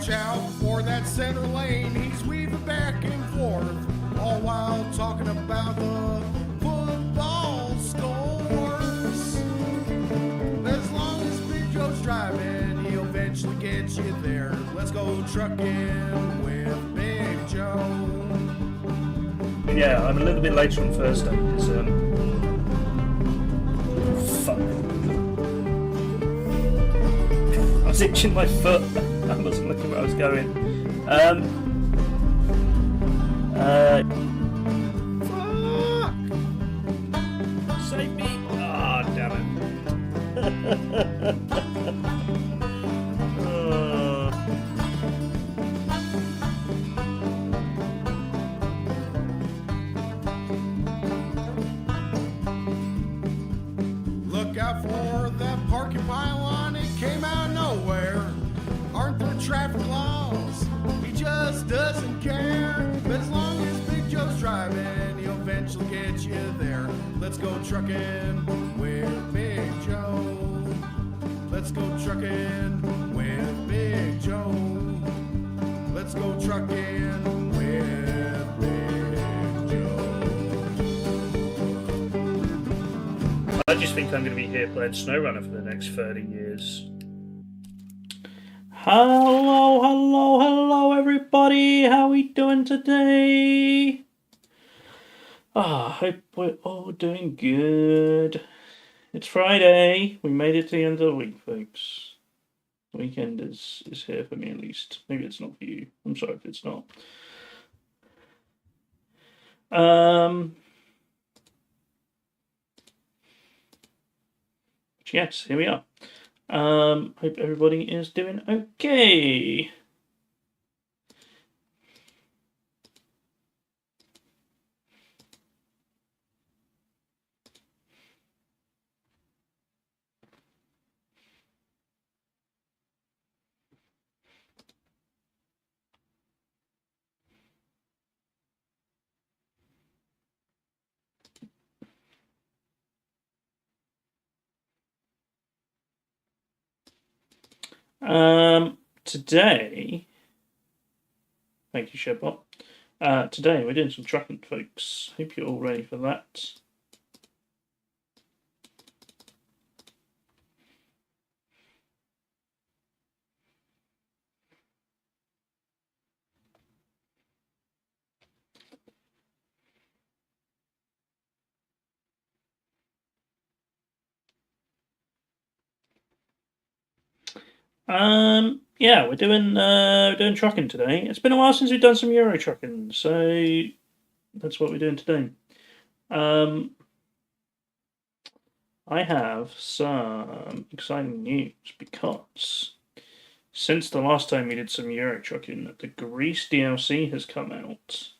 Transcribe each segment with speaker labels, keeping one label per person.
Speaker 1: Watch out for that center lane. He's weaving back and forth, all while talking about the football scores. As long as Big Joe's driving, he'll eventually get you there. Let's go trucking with Big Joe.
Speaker 2: Yeah, I'm a little bit later on Thursday because fuck. I was itching my foot. I wasn't looking where I was going. Fuck! Save me! Ah, damn it.
Speaker 1: Look out for that parking pylon, it came out of nowhere. Aren't there traffic laws? He just doesn't care. But as long as Big Joe's driving, he'll eventually get you there. Let's go trucking with Big Joe. Let's go trucking with Big Joe. Let's go trucking with Big Joe.
Speaker 2: I just think I'm going to be here playing SnowRunner for the next 30 years. Hello, everybody. How are we doing today? I hope we're all doing good. It's Friday. We made it to the end of the week, folks. The weekend is here for me, at least. Maybe it's not for you. I'm sorry if it's not. Yes, here we are. Hope everybody is doing okay. Today, thank you, Shedbot. Today we're doing some trucking, folks. Hope you're all ready for that. Yeah, we're doing trucking today. It's been a while since we've done some Euro trucking, so that's what we're doing today. I have some exciting news because since the last time we did some Euro trucking, the Greece DLC has come out.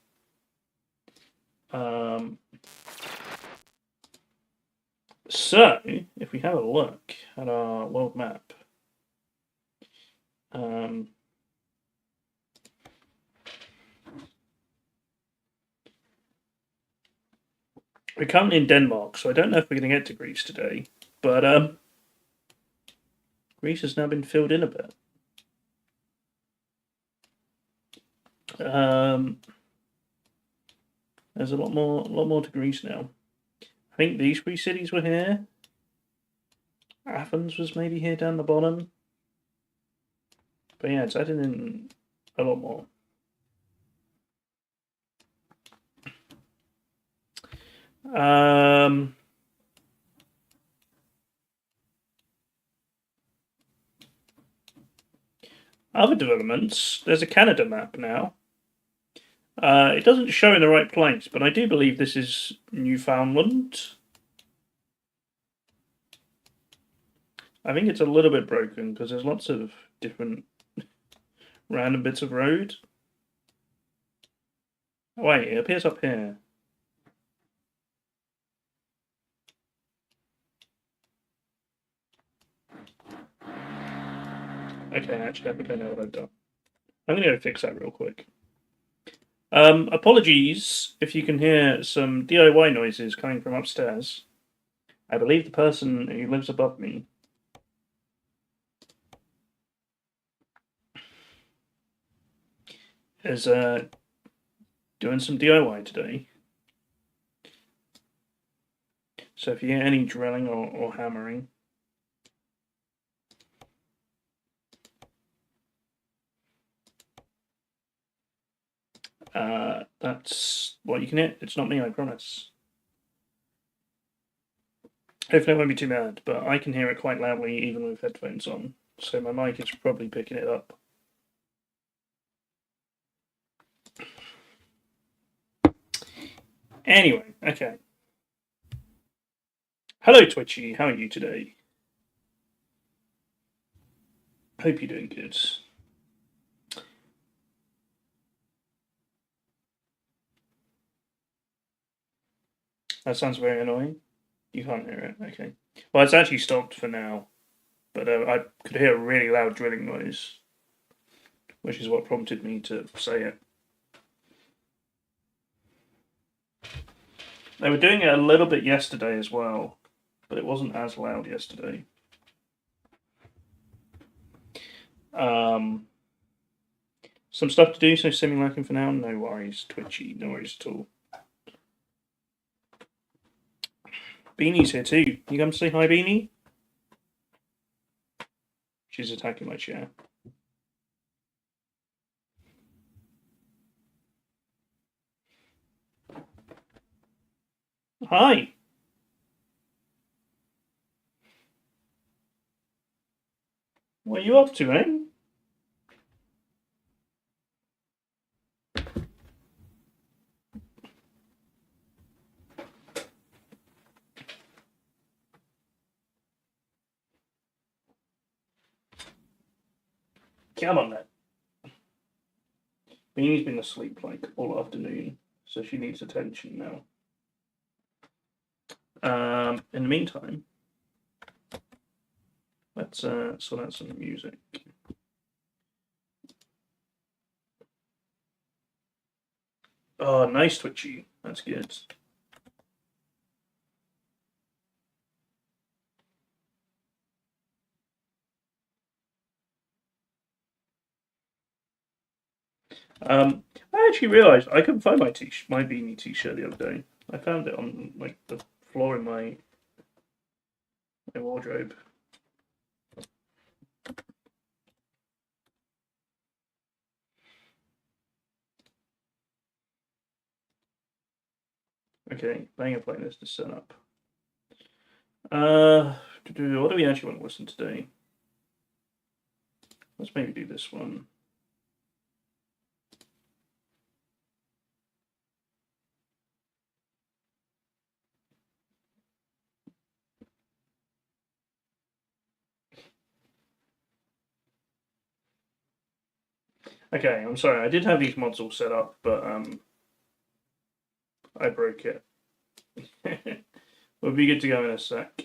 Speaker 2: So if we have a look at our world map. We're currently in Denmark, so I don't know if we're going to get to Greece today. But Greece has now been filled in a bit. There's a lot more to Greece now. I think these three cities were here. Athens was maybe here down the bottom. But yeah, it's added in a lot more. Other developments, there's a Canada map now. It doesn't show in the right place, but I do believe this is Newfoundland. I think it's a little bit broken because there's lots of different random bits of road. Oh, wait, it appears up here. Okay, actually, I think I know what I've done. I'm going to go fix that real quick. Apologies if you can hear some DIY noises coming from upstairs. I believe the person who lives above me is doing some DIY today. So if you hear any drilling or hammering, that's what you can hear. It's not me, I promise. Hopefully it won't be too bad, but I can hear it quite loudly even with headphones on, so my mic is probably picking it up. Anyway, okay. Hello Twitchy, how are you today? Hope you're doing good. That sounds very annoying. You can't hear it, okay. Well, it's actually stopped for now, but I could hear a really loud drilling noise, which is what prompted me to say it. They were doing it a little bit yesterday as well, but it wasn't as loud yesterday. Some stuff to do, so simming lurking for now. No worries, Twitchy, no worries at all. Beanie's here too. You come to say hi, Beanie? She's attacking my chair. Hi. What are you up to, eh? Come on then. Beanie's been asleep like all afternoon, so she needs attention now. In the meantime, let's sort out some music. Oh, nice Twitchy. That's good. I actually realised I couldn't find my Beanie t-shirt the other day. I found it on like the floor in my wardrobe. Okay, Banger playlist is set up. What do we actually want to listen to today? Let's maybe do this one. Okay, I'm sorry. I did have these mods all set up, but I broke it. We'll be good to go in a sec.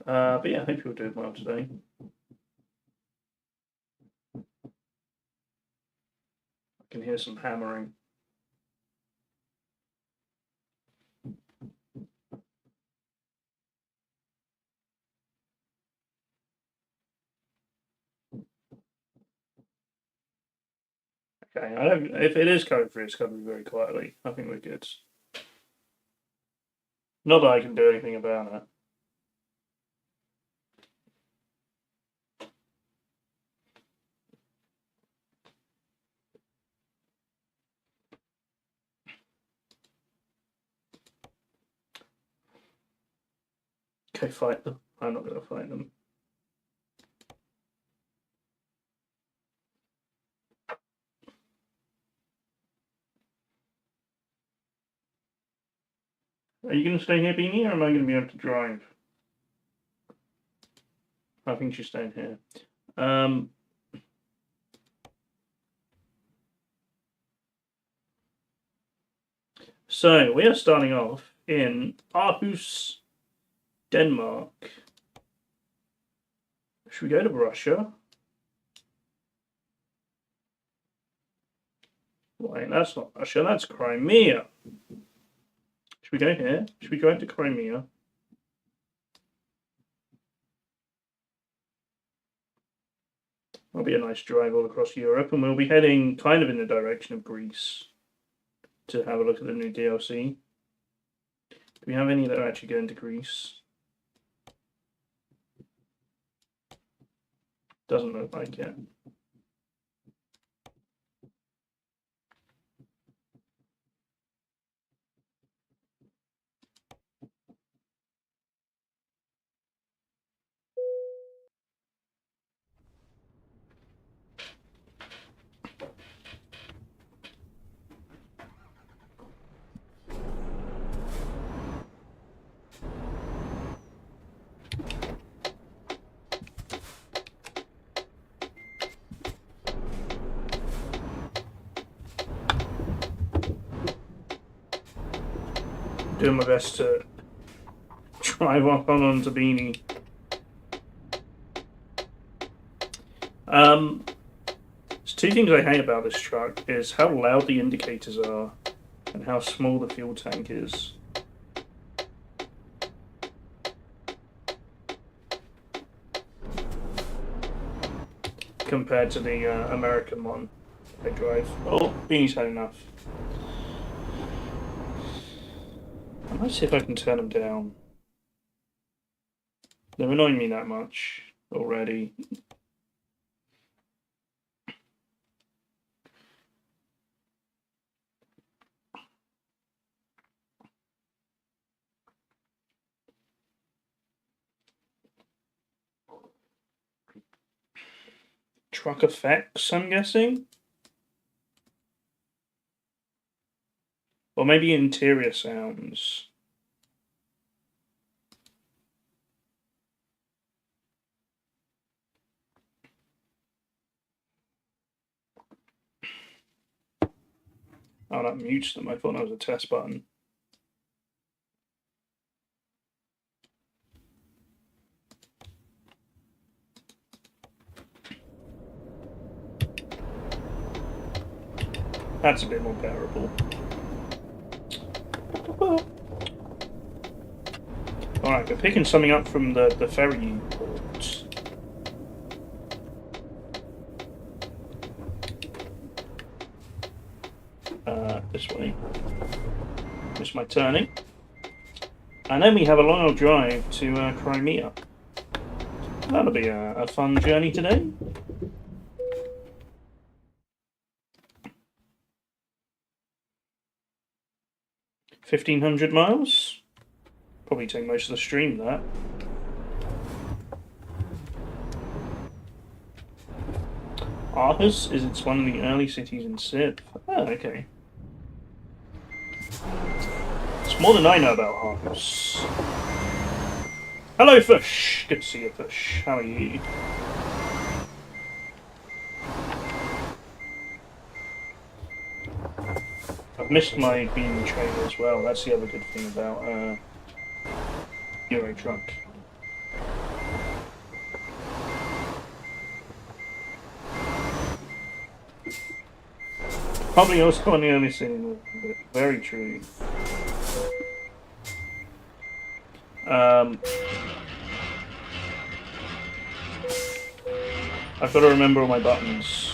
Speaker 2: But yeah, I hope you're doing well today. I can hear some hammering. Okay, I don't. If it is coming through, it's coming very quietly. I think we're good. Not that I can do anything about it. Okay, fight them. I'm not going to fight them. Are you going to stay here, Beanie, or am I going to be able to drive? I think she's staying here. So we are starting off in Aarhus, Denmark. Should we go to Russia? Wait, that's not Russia, that's Crimea. Should we go here? Should we go into Crimea? It'll be a nice drive all across Europe, and we'll be heading kind of in the direction of Greece to have a look at the new DLC. Do we have any that are actually going to Greece? Doesn't look like it. Doing my best to drive up on Tabini. There's two things I hate about this truck is how loud the indicators are and how small the fuel tank is. Compared to the American one I drive. Oh, Beanie's had enough. I might see if I can turn them down. They're annoying me that much already. Truck effects, I'm guessing? Or maybe interior sounds. Oh, that mutes them. I thought that was a test button. That's a bit more bearable. Alright, we're picking something up from the ferry port. This way. Missed my turning. And then we have a long old drive to Crimea. That'll be a fun journey today. $1,500 miles. Probably take most of the stream that. Aarhus is one of the early cities in Civ. Oh, okay. It's more than I know about Aarhus. Hello, Fish. Good to see you, Fish. How are you? I've missed my beam trailer as well. That's the other good thing about Euro Truck. Probably also on the early scene. Very true. I've got to remember all my buttons.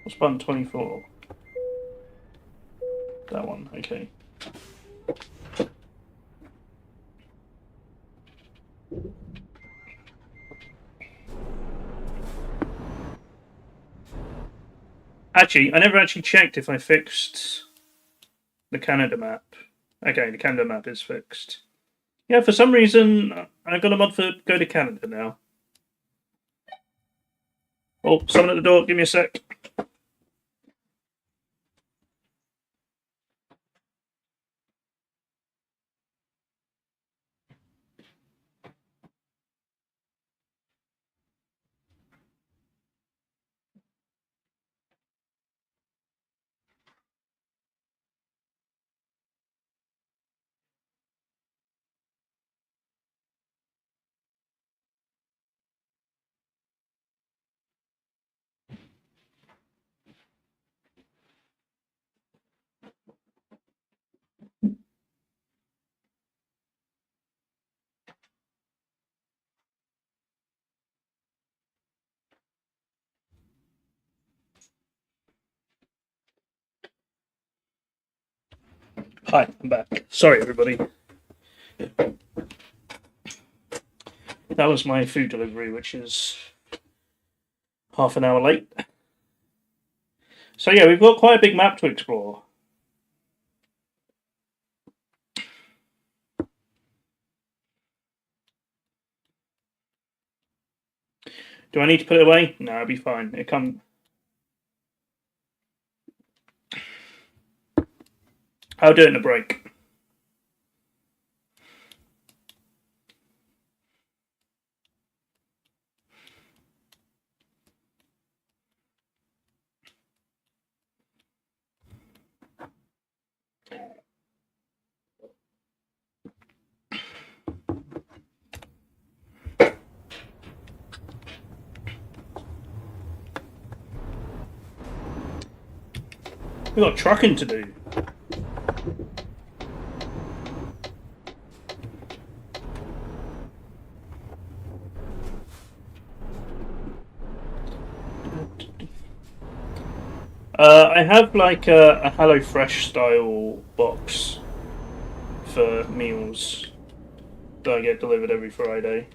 Speaker 2: What's button 24? That one, okay. Actually, I never actually checked if I fixed the Canada map. Okay, the Canada map is fixed. Yeah, for some reason, I've got a mod for Go to Canada now. Oh, someone at the door, give me a sec. Hi, I'm back. Sorry, everybody. That was my food delivery, which is half an hour late. So yeah, we've got quite a big map to explore. Do I need to put it away? No, it'll be fine. It come. I'll do it in a break. We've got trucking to do. I have like a HelloFresh style box for meals that I get delivered every Friday.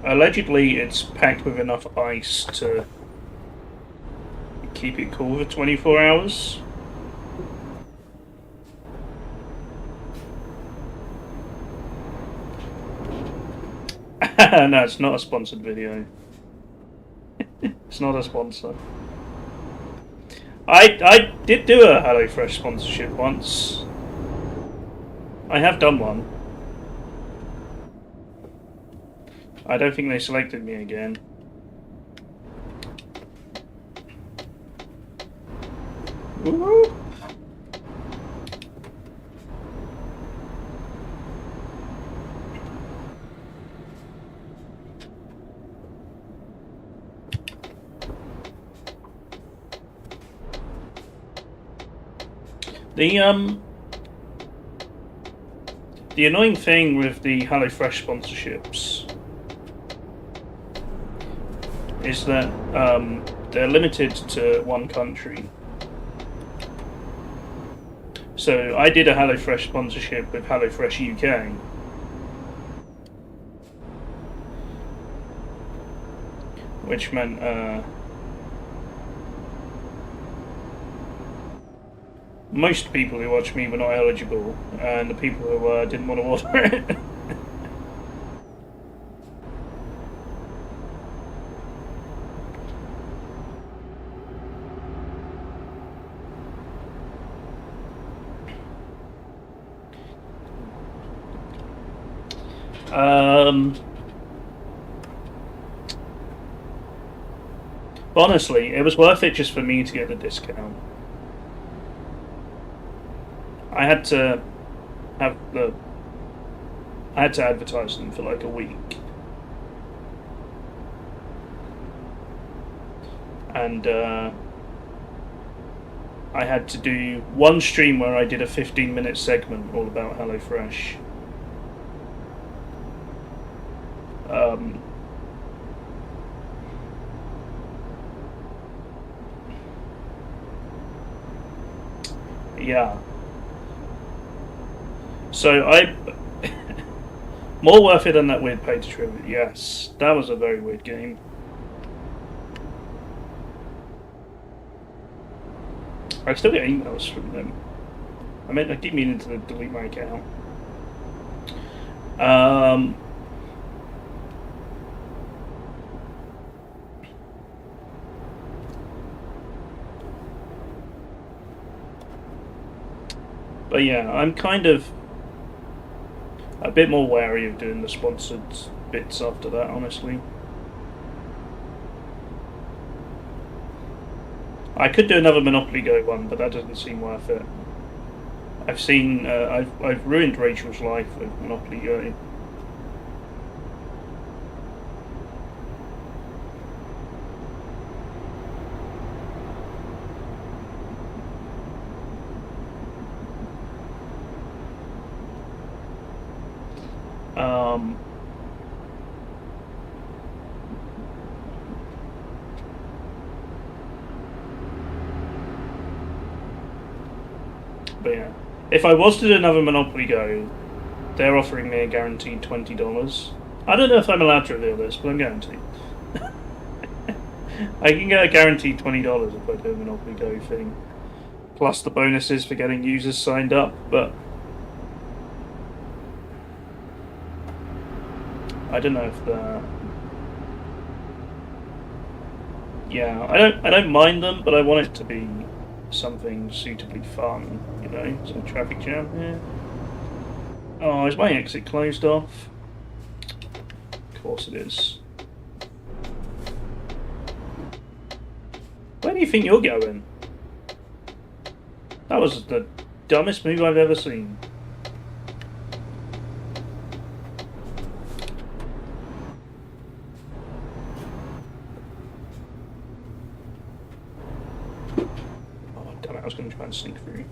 Speaker 2: Allegedly, it's packed with enough ice to keep it cool for 24 hours. No, it's not a sponsored video. It's not a sponsor. I did do a HelloFresh sponsorship once. I have done one. I don't think they selected me again. Woo-hoo. The annoying thing with the HelloFresh sponsorships is that they're limited to one country. So I did a HelloFresh sponsorship with HelloFresh UK. Which meant most people who watched me were not eligible, and the people who were didn't want to order it. Honestly, it was worth it just for me to get the discount. I had to advertise them for like a week. And I had to do one stream where I did a 15-minute segment all about HelloFresh. Yeah. So more worth it than that weird pay to tribute. Yes, that was a very weird game. I still get emails from them. I keep meaning to delete my account. But yeah, I'm kind of a bit more wary of doing the sponsored bits after that, honestly. I could do another Monopoly Go one, but that doesn't seem worth it. I've ruined Rachel's life with Monopoly Go. Um, but yeah, if I was to do another Monopoly Go, they're offering me a guaranteed $20. I don't know if I'm allowed to reveal this, but I'm guaranteed. I can get a guaranteed $20 if I do a Monopoly Go thing, plus the bonuses for getting users signed up. But I don't know if the yeah, I don't mind them, but I want it to be something suitably fun, you know. So traffic jam here. Oh, is my exit closed off? Of course it is. Where do you think you're going? That was the dumbest move I've ever seen. Oh, damn it, I was going to try and sneak through.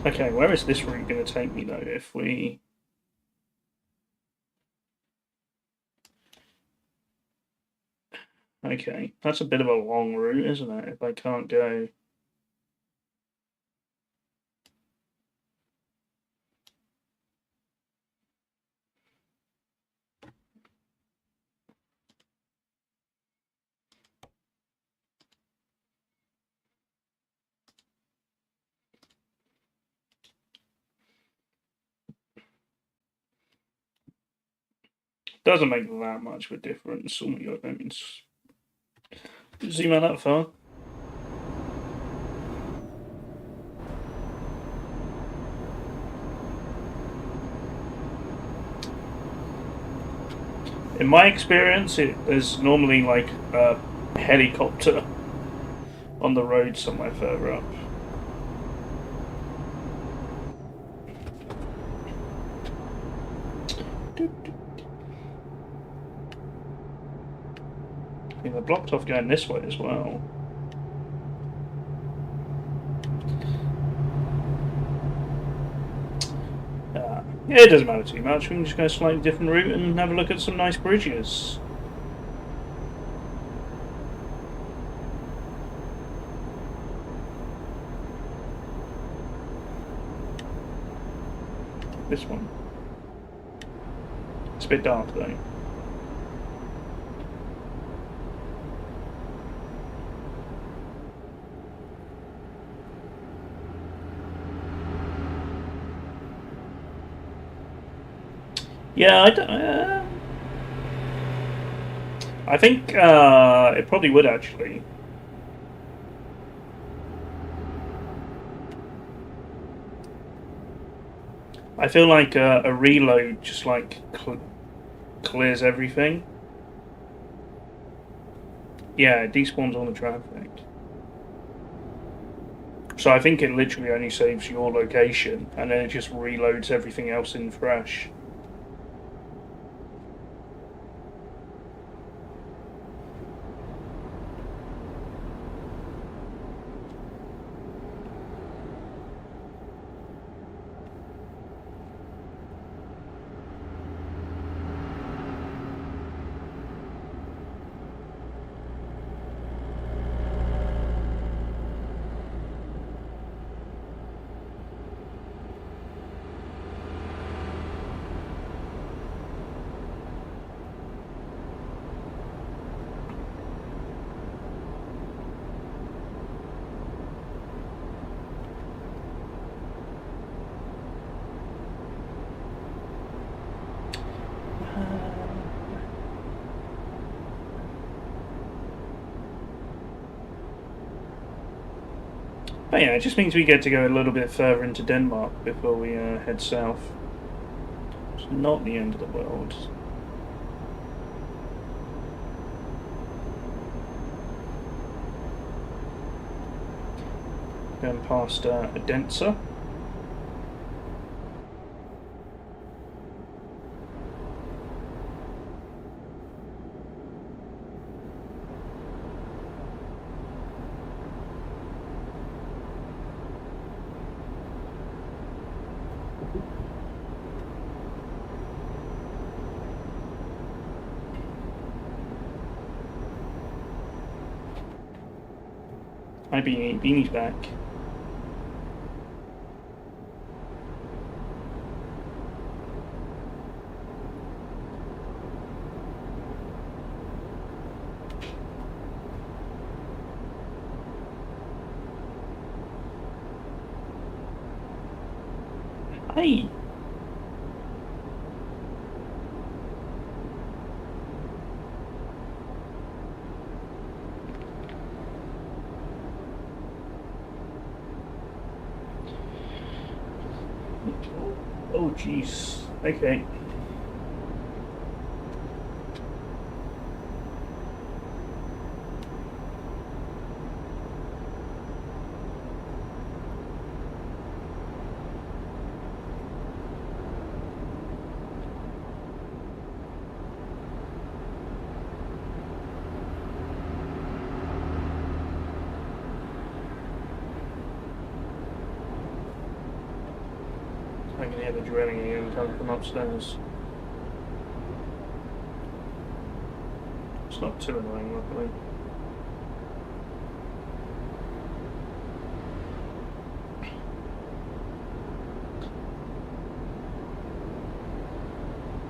Speaker 2: Okay, where is this route going to take me, though, if we... Okay, that's a bit of a long route, isn't it, if I can't go... Doesn't make that much of a difference. Oh my god, that means... Zoom out that far. In my experience, there's normally like a helicopter on the road somewhere further up. I think they're blocked off going this way as well. Yeah, it doesn't matter too much. We can just go a slightly different route and have a look at some nice bridges. This one. It's a bit dark though. Yeah, I think it probably would actually. I feel like a reload just like clears everything. Yeah, it despawns all the traffic. So I think it literally only saves your location and then it just reloads everything else in fresh. But yeah, it just means we get to go a little bit further into Denmark before we head south. It's not the end of the world. Going past Odense. Hi, Beanie. Beanie's back. Hi. Oh, jeez. Okay. I can hear the drilling again coming from upstairs. It's not too annoying, luckily.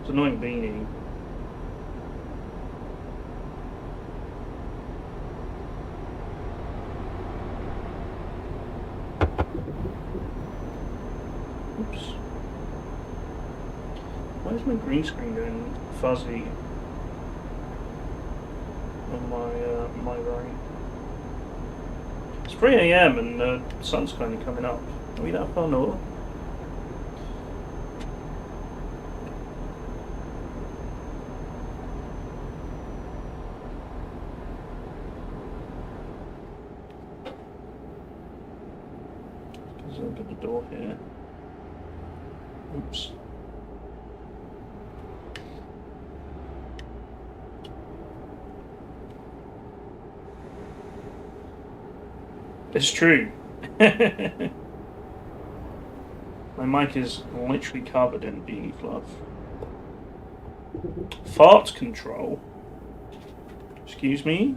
Speaker 2: It's annoying Beanie. Oops. Why is my green screen going fuzzy on my right? It's 3 AM and the sun's kind of coming up. Are we that far north? Let's open the door here. Oops. It's true. My mic is literally covered in beanie fluff. Fart control. Excuse me?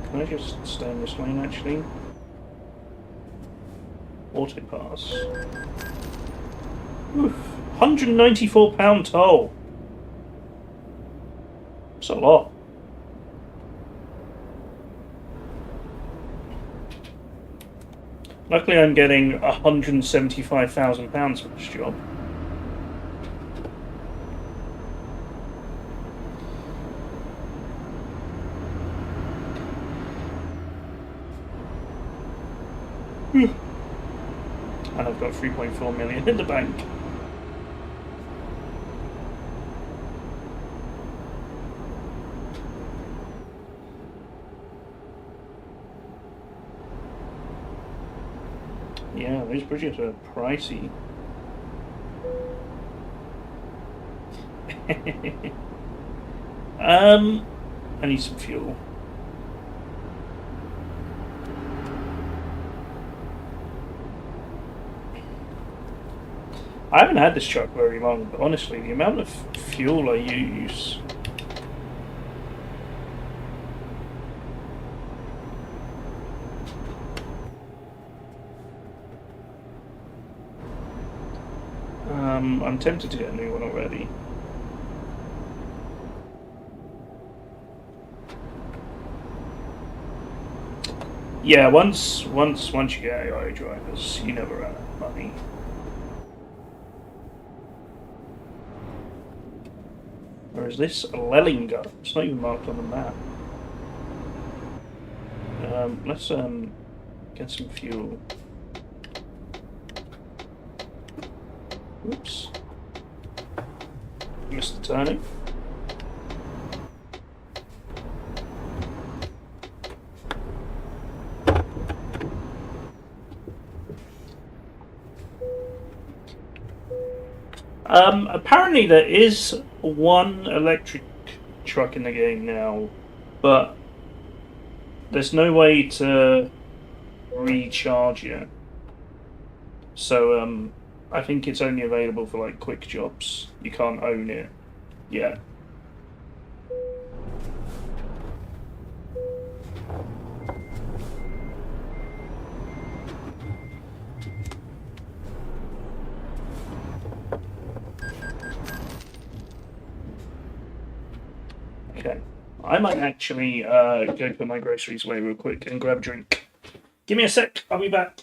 Speaker 2: Can I just stay in this lane actually? Auto pass. Oof. £194 toll. It's a lot. Luckily I'm getting £175,000 for this job. And I've got 3.4 million in the bank. Yeah, these bridges are pricey. I need some fuel. I haven't had this truck very long, but honestly, the amount of fuel I use... I'm tempted to get a new one already. Yeah, once you get AI drivers, you never run out of money. Or is this Lellinger? It's not even marked on the map. Let's get some fuel. Oops. Missed the turning. Apparently there is one electric truck in the game now, but there's no way to recharge it. So I think it's only available for like quick jobs. You can't own it yet. Okay. I might actually go put my groceries away real quick and grab a drink. Give me a sec, I'll be back.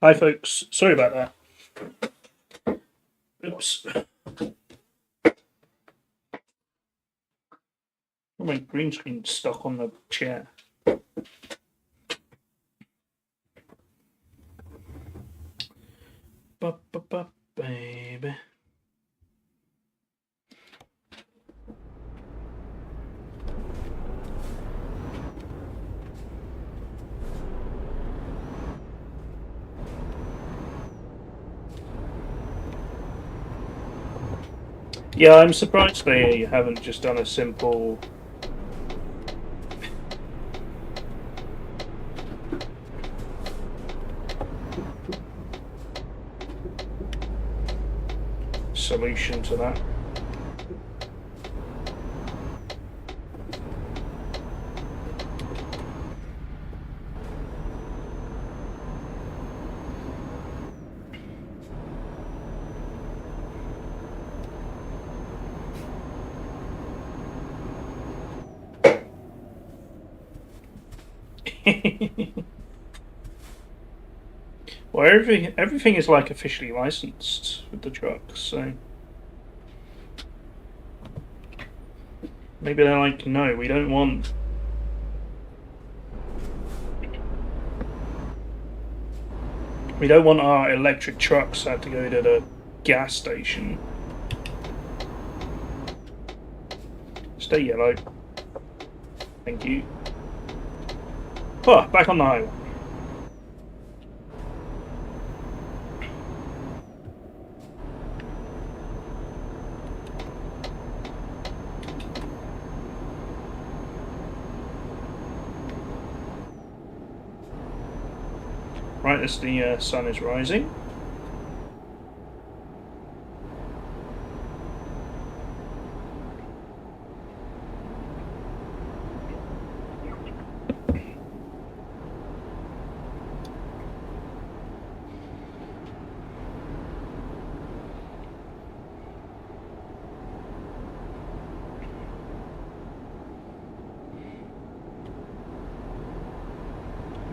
Speaker 2: Hi folks, sorry about that. Oops. Oh, my green screen's stuck on the chair. Baby. Yeah, I'm surprised they haven't just done a simple solution to that. Well, everything is like officially licensed with the trucks, so maybe they're like, no, we don't want. We don't want our electric trucks to have to go to the gas station. Stay yellow. Thank you. Oh, back on the highway. Right as the sun is rising.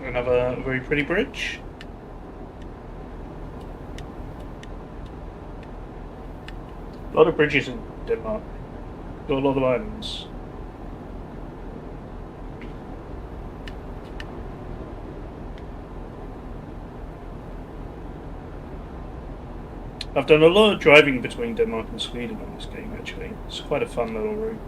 Speaker 2: Another very pretty bridge. A lot of bridges in Denmark. Got a lot of islands. I've done a lot of driving between Denmark and Sweden on this game, actually. It's quite a fun little route.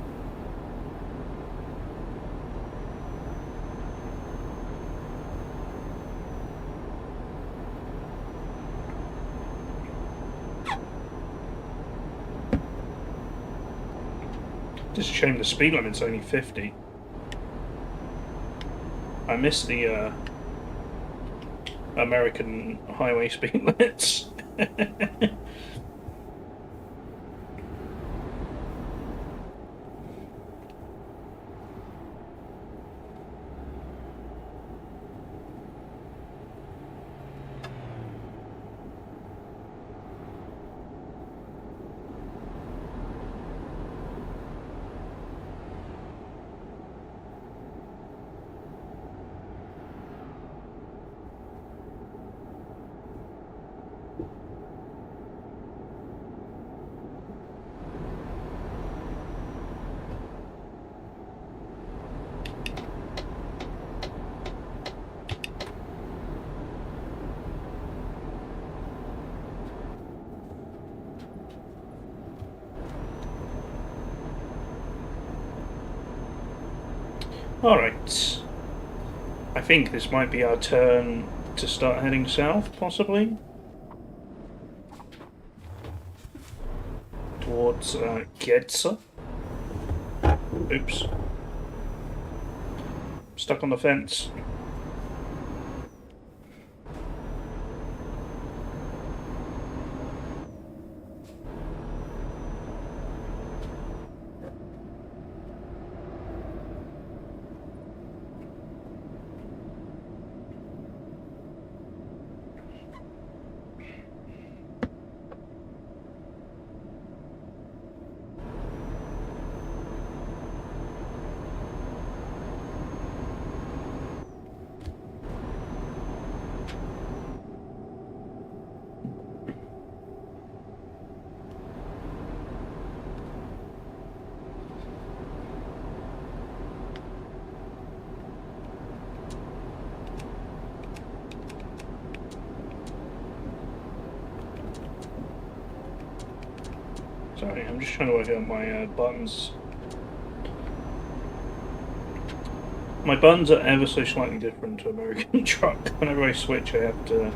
Speaker 2: Just a shame the speed limit's only 50. I miss the American highway speed limits. Alright. I think this might be our turn to start heading south, possibly. Towards Gedser. Oops. Stuck on the fence. Sorry, I'm just trying to work out my buttons. My buttons are ever so slightly different to American truck. Whenever I switch, I have to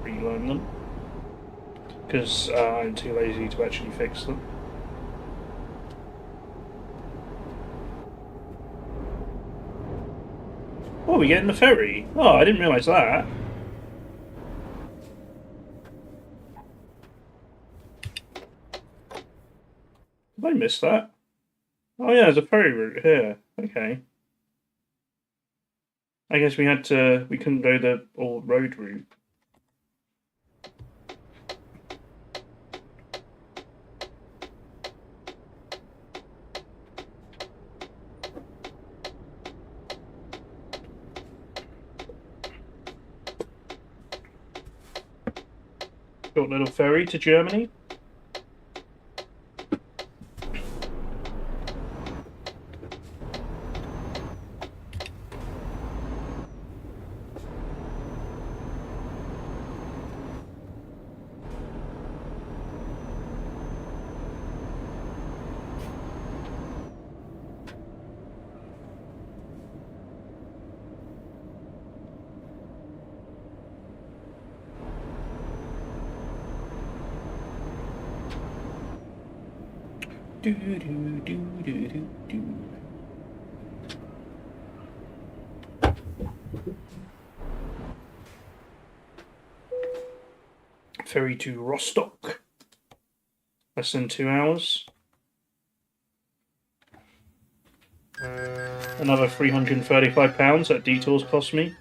Speaker 2: relearn them. Because I'm too lazy to actually fix them. Oh, we're getting the ferry. Oh, I didn't realise that. Did I miss that? Oh yeah, there's a ferry route here. Okay. I guess we couldn't go the old road route. Short little ferry to Germany. Do do do do do do. Ferry to Rostock. Less than 2 hours. Another £335 that detours cost me.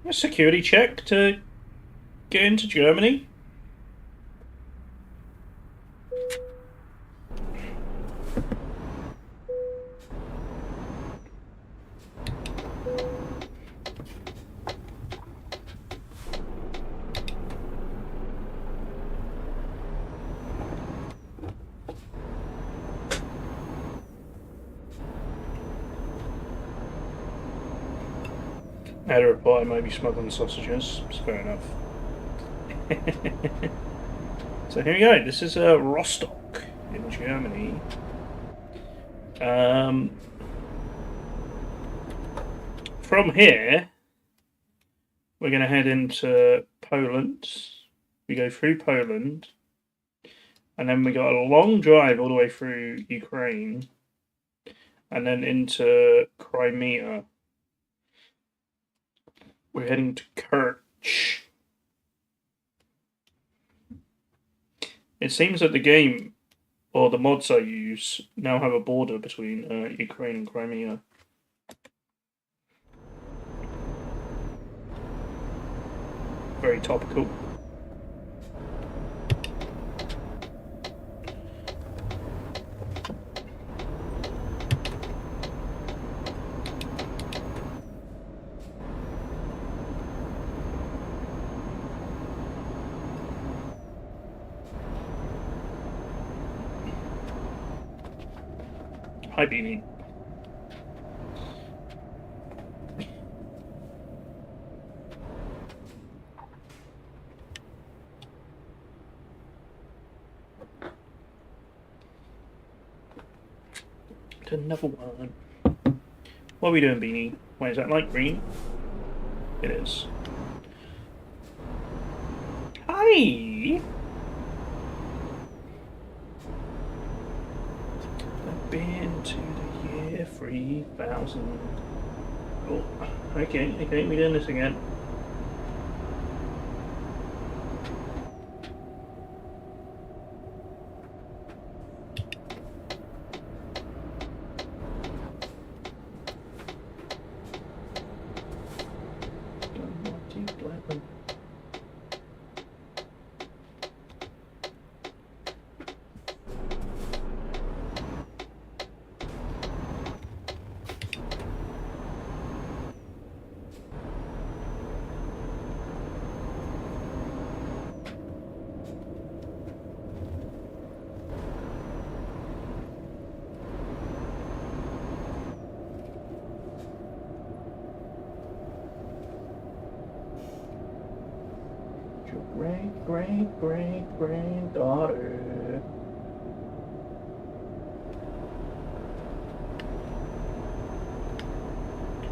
Speaker 2: A security check to get into Germany. I had a report I might be smuggling sausages. It's fair enough. So here we go. This is Rostock in Germany. From here, we're going to head into Poland. We go through Poland, and then we got a long drive all the way through Ukraine, and then into Crimea. We're heading to Kerch. It seems that the game, or the mods I use, now have a border between Ukraine and Crimea. Very topical. Hi, Beanie. Another one. What are we doing, Beanie? Wait, is that light green? It is. Hi! I've been to the year 3000. Oh, okay, we're doing this again. great-great-great-granddaughter.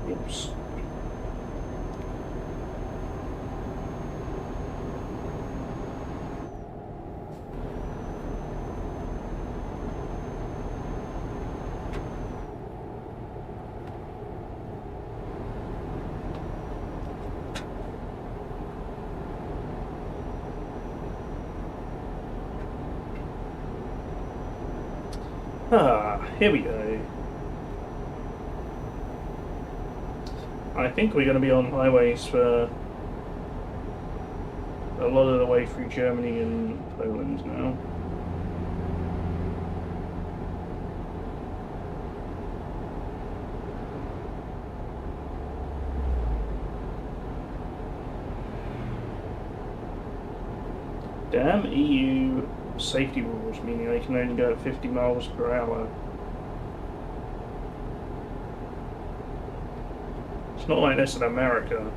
Speaker 2: Oops. Here we go. I think we're going to be on highways for a lot of the way through Germany and Poland now. Damn EU safety rules, meaning they can only go at 50 miles per hour. It's not like this in America.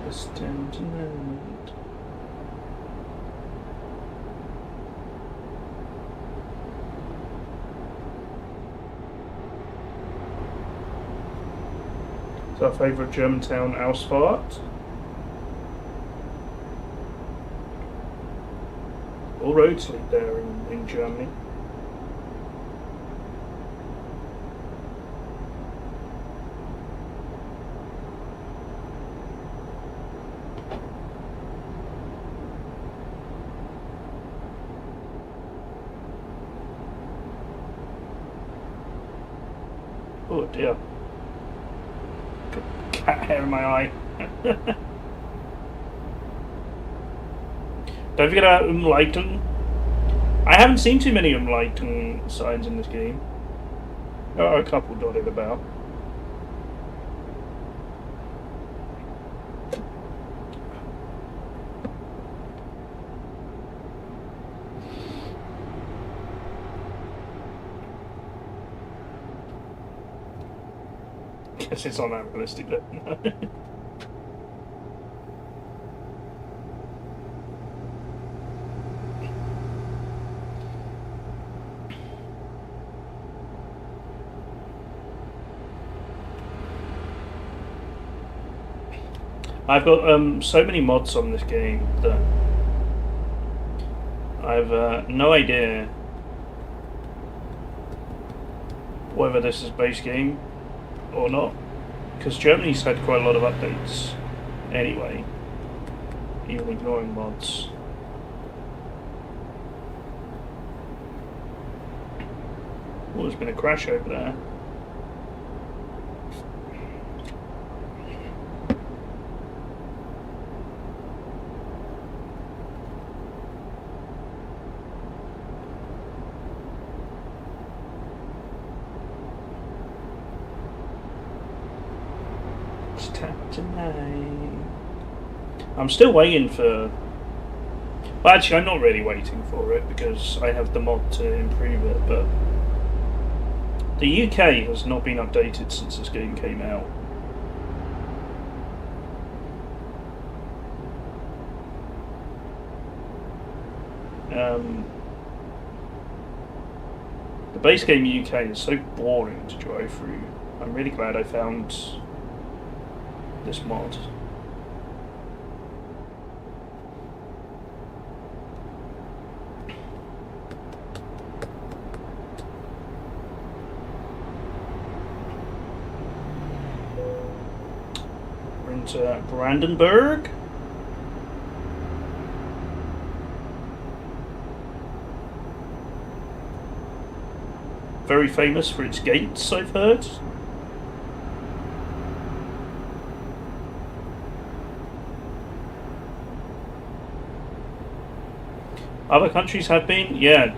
Speaker 2: Distant. It's our favourite German town, Ausfahrt. All roads lead there in Germany. Oh dear. Cat hair in my eye. Don't forget about Umleitung. I haven't seen too many Umleitung signs in this game. There are a couple dotted about. Guess it's not that realistic then. I've got so many mods on this game that I've no idea whether this is base game or not, because Germany's had quite a lot of updates anyway, even ignoring mods. Oh, there's been a crash over there. I'm still waiting for... Well, actually, I'm not really waiting for it because I have the mod to improve it, but the UK has not been updated since this game came out. The base game UK is so boring to drive through. I'm really glad I found this mod. We're into Brandenburg. Very famous for its gates, I've heard. Other countries have been? Yeah.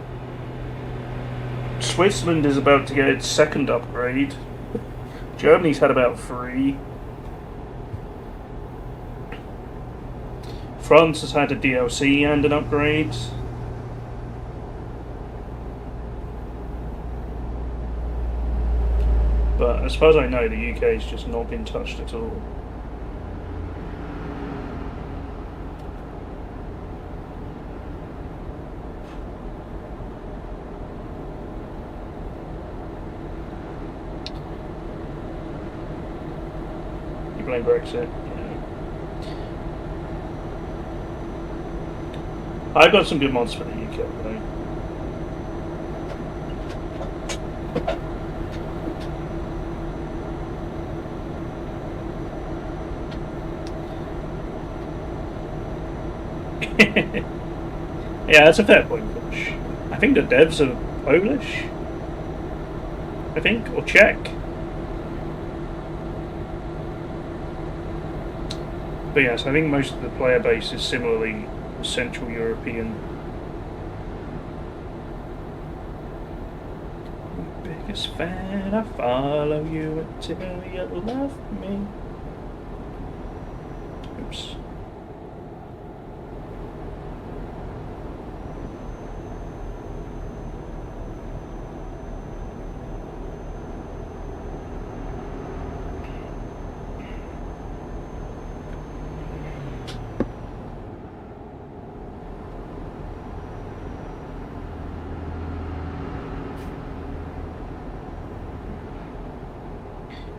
Speaker 2: Switzerland is about to get its second upgrade. Germany's had about 3. France has had a DLC and an upgrade. But as far as I know, the UK's just not been touched at all. You blame Brexit? Yeah. I've got some good mods for the UK, though. Yeah, that's a fair point, Bush. I think the devs are Polish. I think, or Czech. But yes, I think most of the player base is similarly Central European. Biggest fan, I follow you until you love me. Oops.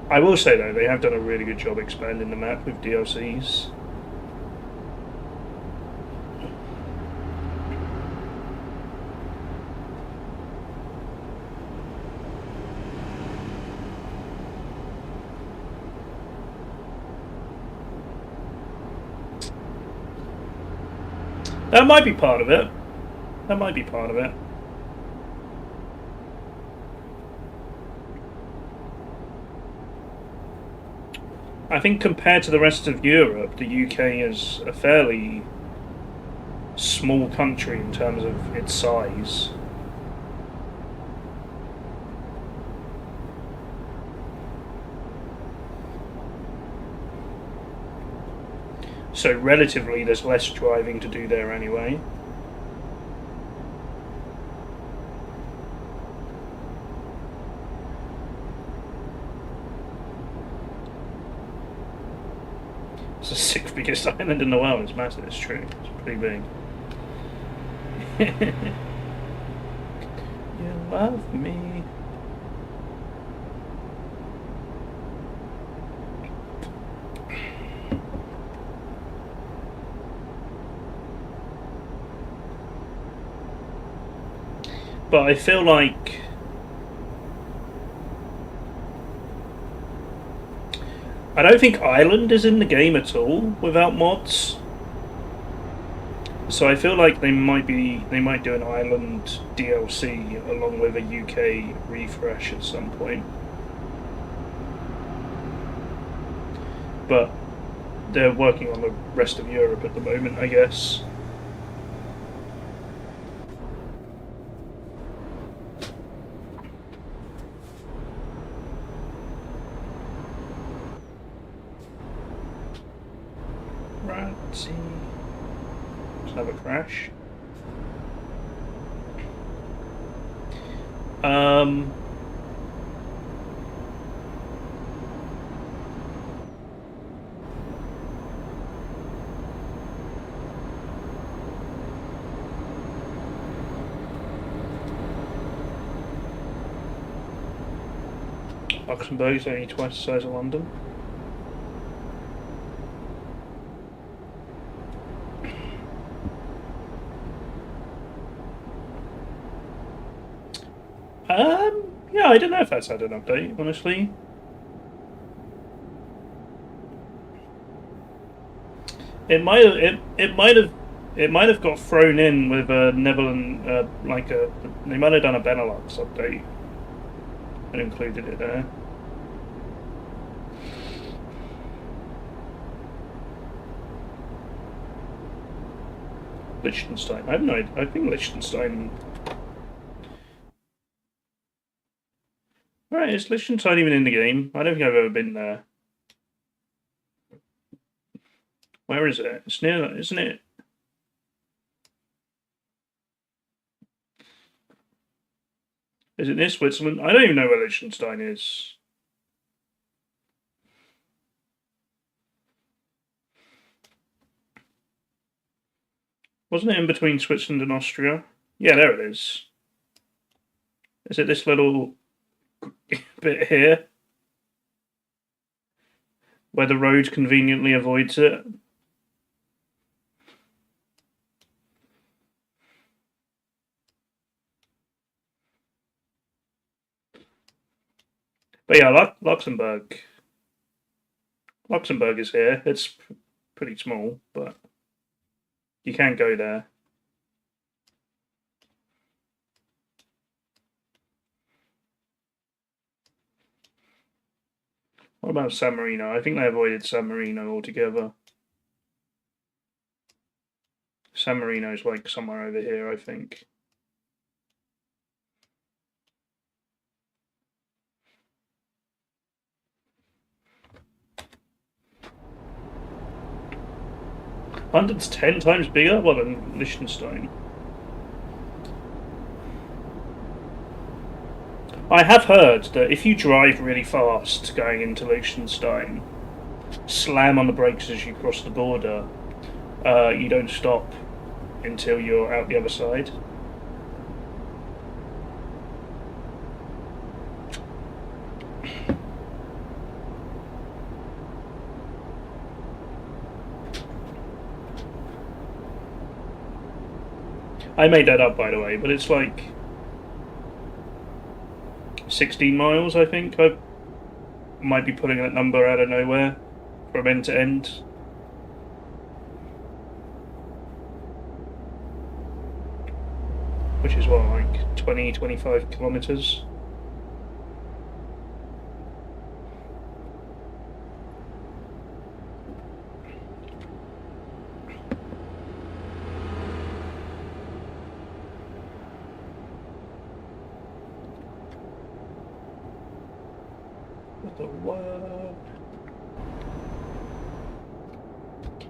Speaker 2: I will say though, they have done a really good job expanding the map with DLCs. That might be part of it. That might be part of it. I think compared to the rest of Europe, the UK is a fairly small country in terms of its size. So relatively, there's less driving to do there anyway. It's the 6th biggest island in the world. It's massive. It's true. It's pretty big. You love me. But I feel like I don't think Ireland is in the game at all without mods. So I feel like they might do an Ireland DLC along with a UK refresh at some point. But they're working on the rest of Europe at the moment, I guess. Let's see. Let's have a crash. Luxembourg is only twice the size of London. Yeah, I don't know if that's had an update, honestly. It might have got thrown in with a Netherlands, they might have done a Benelux update and included it there. Liechtenstein. I have no idea. I think Liechtenstein. Alright, is Liechtenstein even in the game? I don't think I've ever been there. Where is it? It's near, isn't it? Is it near Switzerland? I don't even know where Liechtenstein is. Wasn't it in between Switzerland and Austria? Yeah, there it is. Is it this little bit here? Where the road conveniently avoids it? But yeah, Luxembourg. Luxembourg is here. It's pretty small, but you can go there. What about San Marino? I think they avoided San Marino altogether. San Marino's like somewhere over here, I think. London's 10 times bigger? Well, than Liechtenstein. I have heard that if you drive really fast going into Liechtenstein, slam on the brakes as you cross the border, you don't stop until you're out the other side. I made that up, by the way, but it's like 16 miles, I think. I might be putting that number out of nowhere from end to end. Which is what, like 20, 25 kilometers?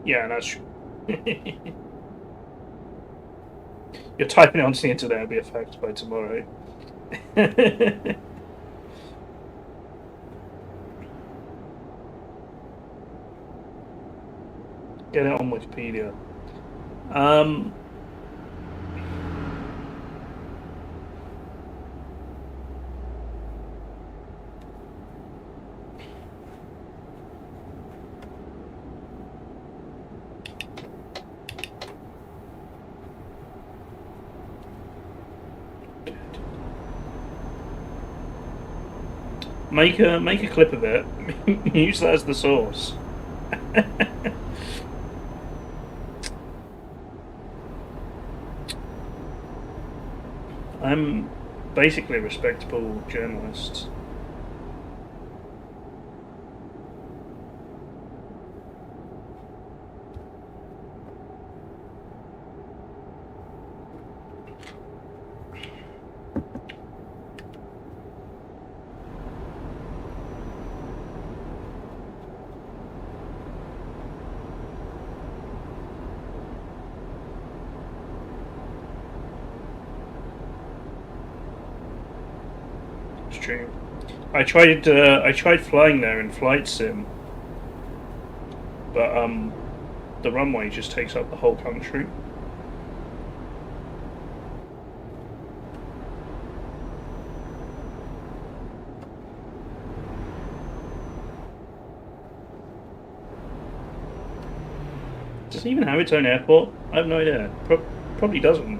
Speaker 2: Yeah, that's true. You're typing it onto the internet, it'll be a fact by tomorrow. Get it on Wikipedia. Make a clip of it. Use that as the source. I'm basically a respectable journalist. True. I tried flying there in Flight Sim, but the runway just takes up the whole country. Does it even have its own airport? I have no idea. Probably doesn't.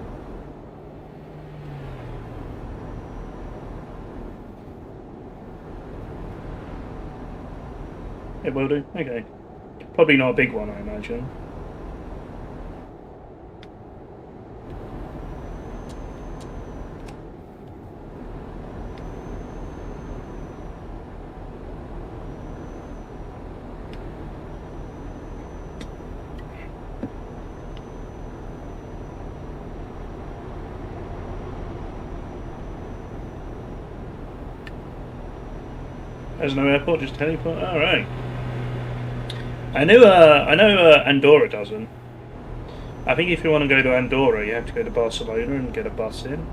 Speaker 2: It will do? Okay. Probably not a big one, I imagine. There's no airport, just heliport. All right. I know Andorra doesn't. I think if you want to go to Andorra, you have to go to Barcelona and get a bus in.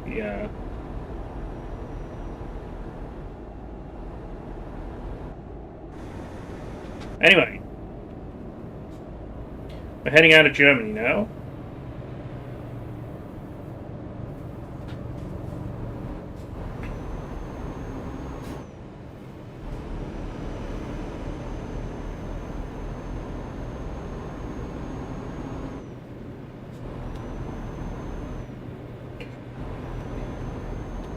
Speaker 2: Yeah. Anyway, we're heading out of Germany now.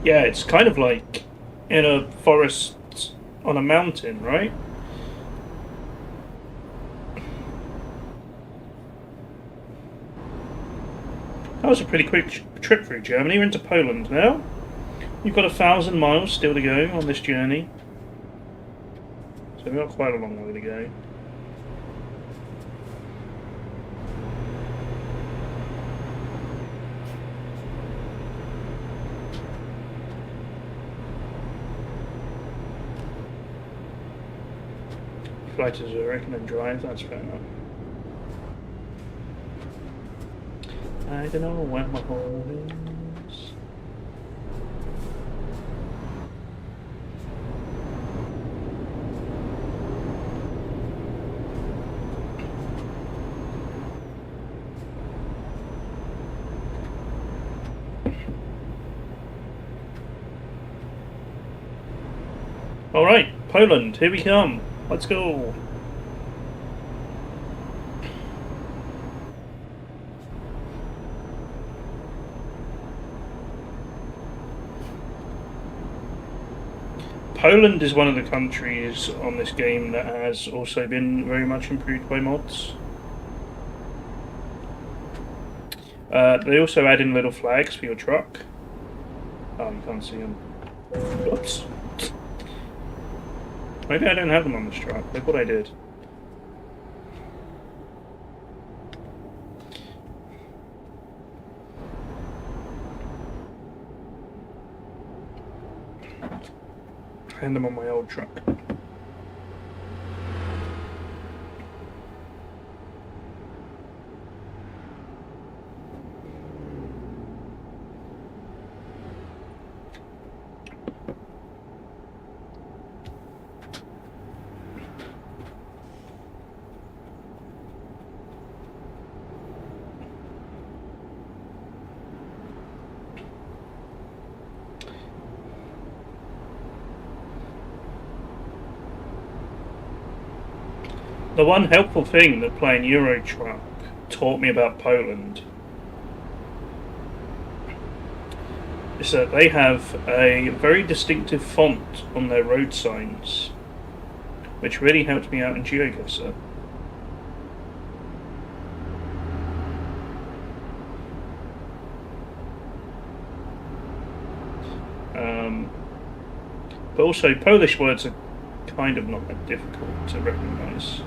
Speaker 2: Yeah, it's kind of like in a forest on a mountain, right? That was a pretty quick trip through Germany. We're into Poland now. You've got 1,000 miles still to go on this journey. So we've got quite a long way to go. Fly to Zurich and then drive, that's fair enough. I don't know where my home is. Alright, Poland, here we come. Let's go. Poland is one of the countries on this game that has also been very much improved by mods. They also add in little flags for your truck. Oh, you can't see them. Whoops. Maybe I don't have them on this truck. I thought I did. And them on my old truck. The one helpful thing that playing Euro Truck taught me about Poland is that they have a very distinctive font on their road signs, which really helped me out in GeoGuessr. But also, Polish words are kind of not that difficult to recognise.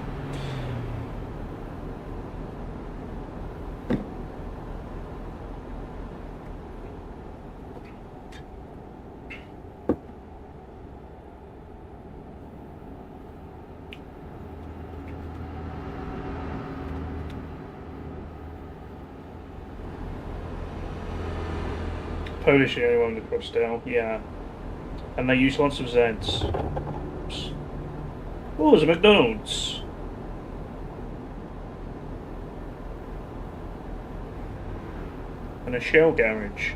Speaker 2: Polish the only one to cross down, yeah. And they use lots of Zs. Oops. Oh, there's a McDonald's. And a Shell garage.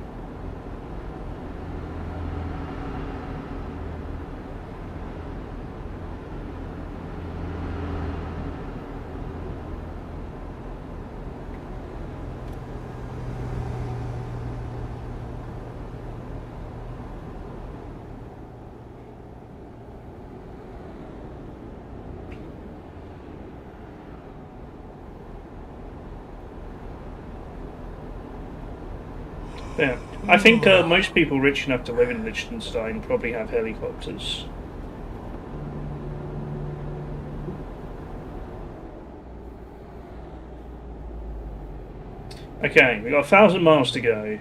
Speaker 2: Yeah, I think most people rich enough to live in Liechtenstein probably have helicopters. Okay, we got 1,000 miles to go.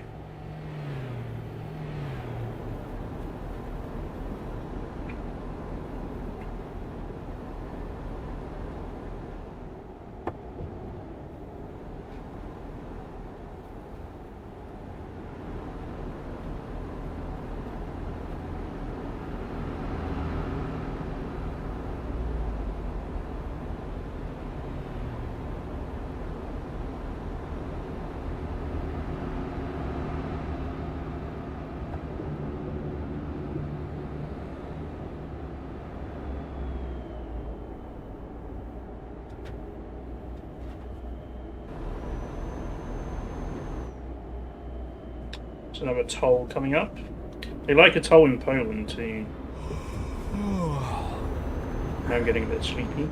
Speaker 2: There's another toll coming up. They like a toll in Poland too. Now I'm getting a bit sleepy.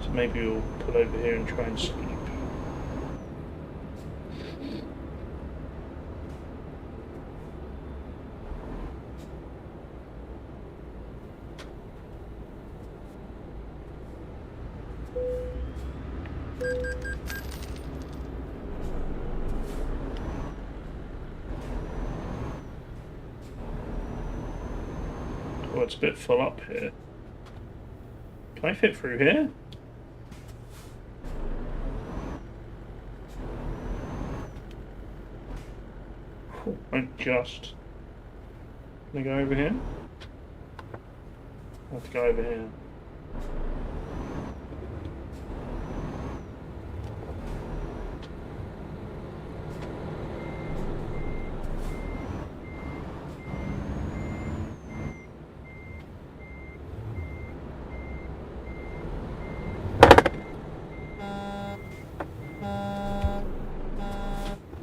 Speaker 2: So maybe we'll pull over here and try and sleep. Oh, it's a bit full up here. Can I fit through here? I just. Can I go over here? I have to go over here.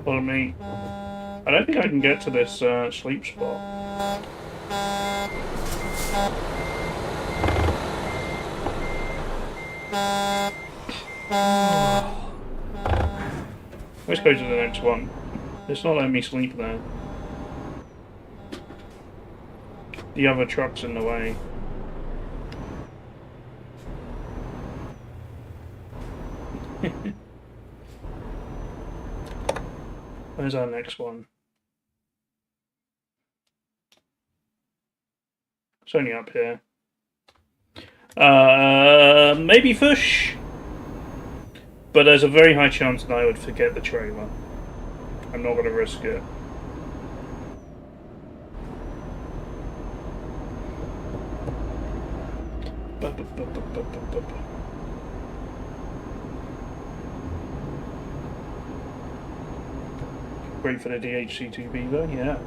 Speaker 2: Follow me. I don't think I can get to this sleep spot. Let's go to the next one. It's not letting me sleep there. The other truck's in the way. Where's our next one? It's only up here. Maybe Fush? But there's a very high chance that I would forget the trailer. I'm not going to risk it. Great for the DHC2 Beaver, yeah.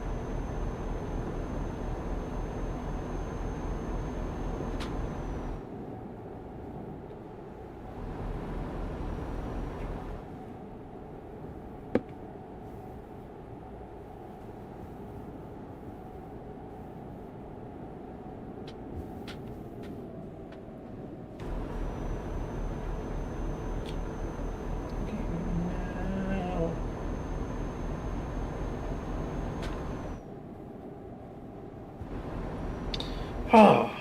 Speaker 2: Ah,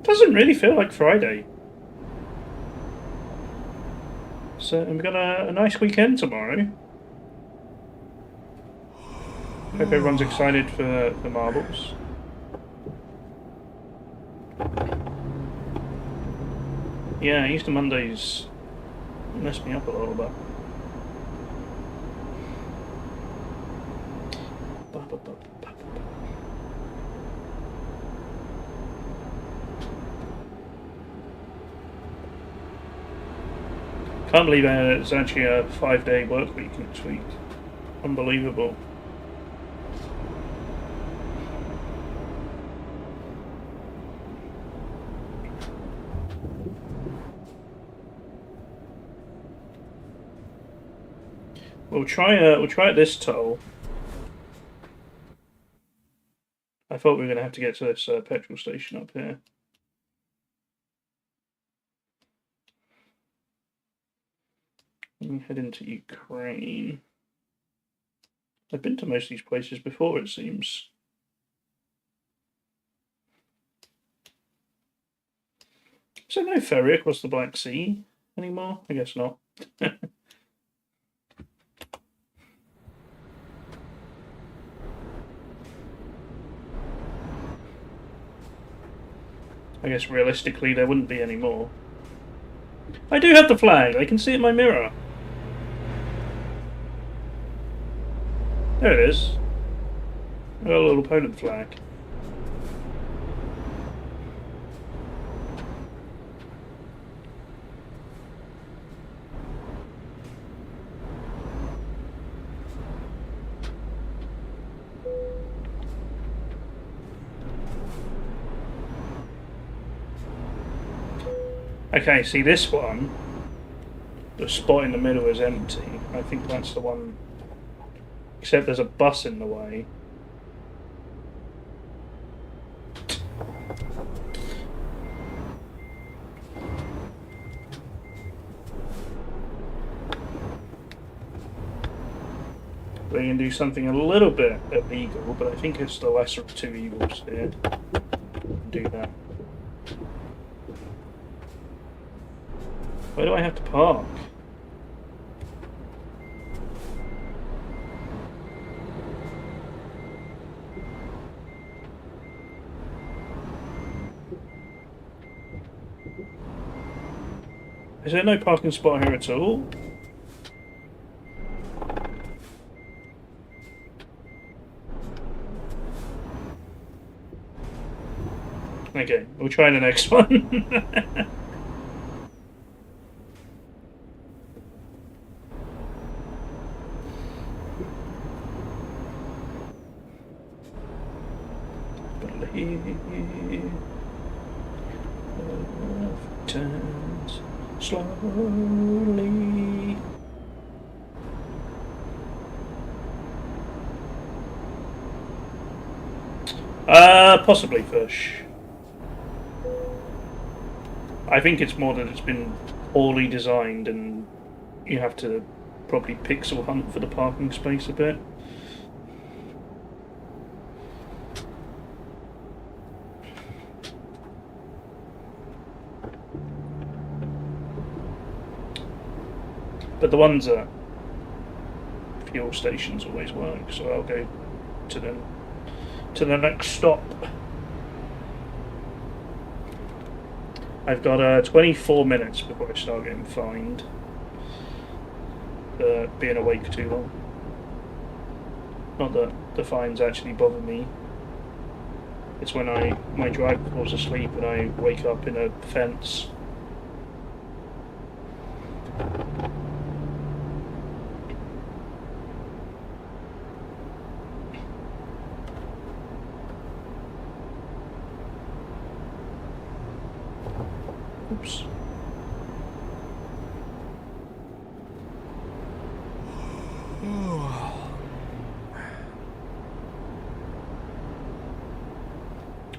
Speaker 2: doesn't really feel like Friday. So we've got a nice weekend tomorrow. Hope everyone's excited for the marbles. Yeah, Easter Mondays messed me up a little bit. Can't believe it's actually a 5-day work week next week. Unbelievable. We'll try it this toll. I thought we were going to have to get to this petrol station up here. We head into Ukraine. I've been to most of these places before, it seems. Is there no ferry across the Black Sea anymore? I guess not. I guess realistically there wouldn't be any more. I do have the flag. I can see it in my mirror. There it is. I got a little Poland flag. Okay, see this one, the spot in the middle is empty. I think that's the one, except there's a bus in the way. We can do something a little bit illegal, but I think it's the lesser of two evils here. Do that. Where do I have to park? Is there no parking spot here at all? Okay, we'll try the next one. Turns slowly. Possibly fish. I think it's more that it's been poorly designed and you have to probably pixel hunt for the parking space a bit. But the ones at fuel stations always work, so I'll go to the next stop. I've got 24 minutes before I start getting fined for being awake too long. Not that the fines actually bother me. It's when my driver falls asleep and I wake up in a fence. Oops.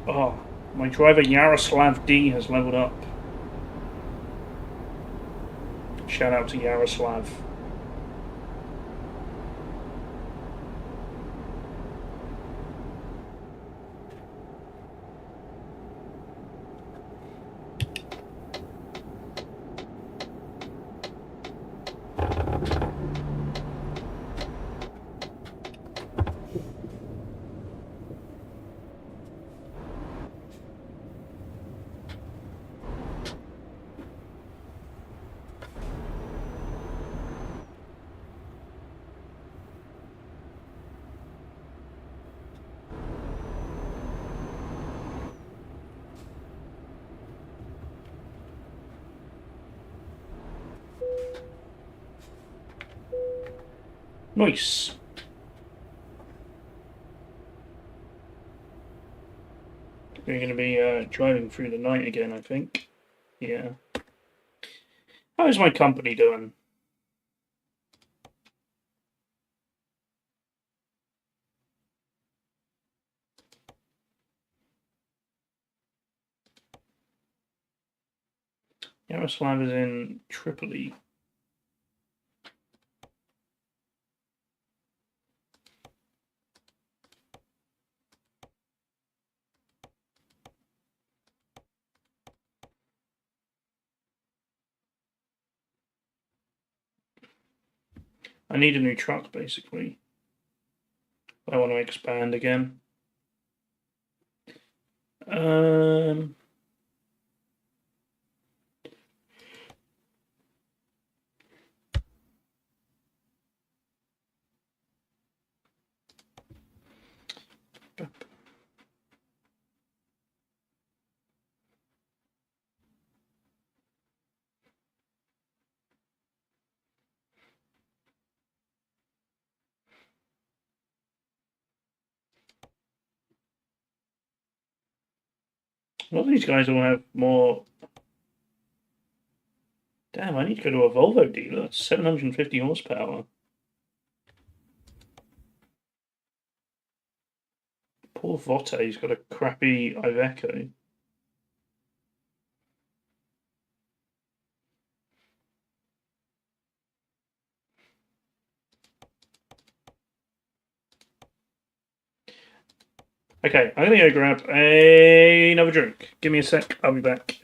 Speaker 2: Oh, my driver Yaroslav D has leveled up. Shout out to Yaroslav. Nice. We're going to be driving through the night again, I think. Yeah. How's my company doing? Yaroslav is in Tripoli. I need a new truck, basically. I want to expand again. A lot of these guys all have more. Damn, I need to go to a Volvo dealer. That's 750 horsepower. Poor Votte, he's got a crappy Iveco. Okay, I'm gonna go grab another drink. Give me a sec, I'll be back.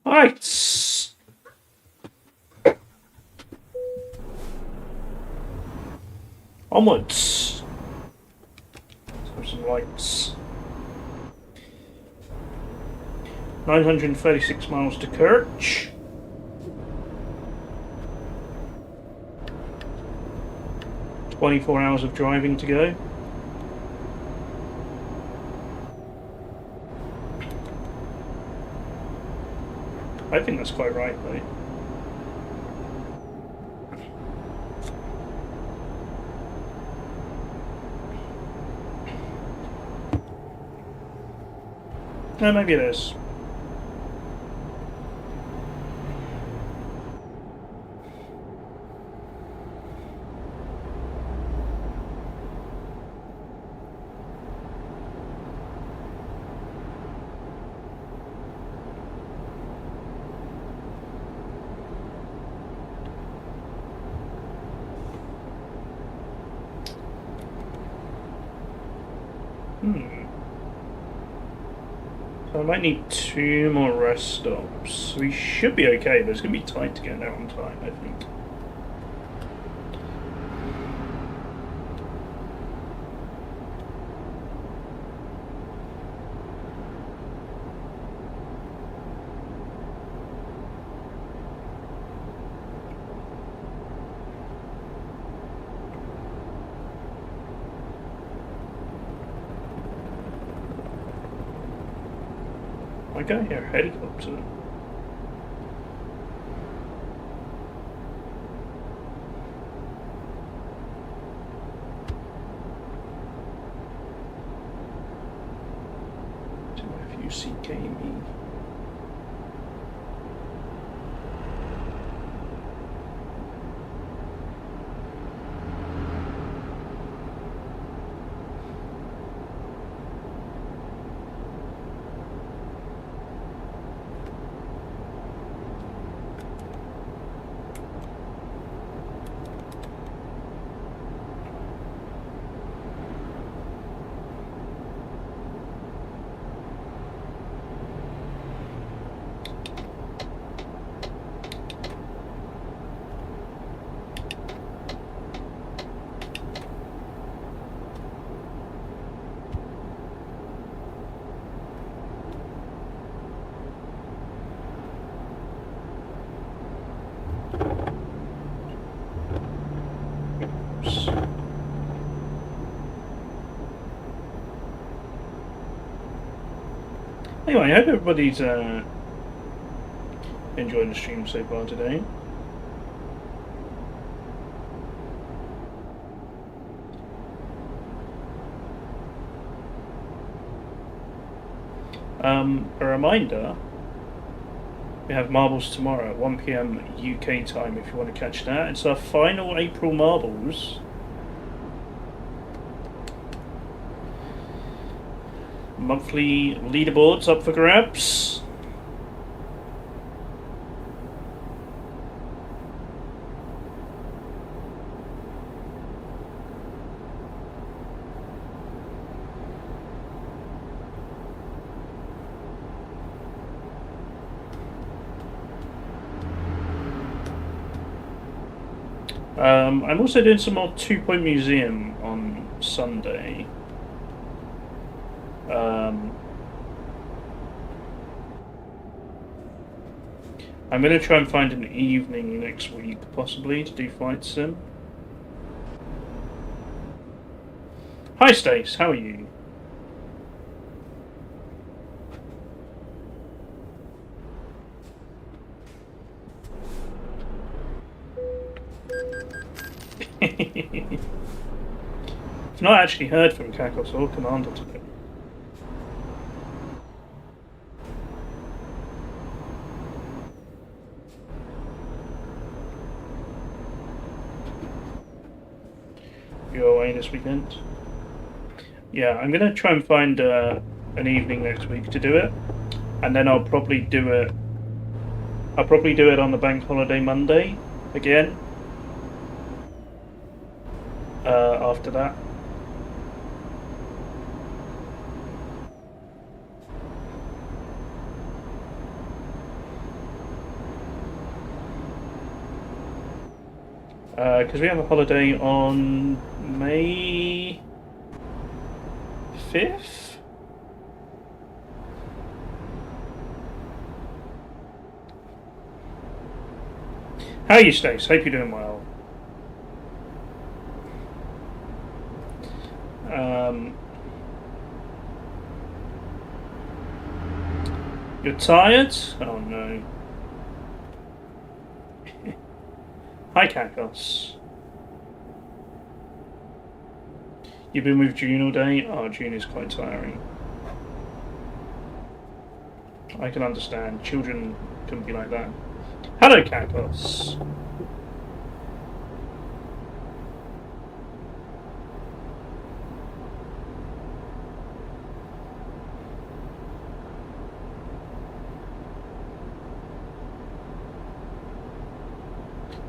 Speaker 2: Alright. Onwards. Let's have some lights. 936 miles to Kerch. "24 hours of driving to go." I think that's quite right, though. No, maybe it is. So I might need 2 more rest stops. We should be okay, but it's going to be tight to get there on time, I think. I go here, helicopter. FUCKME. Anyway, I hope everybody's enjoying the stream so far today. A reminder, We have marbles tomorrow at 1 p.m. UK time if you want to catch that. It's our final April marbles. Monthly leaderboards up for grabs. I'm also doing some more 2 Point Museum on Sunday. I'm going to try and find an evening next week, possibly, to do Flight Sim. Hi Stace, how are you? I've not actually heard from Kakos or Commander today. You're away this weekend? Yeah, I'm gonna try and find an evening next week to do it, and then I'll probably do it. I'll probably do it on the bank holiday Monday again. After that. Because we have a holiday on May 5th? How are you, Stace? Hope you're doing well. You're tired? Oh no. Hi, Kakos. You've been with June all day? Oh, June is quite tiring. I can understand. Children can be like that. Hello, Kakos.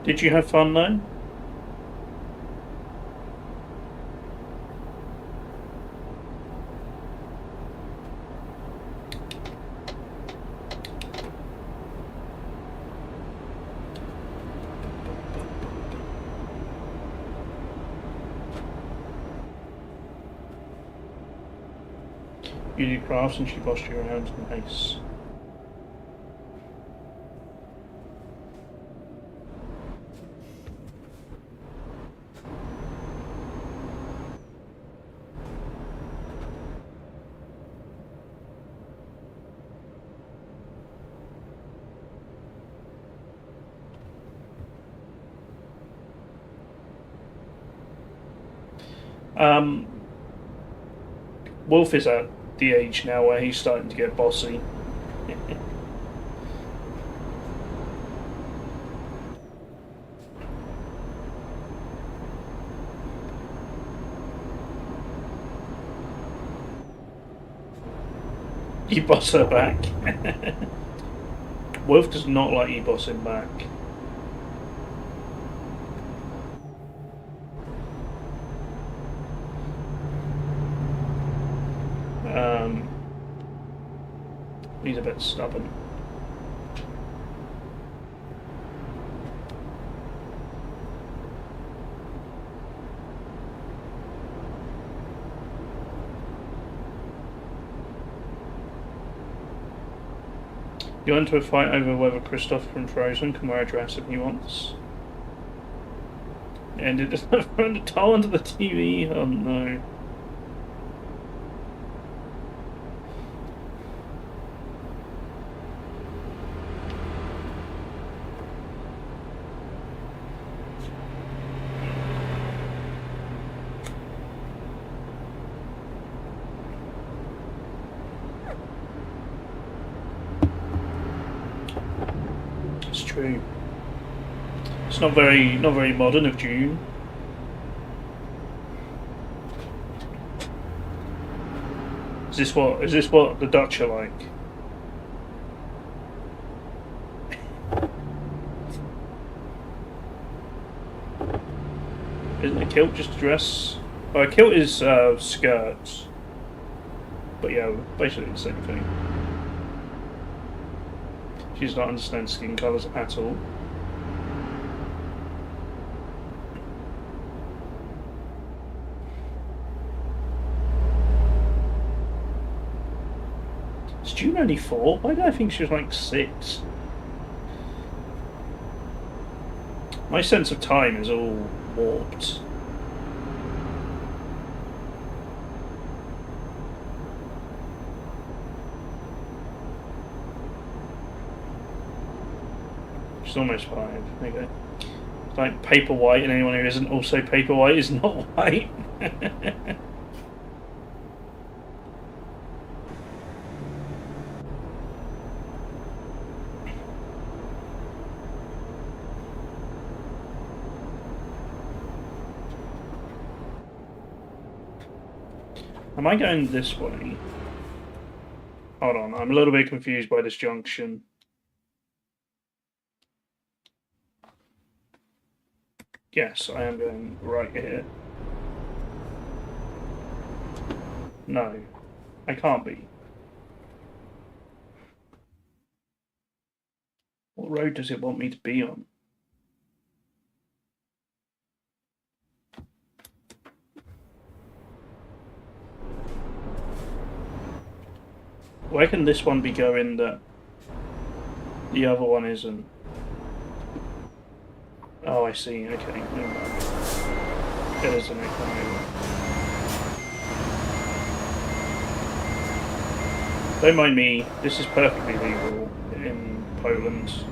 Speaker 2: Did you have fun though? You did crafts and she bossed you around. Nice. Wolf is at the age now where he's starting to get bossy. You boss her back. Wolf does not like you bossing back. He's a bit stubborn. You enter a fight over whether Kristoff from Frozen can wear a dress if he wants. And it doesn't run the towel under the TV. Oh no. true. It's not very modern of June. Is this what the Dutch are like? Isn't a kilt just a dress? Oh, a kilt is skirts. But yeah, basically the same thing. She does not understand skin colours at all. Is June only 4? Why did I think she was like 6? My sense of time is all warped. She's almost 5. Okay. It's like paper white, and anyone who isn't also paper white is not white. Am I going this way? Hold on, I'm a little bit confused by this junction. Yes, I am going right here. No, I can't be. What road does it want me to be on? Where can this one be going that the other one isn't? Oh, I see. Okay, never mind. It is an echo. Don't mind me. This is perfectly legal in Poland.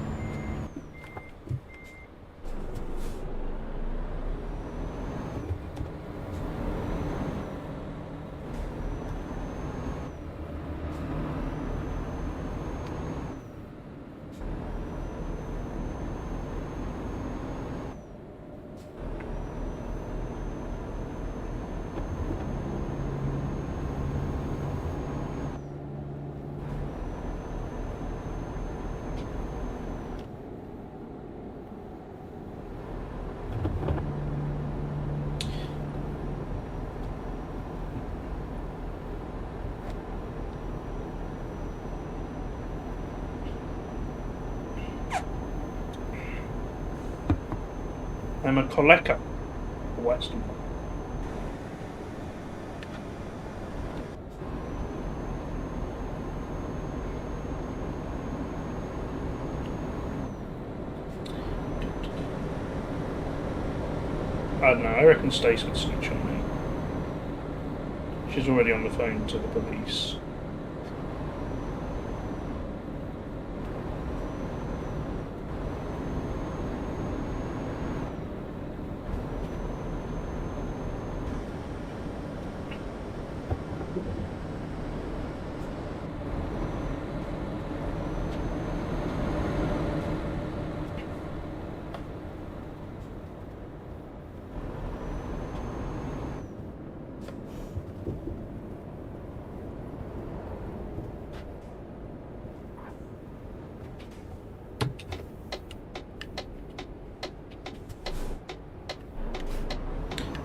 Speaker 2: I'm a collector for Western. I don't know, I reckon Stace would snitch on me. She's already on the phone to the police.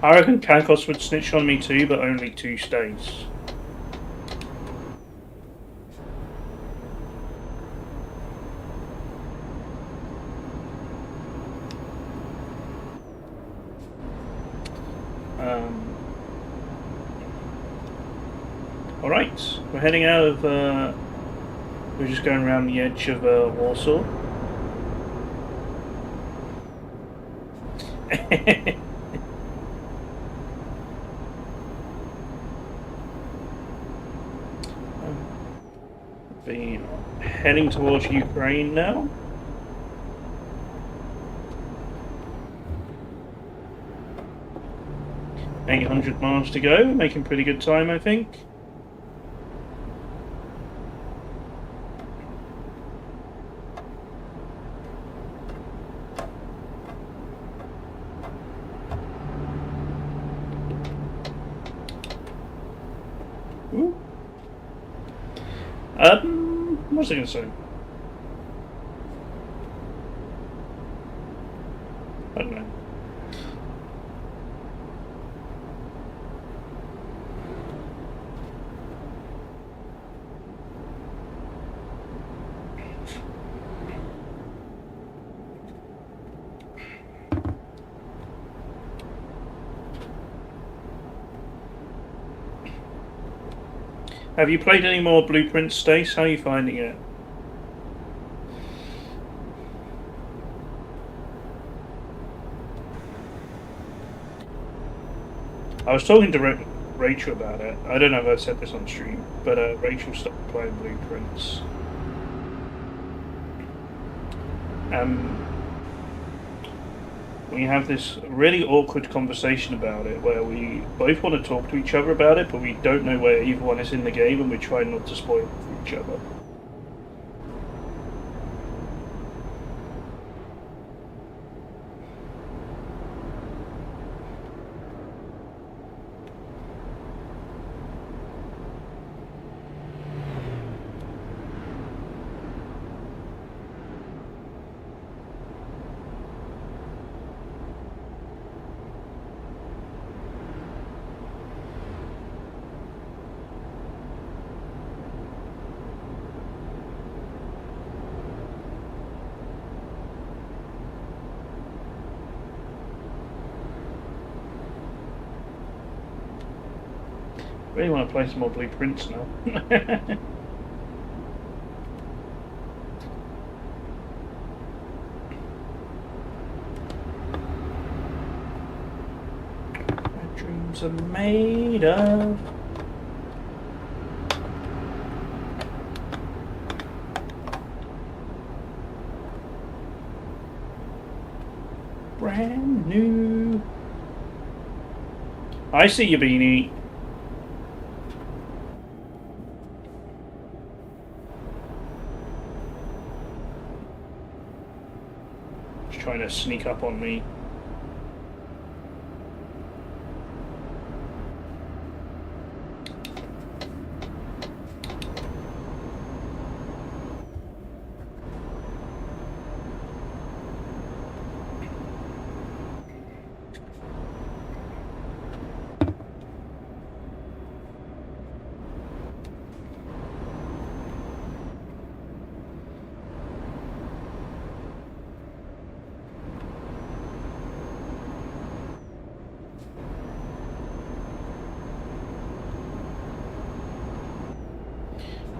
Speaker 2: I reckon Kankos would snitch on me too, but only 2 stays. Alright, we're heading out of, we're just going around the edge of Warsaw. Be heading towards Ukraine now. $800 miles to go, making pretty good time, I think. was I going to say? I don't know. Have you played any more Blueprint, Stace? How are you finding it? I was talking to Rachel about it. I don't know if I said this on stream, but Rachel stopped playing Blueprints. We have this really awkward conversation about it where we both want to talk to each other about it, but we don't know where either one is in the game, and we try not to spoil it for each other. I really want to play some more Blueprints now. My dreams are made of. Brand new. I see you, Beanie. Trying to sneak up on me.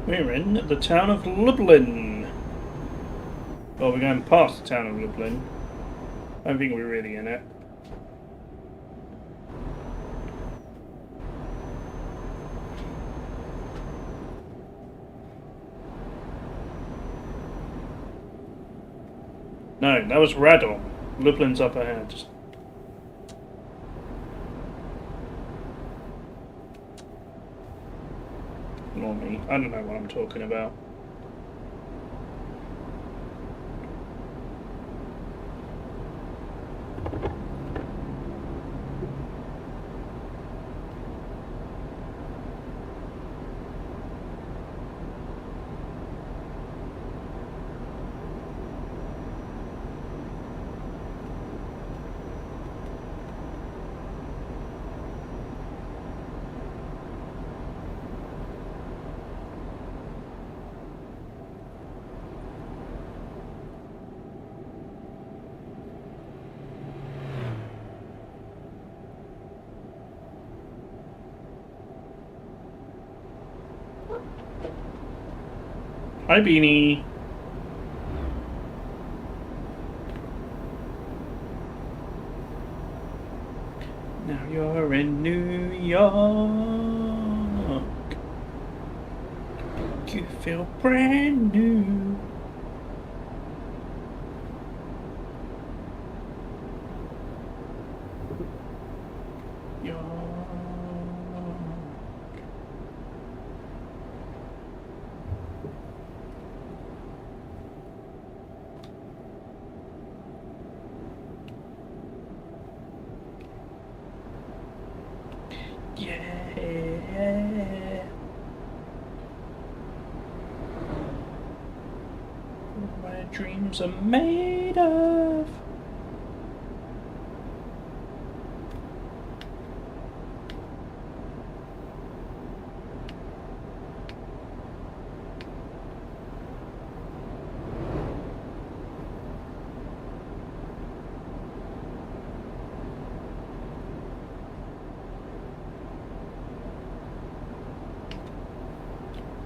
Speaker 2: We're in the town of Lublin. Well, we're going past the town of Lublin. I don't think we're really in it. No, that was Radom. Lublin's up ahead. Ignore me. I don't know what I'm talking about. Hi, Beanie. Now you're in New York. You feel brand new. dreams are made of.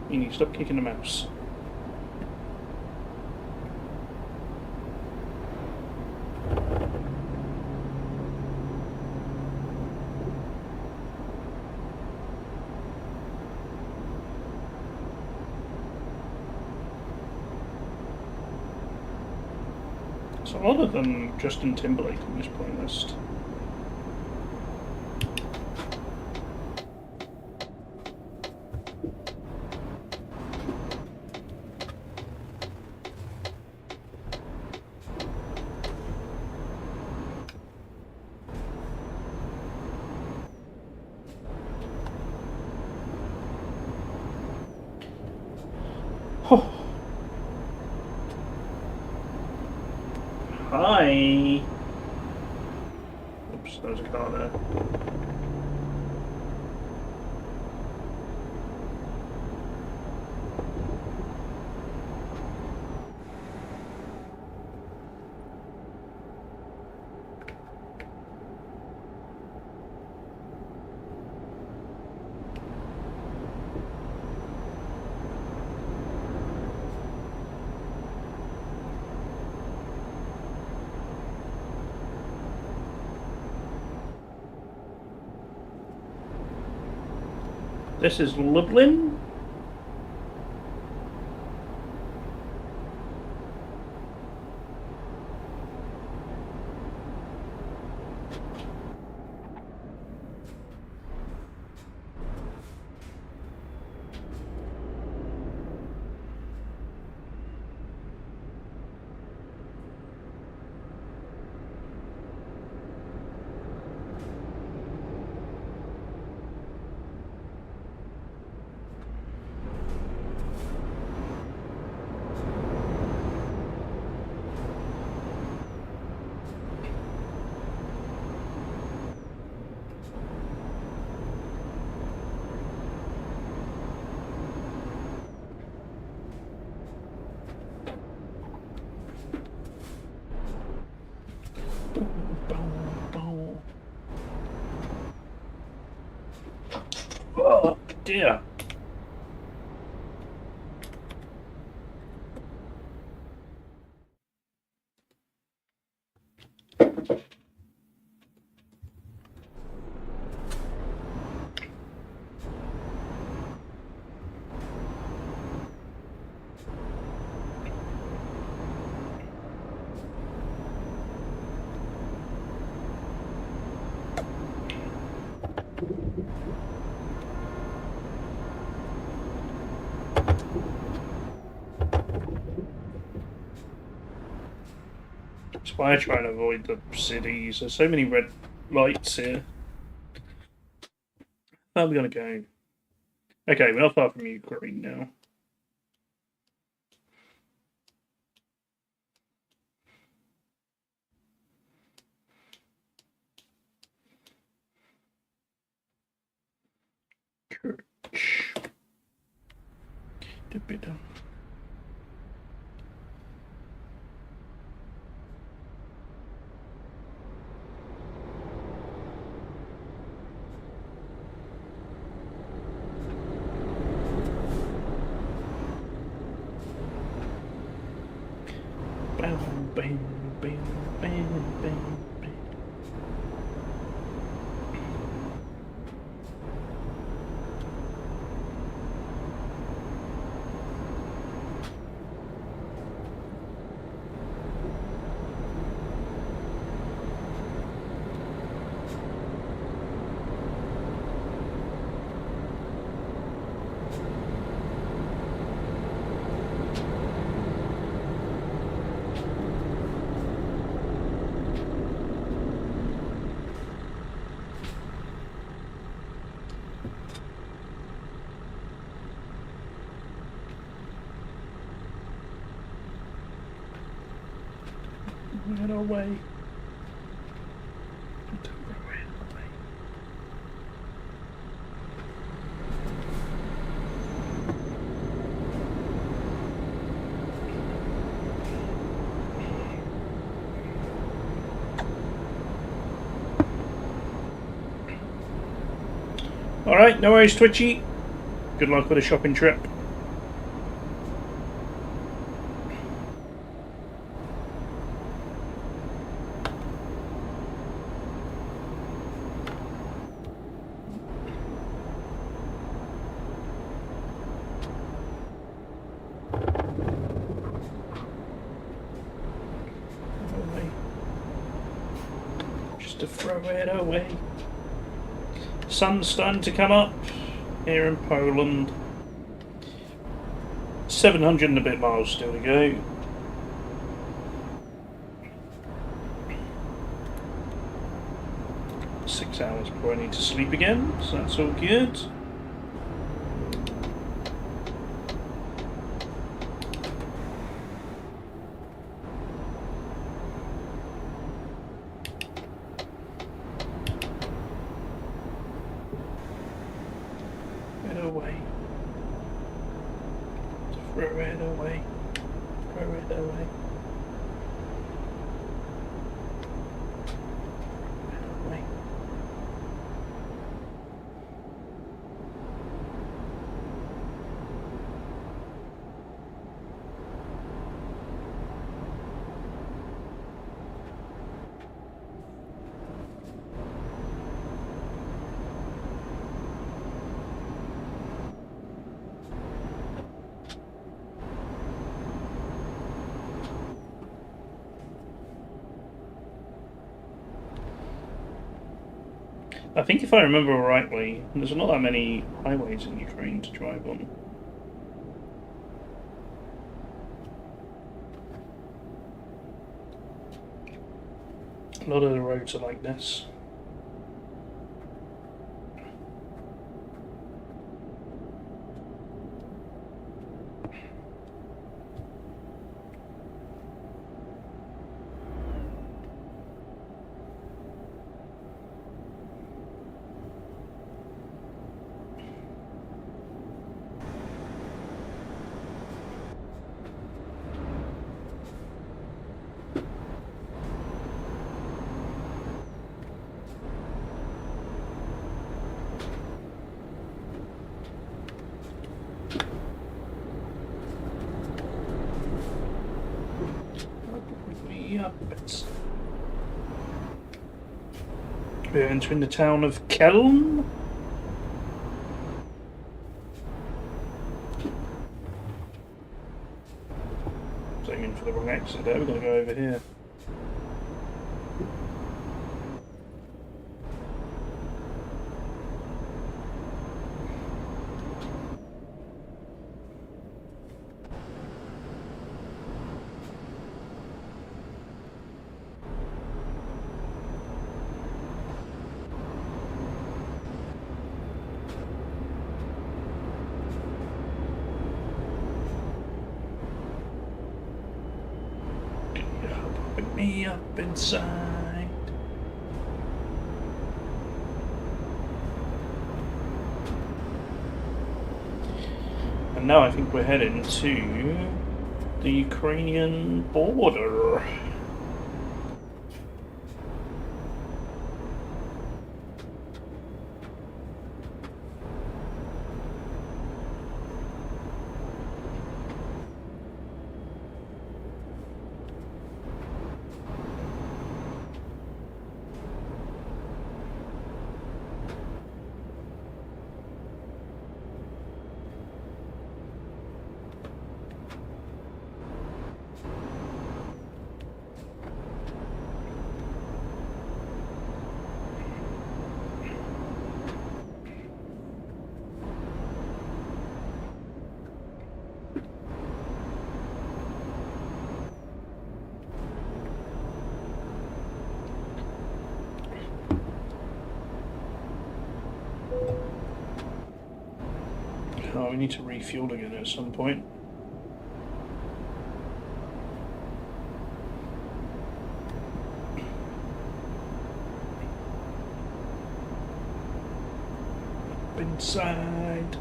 Speaker 2: You need to stop kicking the mouse. So other than Justin Timberlake on this playlist. Hi. Oops, there's a car there. This is Lublin. Oh dear. That's why I try and avoid the cities. There's so many red lights here. Where are we gonna go? Okay, we're not far from Ukraine now. Church. Da-ba-da. Bam, bam, bam, bam, bam, bam. away. Don't ran away. Alright, no worries, Twitchy. Good luck with the shopping trip. Just to throw it away. Sun's starting to come up here in Poland. 700 and a bit miles still to go. Six hours before I need to sleep again, so that's all good. I think if I remember rightly, there's not that many highways in Ukraine to drive on. A lot of the roads are like this. We're entering the town of Kelm. Aiming for the wrong exit there, we're going to go over here. Put me up inside. And now I think we're heading to the Ukrainian border. Oh, we need to refuel again at some point. inside.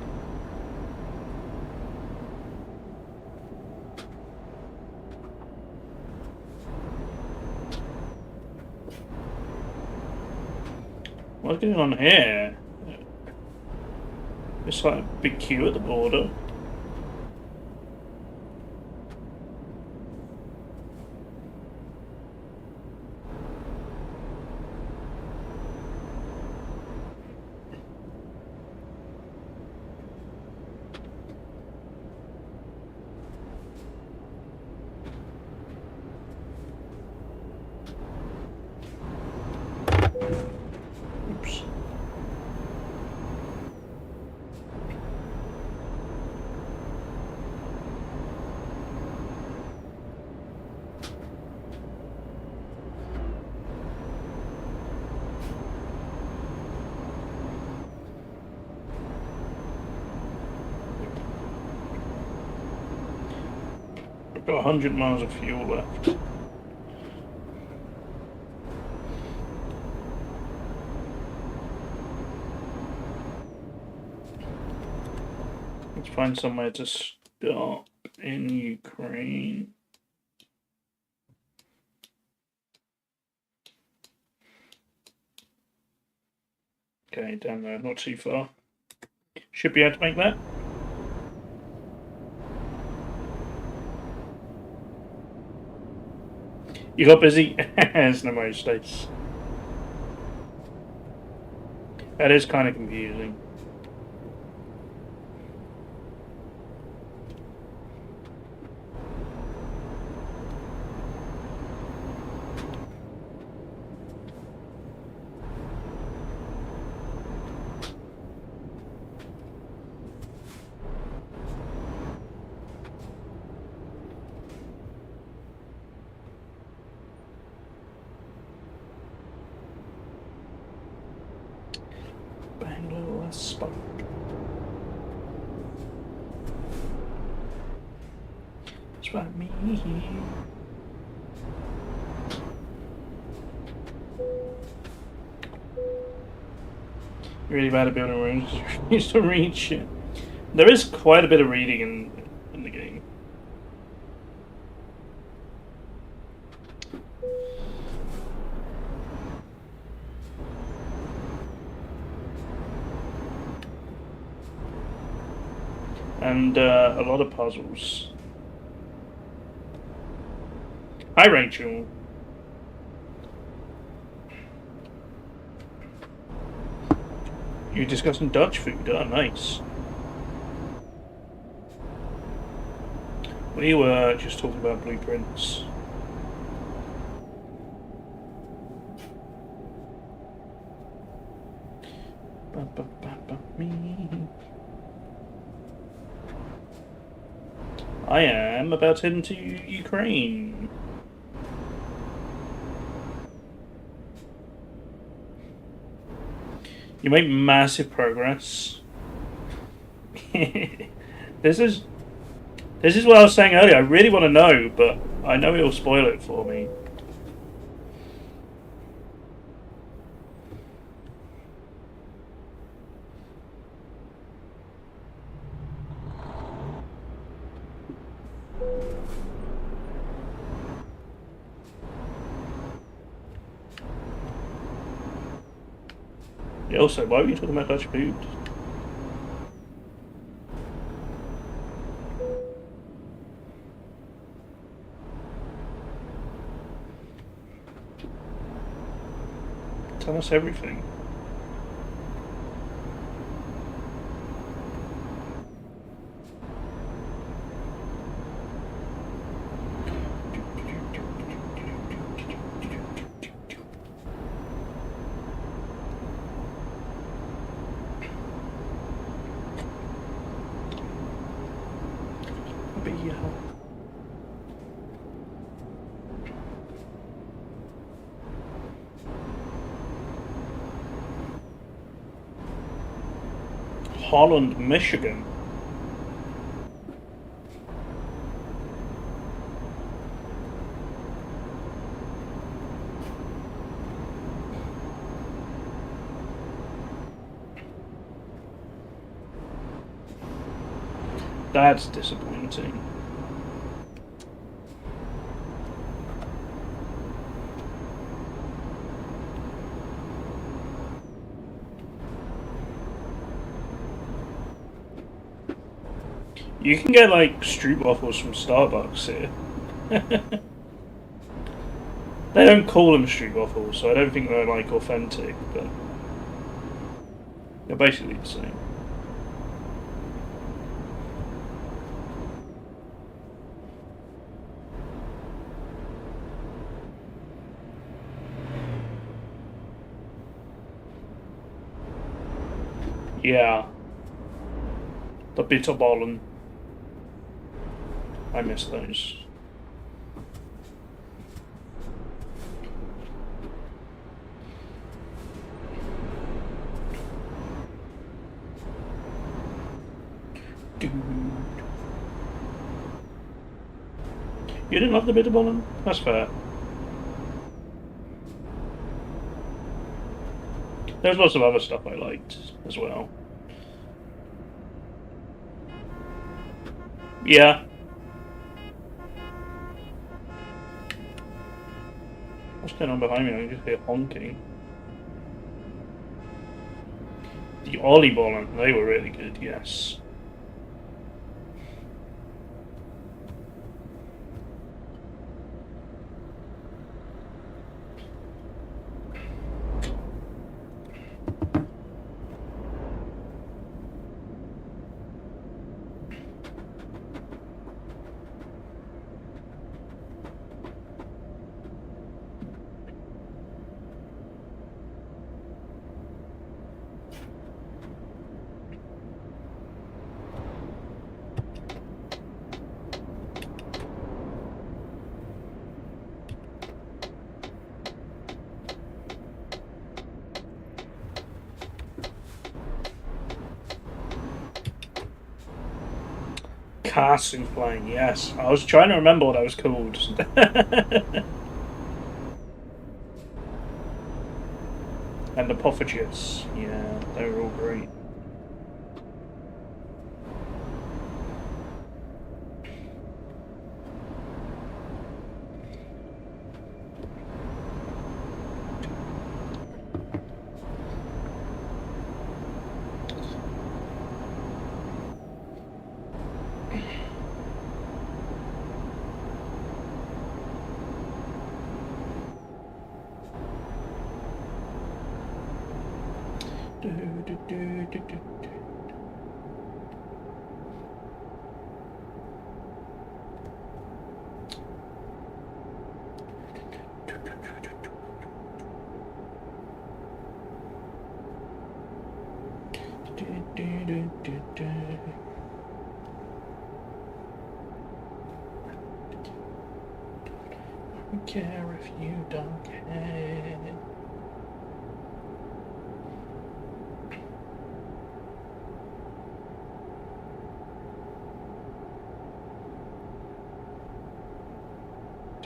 Speaker 2: What's going on here? It's like a big queue at the border. Oops. I've got 100 miles of fuel left. Let's find somewhere to stop in Ukraine. Okay, down there, not too far. Should be able to make that. You got busy? There's no more states. That is kind of confusing. Bangalore spot. It's about me. Really bad at building rooms. Used to read shit. There is quite a bit of reading in the game. And a lot of puzzles. Hi, Rachel. You're discussing Dutch food. Oh, nice. We were just talking about blueprints. Me. I am about to head into Ukraine. You make massive progress. This is what I was saying earlier. I really want to know, but I know it'll spoil it for me. Yeah, also, why were you talking about Dutch food? Tell us everything. Holland, Michigan. That's disappointing. You can get like street waffles from Starbucks here. They don't call them street waffles, so I don't think they're like authentic, but they're basically the same. Yeah. The Bitterbollen. I miss those. Dude. You didn't love the Bitterbollen? That's fair. There's lots of other stuff I liked as well. Yeah. What's going on behind me? I can just hear honking. The Oliebollen, they were really good, yes. Car souffle, yes. I was trying to remember what that was called. And the Poffages, yeah, they were all great. I don't care if you don't care.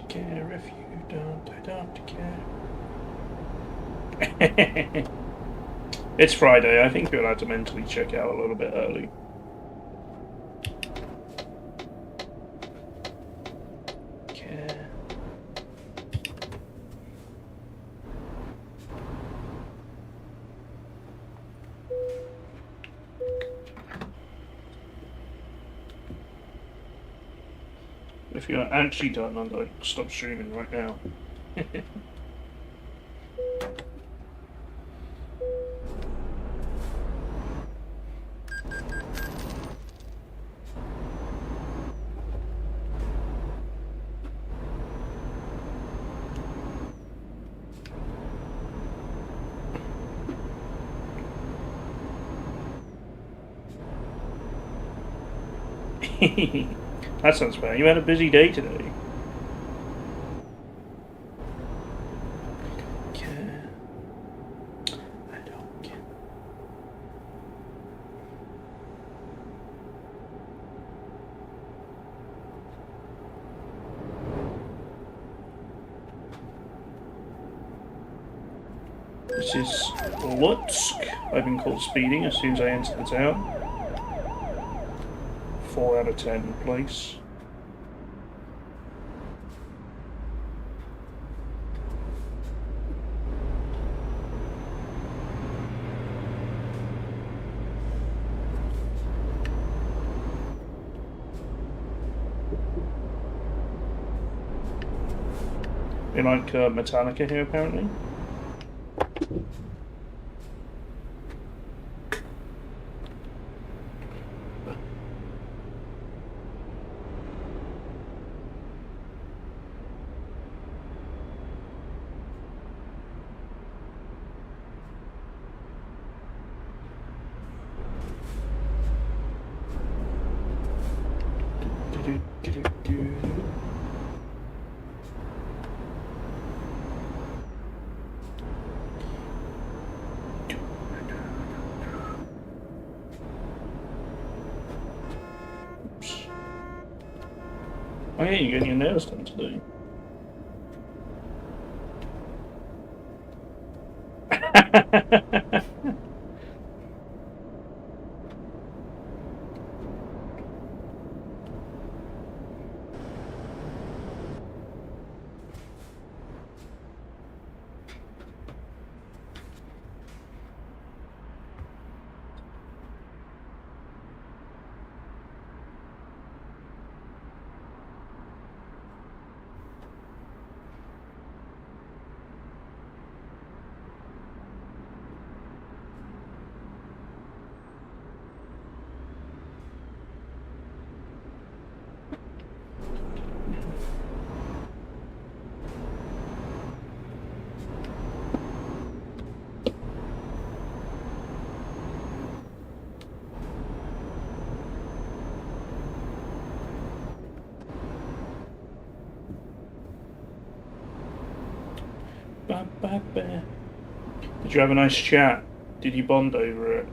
Speaker 2: Care if you don't, I don't care. It's Friday, I think you're allowed to mentally check out a little bit early. Care. If you're actually done, I'd like stop streaming right now. That sounds bad. You had a busy day today. Care. I don't care. This is Lutsk. I've been called speeding as soon as I enter the town. 4 out of 10 place. They like Metallica here, apparently. Oh yeah, you're getting your nails done today. Did you have a nice chat? Did you bond over it?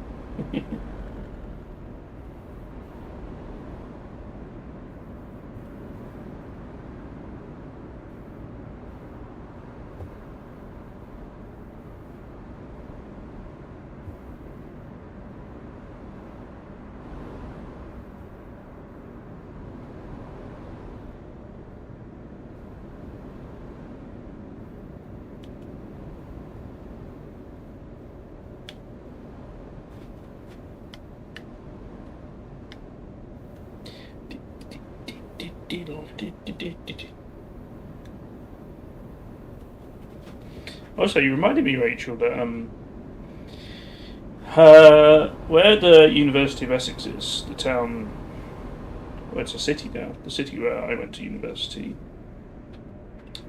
Speaker 2: Also, you reminded me, Rachel, that where the University of Essex is, the town, well, it's a city now. The city where I went to university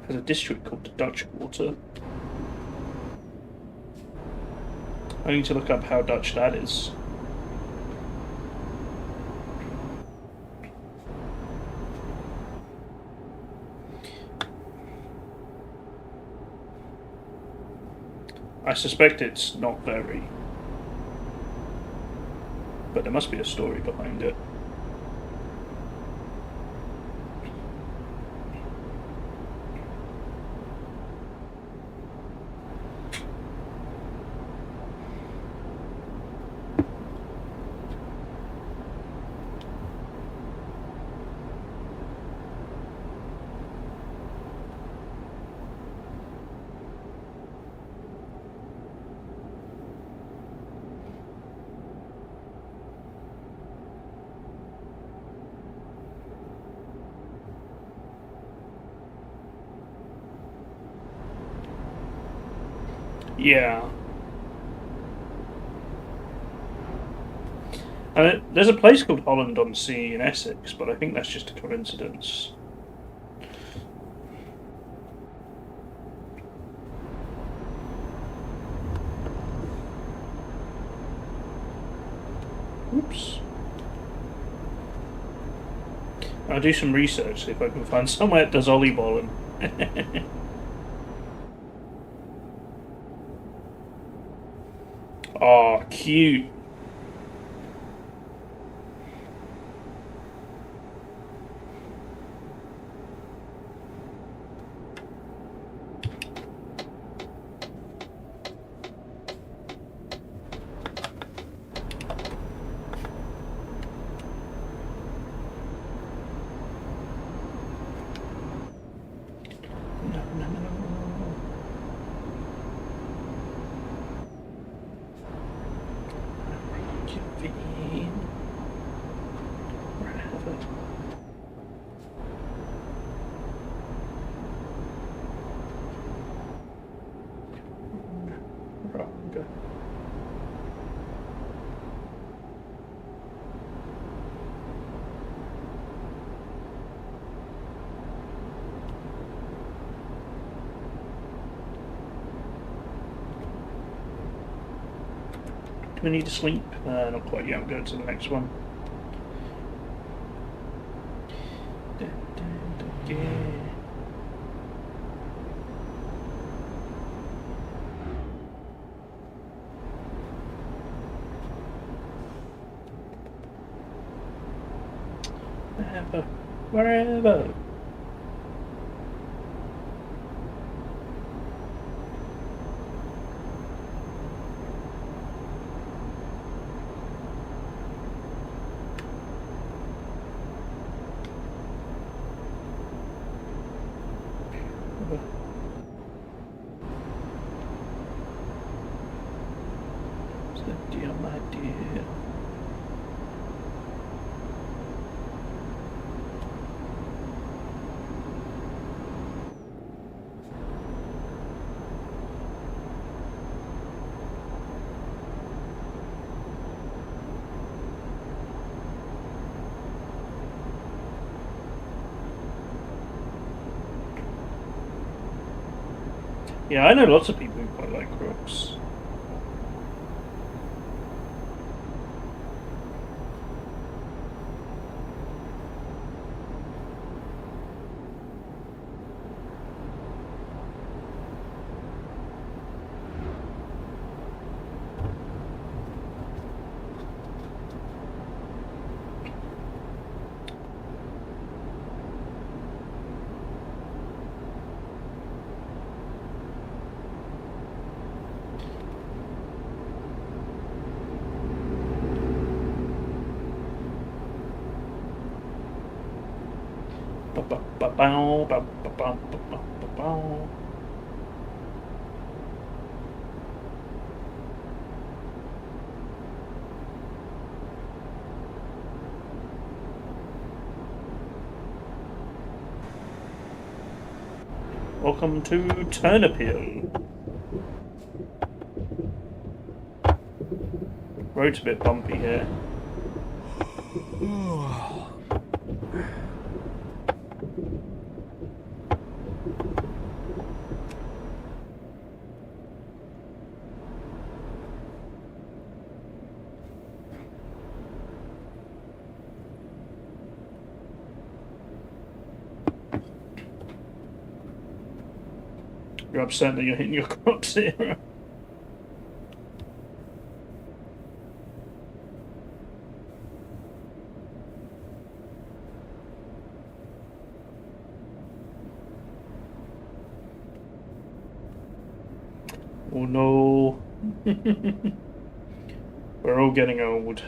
Speaker 2: has a district called the Dutch Quarter. I need to look up how Dutch that is. I suspect it's not very, but there must be a story behind it. Yeah. And there's a place called Holland on Sea in Essex, but I think that's just a coincidence. Oops. I'll do some research, see if I can find somewhere that does volleyballing. Oh, cute. Okay. Do we need to sleep? Not quite yet. I'll go to the next one. Wherever. Dear, my dear. Yeah, I know lots of people who quite like Crooks. Welcome to Turnip Hill. Road's a bit bumpy here. You're upset that you're hitting your crops here. Oh no. We're all getting old.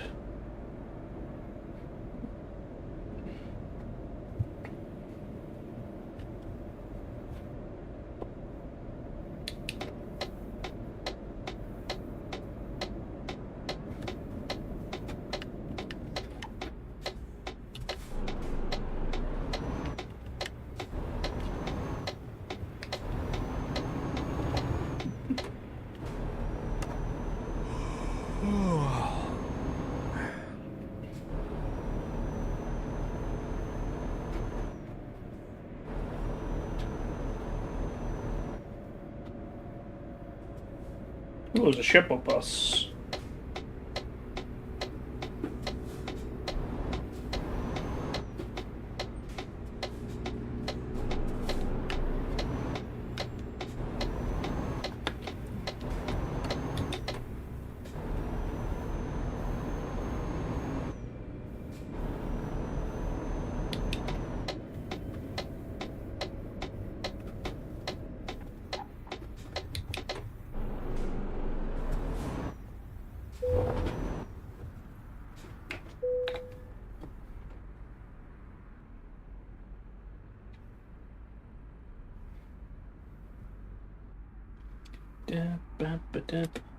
Speaker 2: Oh, there's a shuttle bus.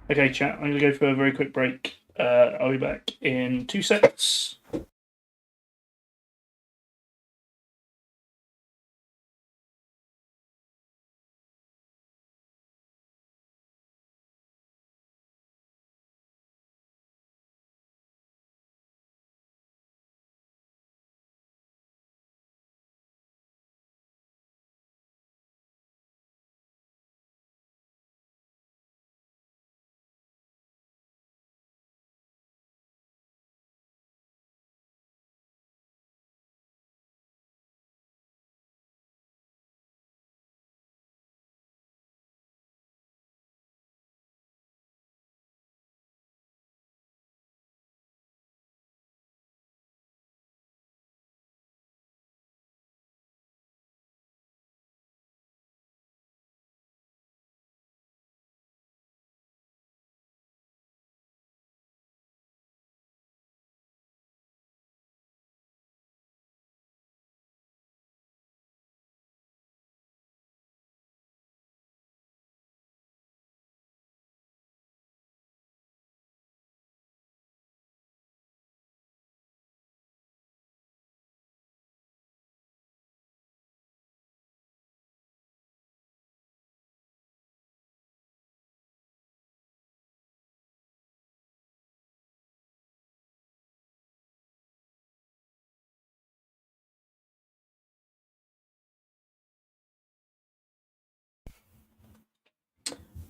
Speaker 2: Okay, chat, I'm going to go for a very quick break. I'll be back in 2 seconds.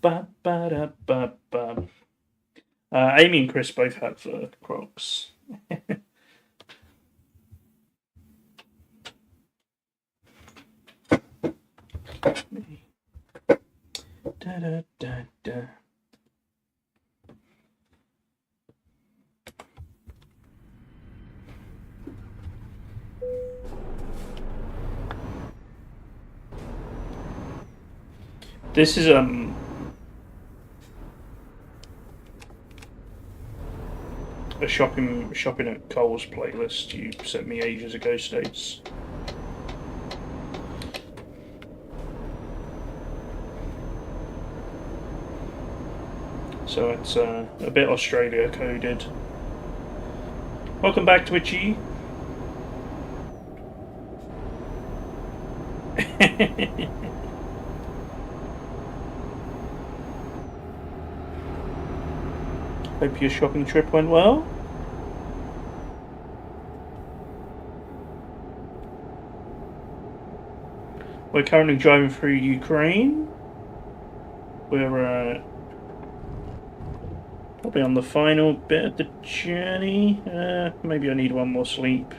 Speaker 2: Ba, ba, da, ba, ba. Amy and Chris both have Crocs. Da, da, da, da. This is a shopping at Coles playlist you sent me ages ago, States. So it's a bit Australia coded. Welcome back, Twitchy. Hope your shopping trip went well. We're currently driving through Ukraine. We're probably on the final bit of the journey. Maybe I need one more sleep.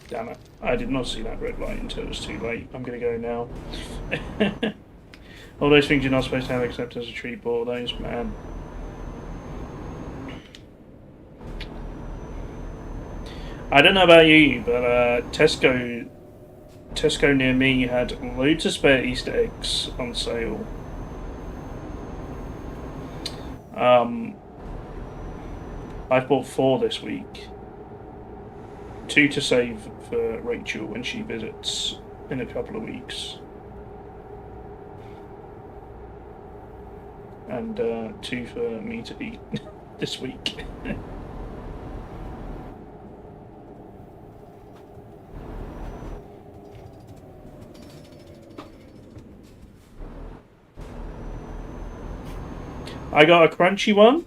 Speaker 2: Damn it. I did not see that red light until it was too late. I'm going to go now. All those things you're not supposed to have except as a treat ball, those, man. I don't know about you, but Tesco near me had loads of spare Easter eggs on sale. I've bought 4 this week. 2 to save for Rachel when she visits in a couple of weeks. And 2 for me to eat this week. I got a crunchy one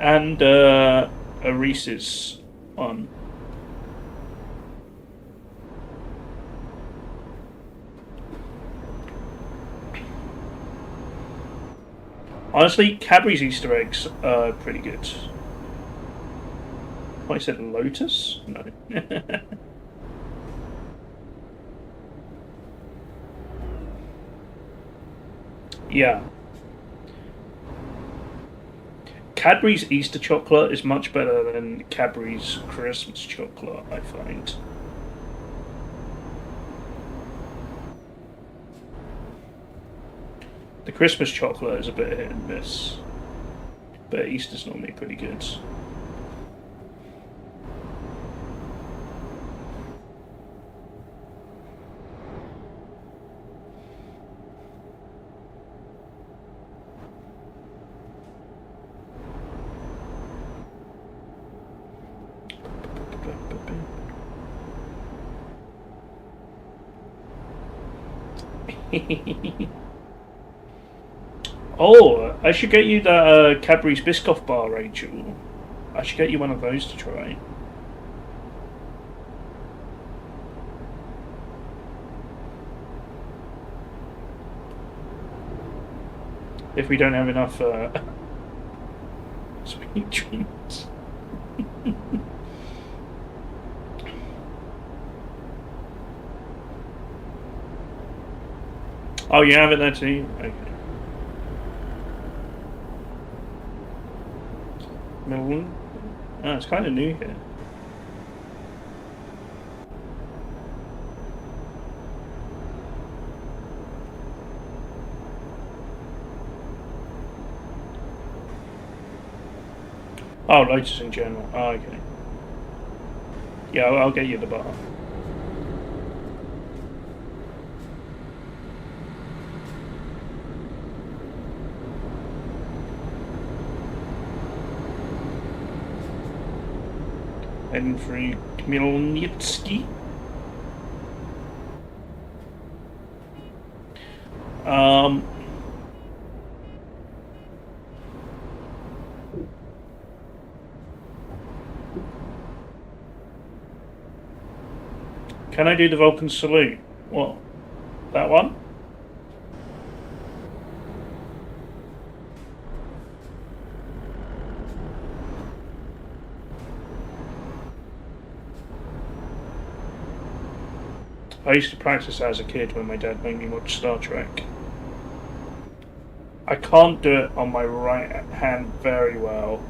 Speaker 2: and a Reese's one. Honestly, Cadbury's Easter eggs are pretty good. What, I said Lotus? No. Yeah. Cadbury's Easter chocolate is much better than Cadbury's Christmas chocolate, I find. The Christmas chocolate is a bit hit and miss, but Easter's normally pretty good. Oh, I should get you the Cadbury's Biscoff bar, Rachel. I should get you one of those to try. If we don't have enough sweet treats. Oh, you have it there too? Okay. Melon? Oh, it's kind of new here. Oh, Lotus in general. Oh, okay. Yeah, I'll get you the bar. Heading for Khmelnytsky. Can I do the Vulcan salute? What? That one? I used to practice as a kid when my dad made me watch Star Trek. I can't do it on my right hand very well.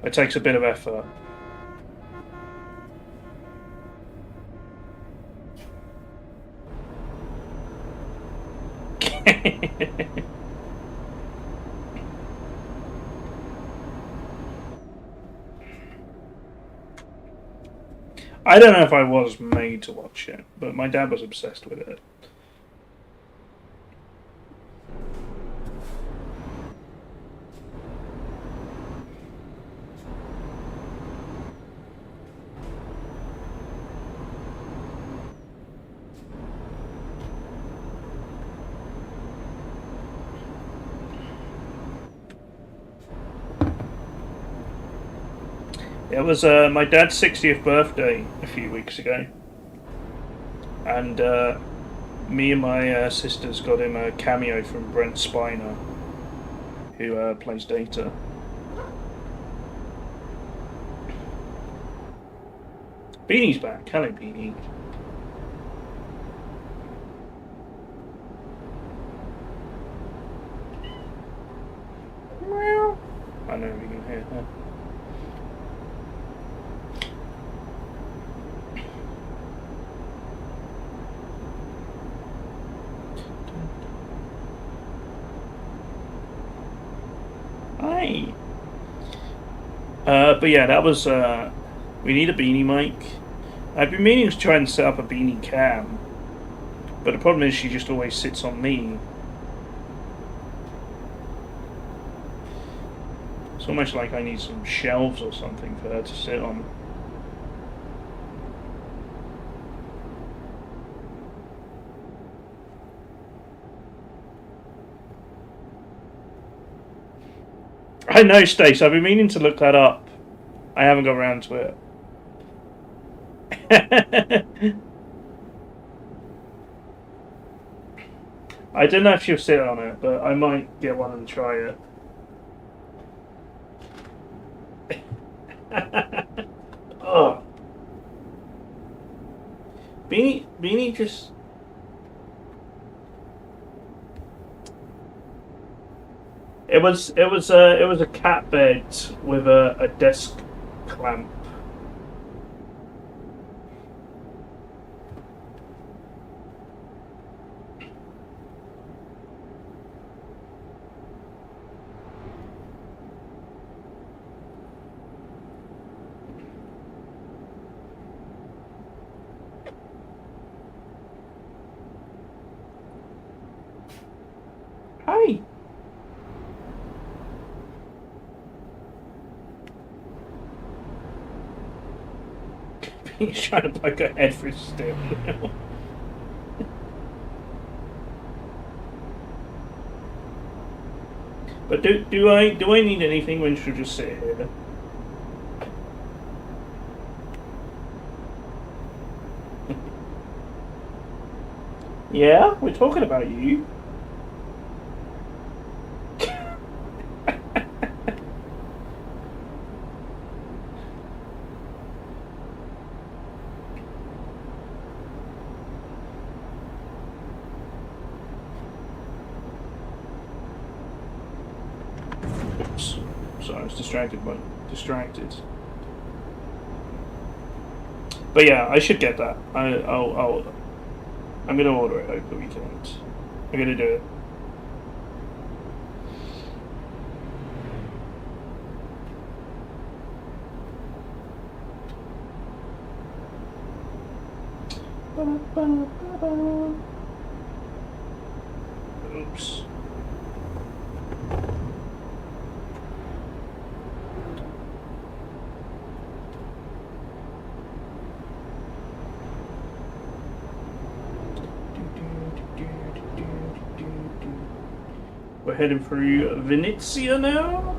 Speaker 2: It takes a bit of effort. I don't know if I was made to watch it, but my dad was obsessed with it. It was my dad's 60th birthday a few weeks ago, and me and my sisters got him a cameo from Brent Spiner, who plays Data. Beanie's back. Hello, Beanie. I know we can hear her. Hi. But yeah, that was. We need a beanie mic. I've been meaning to try and set up a beanie cam, but the problem is she just always sits on me. It's almost like I need some shelves or something for her to sit on. I know, Stace. I've been meaning to look that up. I haven't got around to it. I don't know if she'll sit on it, but I might get one and try it. Oh. Beanie just... It was a cat bed with a desk clamp. Hi. He's trying to poke her head through steel now. But do I need anything when she'll just sit here? Yeah, we're talking about you. Oops. Sorry, I was distracted. But yeah, I should get that. I'm gonna order it over the weekend. I'm gonna do it. Oops. We're heading through Venezia now.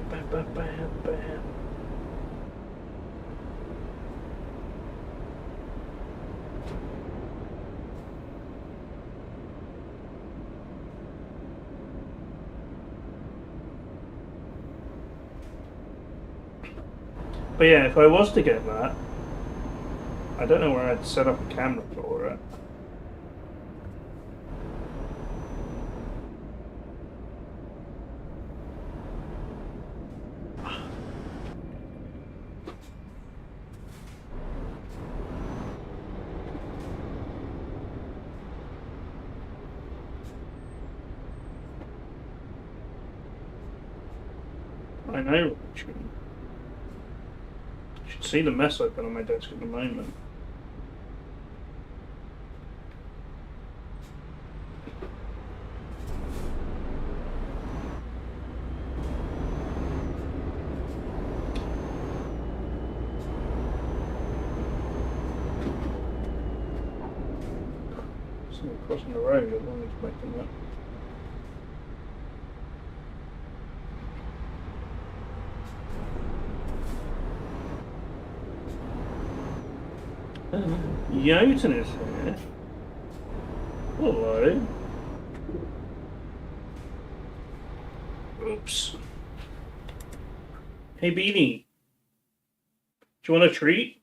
Speaker 2: Bam, bam, bam, bam. But yeah, if I was to get that, I don't know where I'd set up a camera for it. I know, Richard. You should see the mess I've got on my desk at the moment. Someone crossing the road, I wasn't expecting that. Jotun is here. Hello. Oops. Hey, Beanie. Do you want a treat?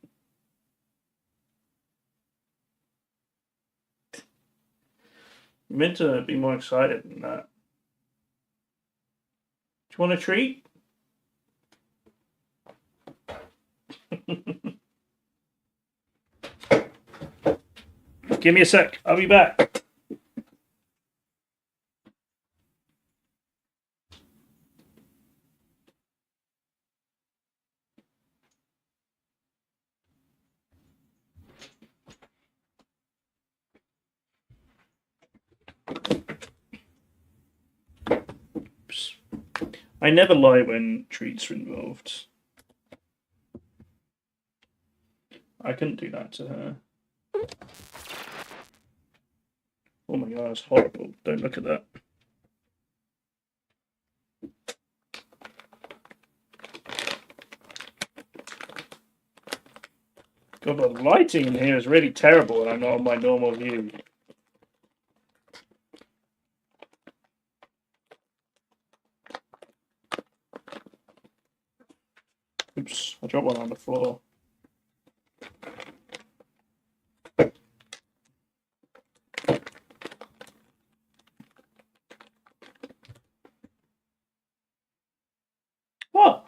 Speaker 2: You meant to be more excited than that. Do you want a treat? Give me a sec. I'll be back. Oops. I never lie when treats are involved. I couldn't do that to her. Oh my god, that's horrible. Don't look at that. God, the lighting in here is really terrible and I'm not on my normal view. Oops, I dropped one on the floor. What?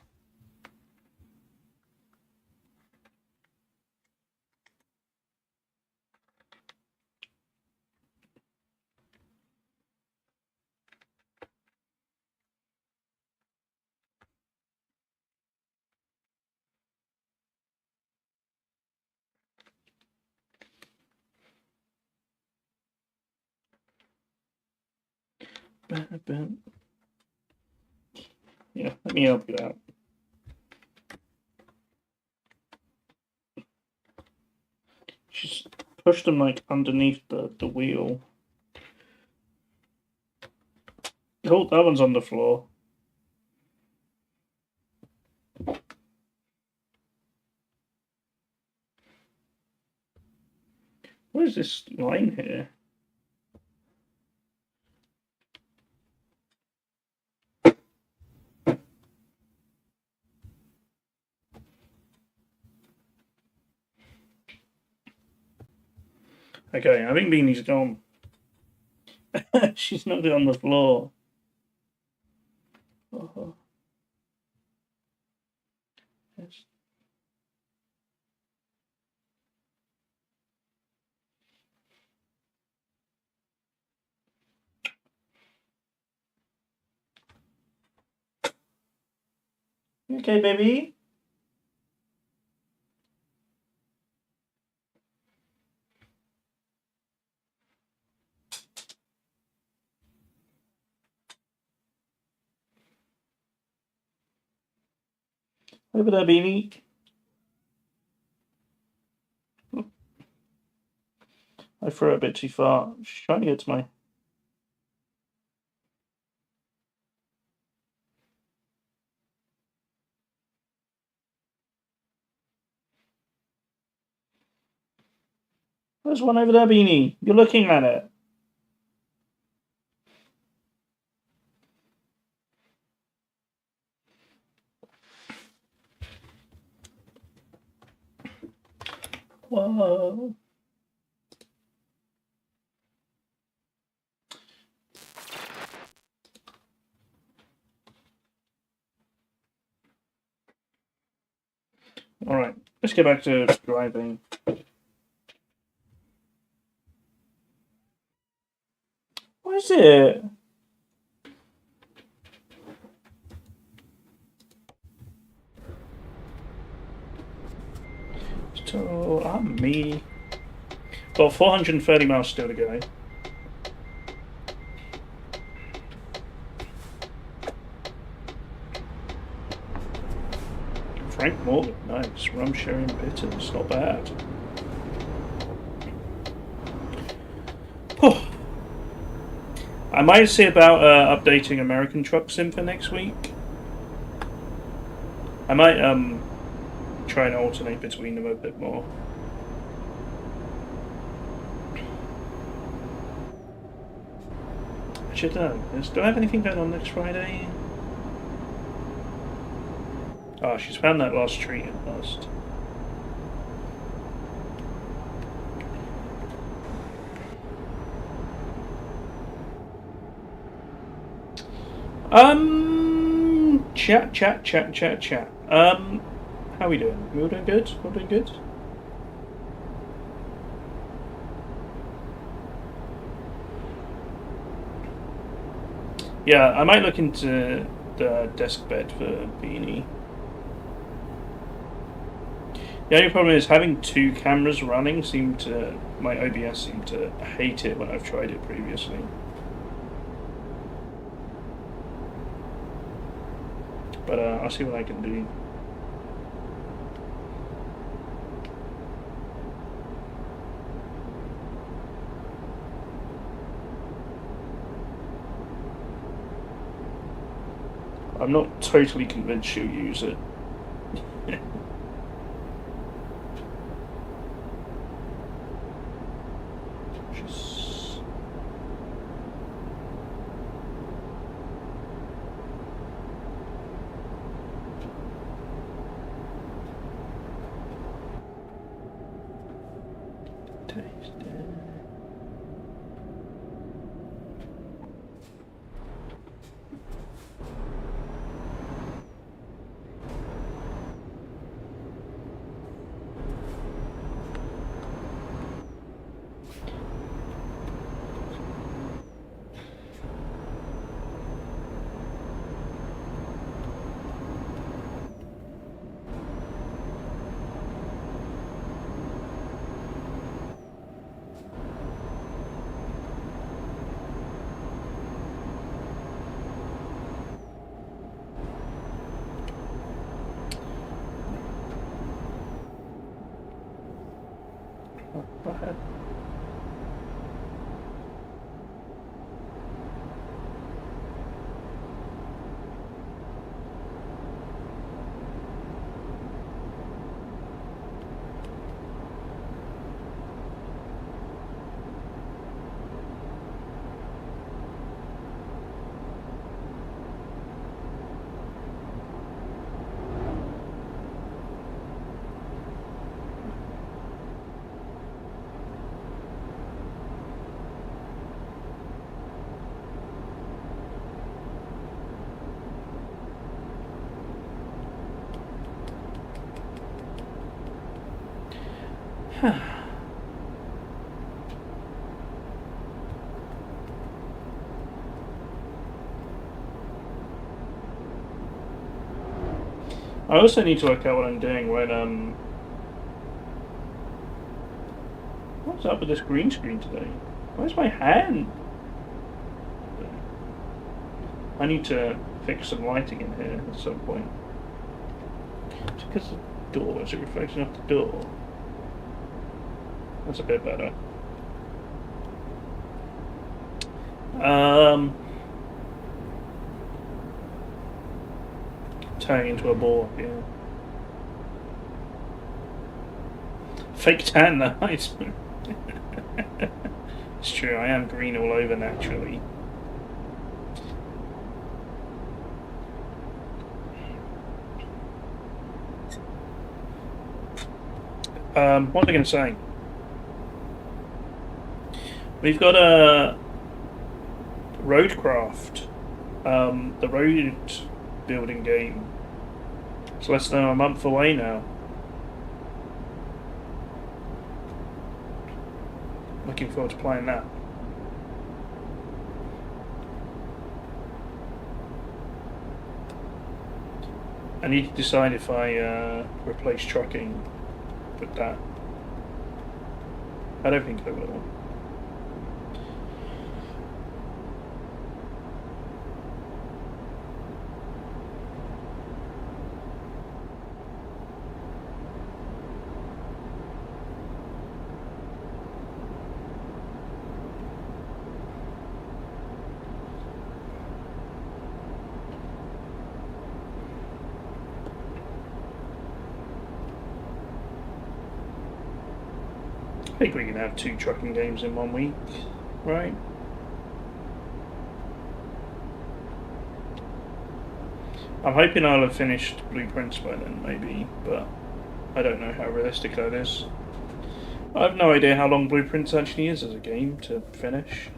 Speaker 2: Yeah, let me help you out. Just push them like underneath the wheel. Oh, that one's on the floor. What is this line here? Okay, I think Beanie's gone. She's not on the floor. Oh. Yes. Okay, baby. Over there, Beanie. I threw it a bit too far. She's trying to get to my... There's one over there, Beanie. You're looking at it. Whoa. Alright, let's get back to driving. What is it? So, me. Got 430 miles still to go. Frank Morgan, nice. Rum sharing bitters, not bad. Oh. I might see about updating American Truck Sim for next week. I might try and alternate between them a bit more. Actually, do I have anything going on next Friday? Oh, she's found that last tree at last. Chat. How are we doing? We all doing good? All doing good? Yeah, I might look into the desk bed for Beanie. The only problem is having two cameras running my OBS seemed to hate it when I've tried it previously. But I'll see what I can do. I'm not totally convinced she'll use it. Go ahead. I also need to work out what I'm doing when what's up with this green screen today? Where's my hand? I need to fix some lighting in here at some point. It's because of the door, is it reflecting off the door? That's a bit better. Turning into a ball, yeah. Fake tan, nice. It's true, I am green all over naturally. What was I going to say? We've got a Roadcraft, the road building game. It's less than a month away now. Looking forward to playing that. I need to decide if I replace trucking with that. I don't think I will. I think we can have 2 trucking games in 1 week, right? I'm hoping I'll have finished Blueprints by then, maybe, but I don't know how realistic that is. I have no idea how long Blueprints actually is as a game to finish.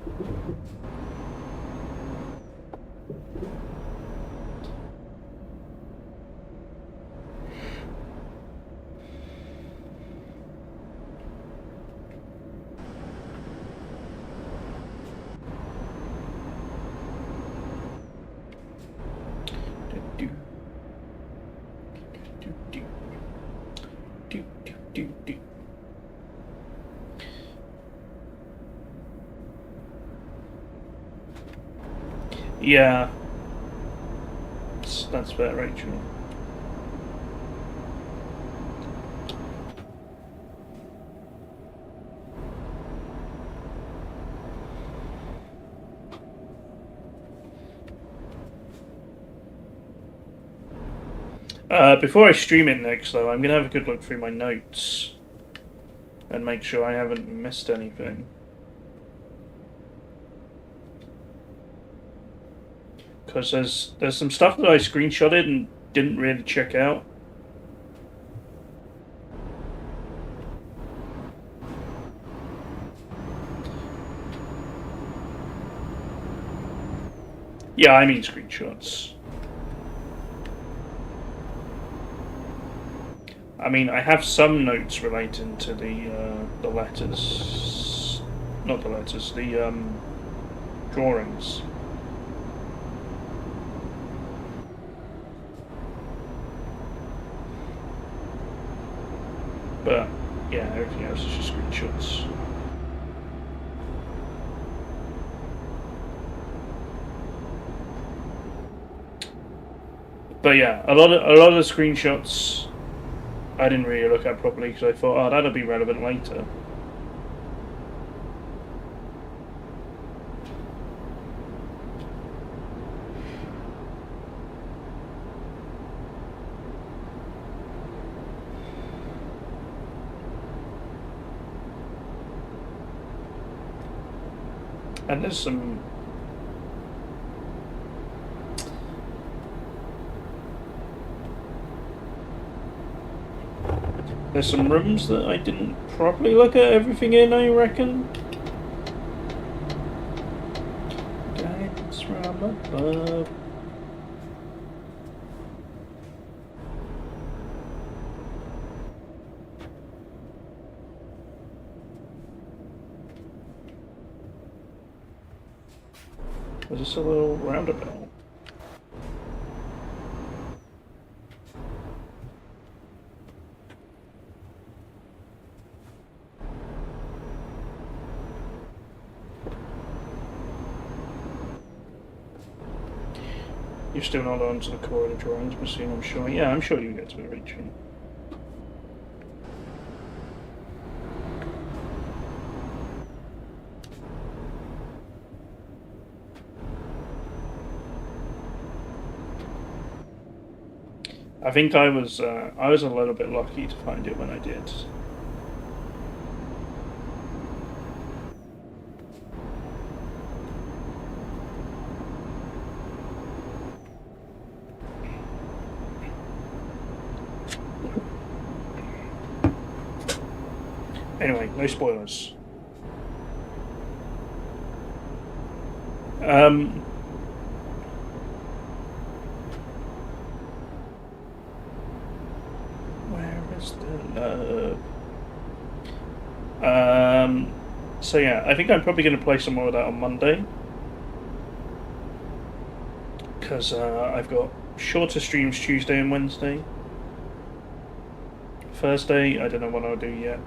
Speaker 2: Yeah, that's fair, Rachel. Before I stream it next, though, I'm going to have a good look through my notes and make sure I haven't missed anything. Because there's some stuff that I screenshotted and didn't really check out. Yeah, I mean screenshots. I mean, I have some notes relating to the letters, not the letters, the drawings. But yeah, everything else is just screenshots. But yeah, a lot of the screenshots I didn't really look at properly because I thought, oh, that'll be relevant later. And there's some rooms that I didn't properly look at everything in, I reckon. Guidance from above. Was this a little roundabout? You're still not onto the core of the drawings machine, I'm sure. Yeah, I'm sure you get to the region. I think I was a little bit lucky to find it when I did. Anyway, no spoilers. Where is the love? So yeah, I think I'm probably going to play some more of that on Monday. Because I've got shorter streams Tuesday and Wednesday. Thursday, I don't know what I'll do yet.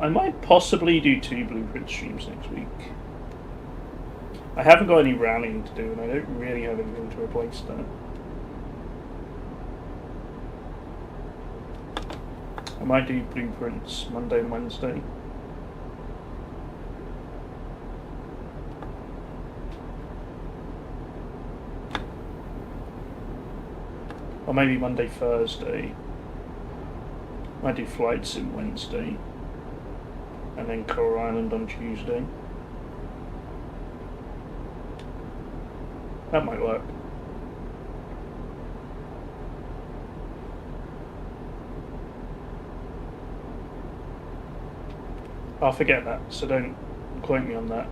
Speaker 2: I might possibly do 2 Blueprint streams next week. I haven't got any rallying to do, and I don't really have anything to replace that. I might do Blueprints Monday and Wednesday. Or maybe Monday, Thursday. Might do Flight Sim Wednesday. And then Coral Island on Tuesday. That might work. I'll forget that, so don't quote me on that.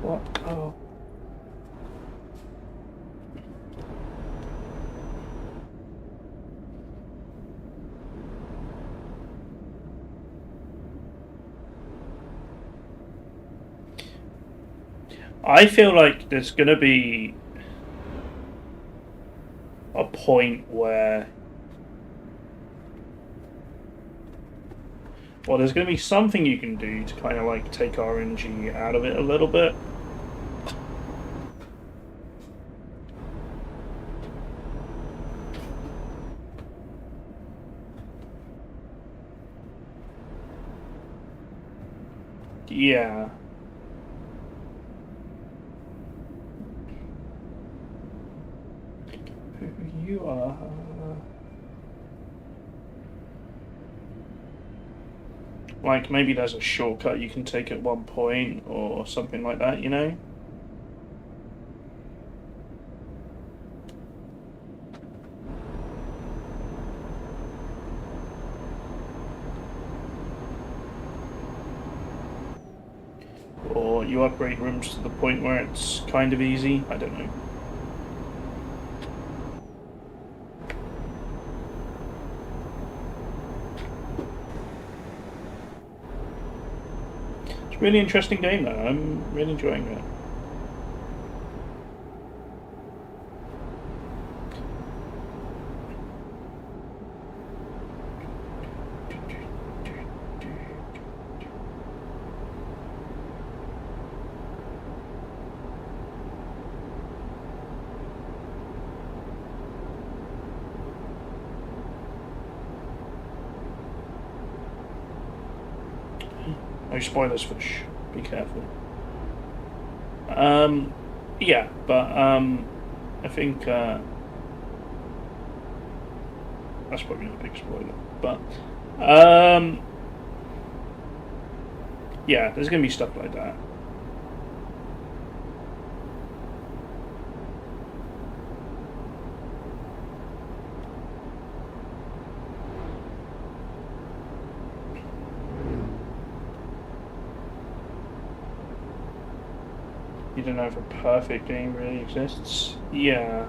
Speaker 2: What? Oh. I feel like there's going to be a point where, well, there's going to be something you can do to kind of like take RNG out of it a little bit. Yeah. You are. Like, maybe there's a shortcut you can take at one point, or something like that, you know? Or you upgrade rooms to the point where it's kind of easy, I don't know. Really interesting game though, I'm really enjoying it. No spoilers, fish. Be careful. Yeah, but I think that's probably not a big spoiler. But yeah, there's gonna be stuff like that. You don't know if a perfect game really exists? Yeah.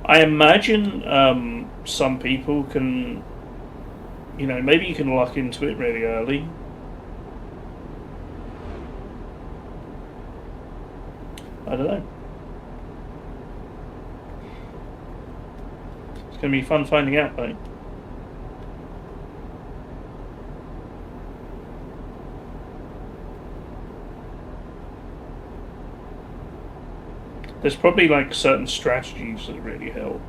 Speaker 2: I imagine some people can, you know, maybe you can lock into it really early. I don't know. It's going to be fun finding out, though. There's probably like certain strategies that really help.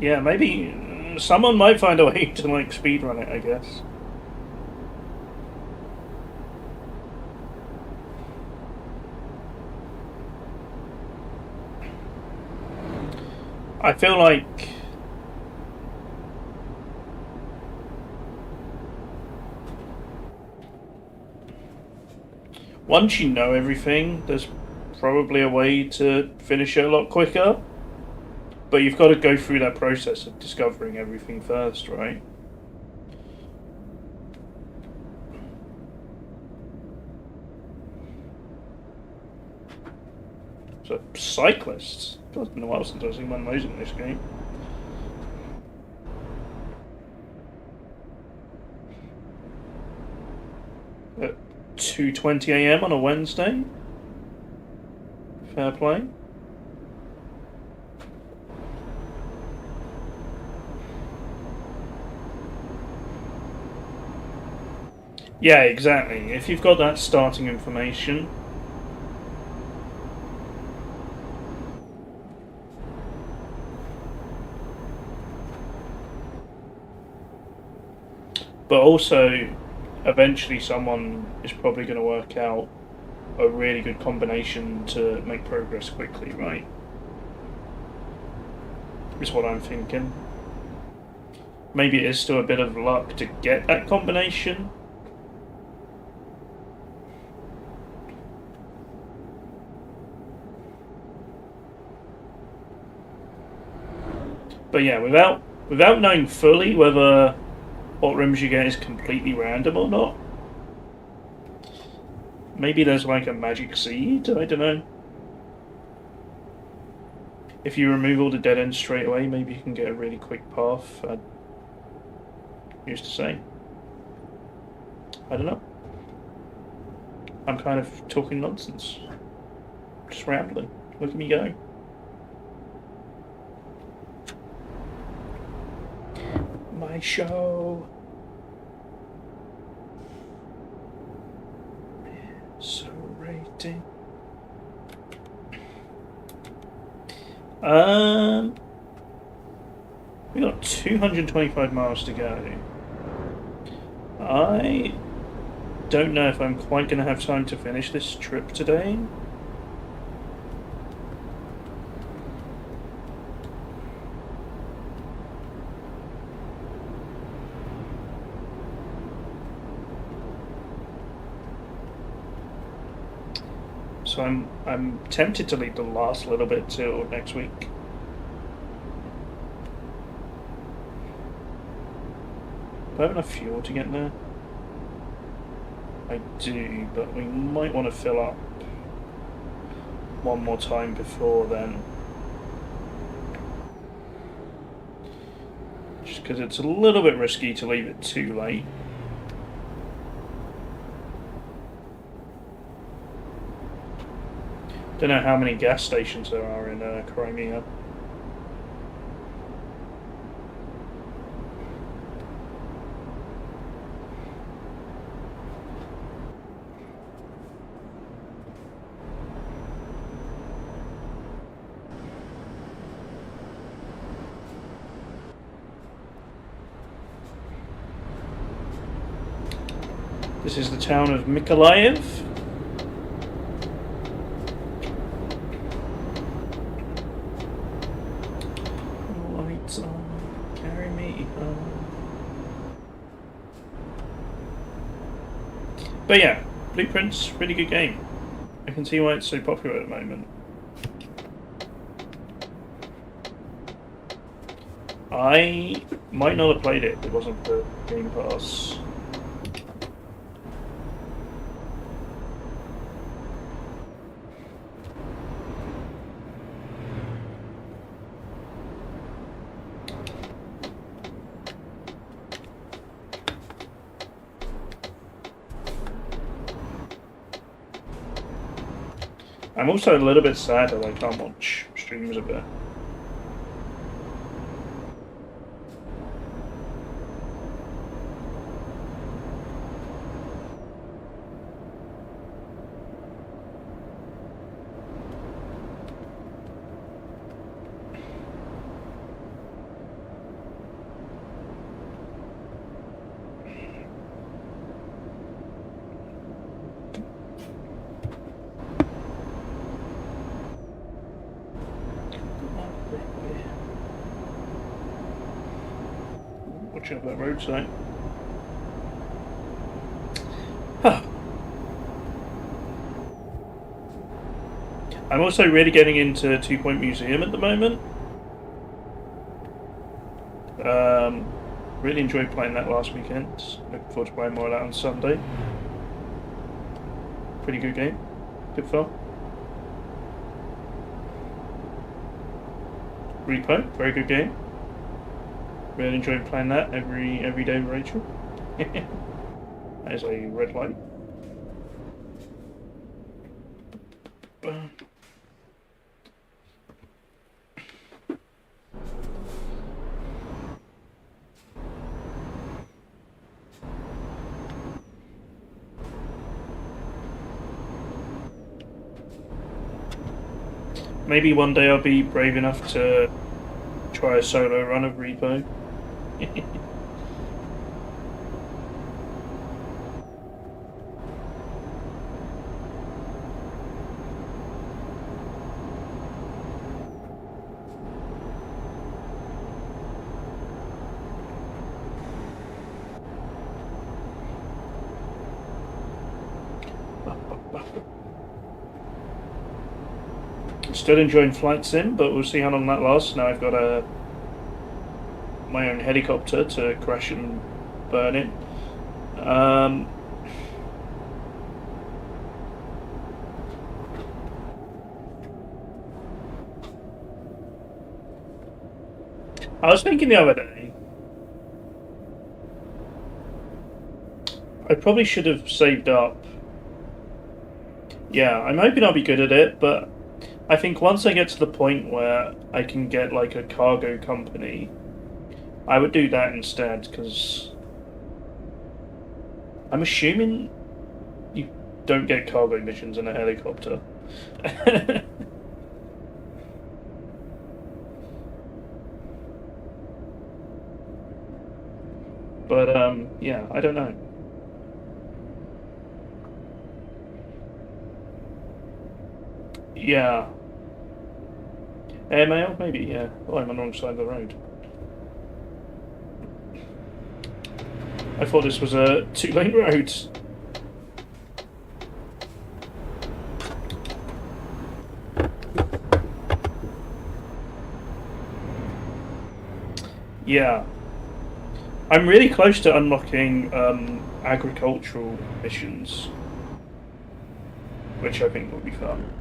Speaker 2: Yeah, maybe someone might find a way to like speedrun it, I guess. I feel like once you know everything, there's probably a way to finish it a lot quicker. But you've got to go through that process of discovering everything first, right? So, cyclists. It's been a while since I've seen one of those in this game. At 2:20 AM on a Wednesday. Fair play. Yeah, exactly. If you've got that starting information, but also eventually someone is probably going to work out a really good combination to make progress quickly, right? Is what I'm thinking. Maybe it is still a bit of luck to get that combination. But yeah, without knowing fully whether what rooms you get is completely random or not, maybe there's like a magic seed, I don't know. If you remove all the dead ends straight away, maybe you can get a really quick path. Used to say. I don't know. I'm kind of talking nonsense. Just rambling. Look at me go. My show. So rating. We got 225 miles to go. I don't know if I'm quite going to have time to finish this trip today. So I'm tempted to leave the last little bit till next week. Do I have enough fuel to get there? I do, but we might want to fill up one more time before then. Just because it's a little bit risky to leave it too late. Don't know how many gas stations there are in Crimea. This is the town of Mykolaiv. Lights on, carry me home. But yeah, Blueprints, really good game. I can see why it's so popular at the moment. I might not have played it if it wasn't for Game Pass. I'm also a little bit sad that I can't watch streams of it. Watch out for that roadside. Huh. I'm also really getting into 2 Point Museum at the moment. Really enjoyed playing that last weekend. Looking forward to playing more of that on Sunday. Pretty good game. Good fun. Repo, very good game. Really enjoyed playing that every day with Rachel. There's a red light. Maybe one day I'll be brave enough to try a solo run of Repo. Still enjoying Flight Sim, but we'll see how long that lasts. Now I've got my own helicopter to crash and burn it. I was thinking the other day, I probably should have saved up. Yeah, I'm hoping I'll be good at it, but I think once I get to the point where I can get like a cargo company, I would do that instead, because I'm assuming you don't get cargo missions in a helicopter. But yeah, I don't know. Yeah. Airmail, maybe, yeah. Oh, I'm on the wrong side of the road. I thought this was a 2-lane road. Yeah. I'm really close to unlocking agricultural missions, which I think will be fun.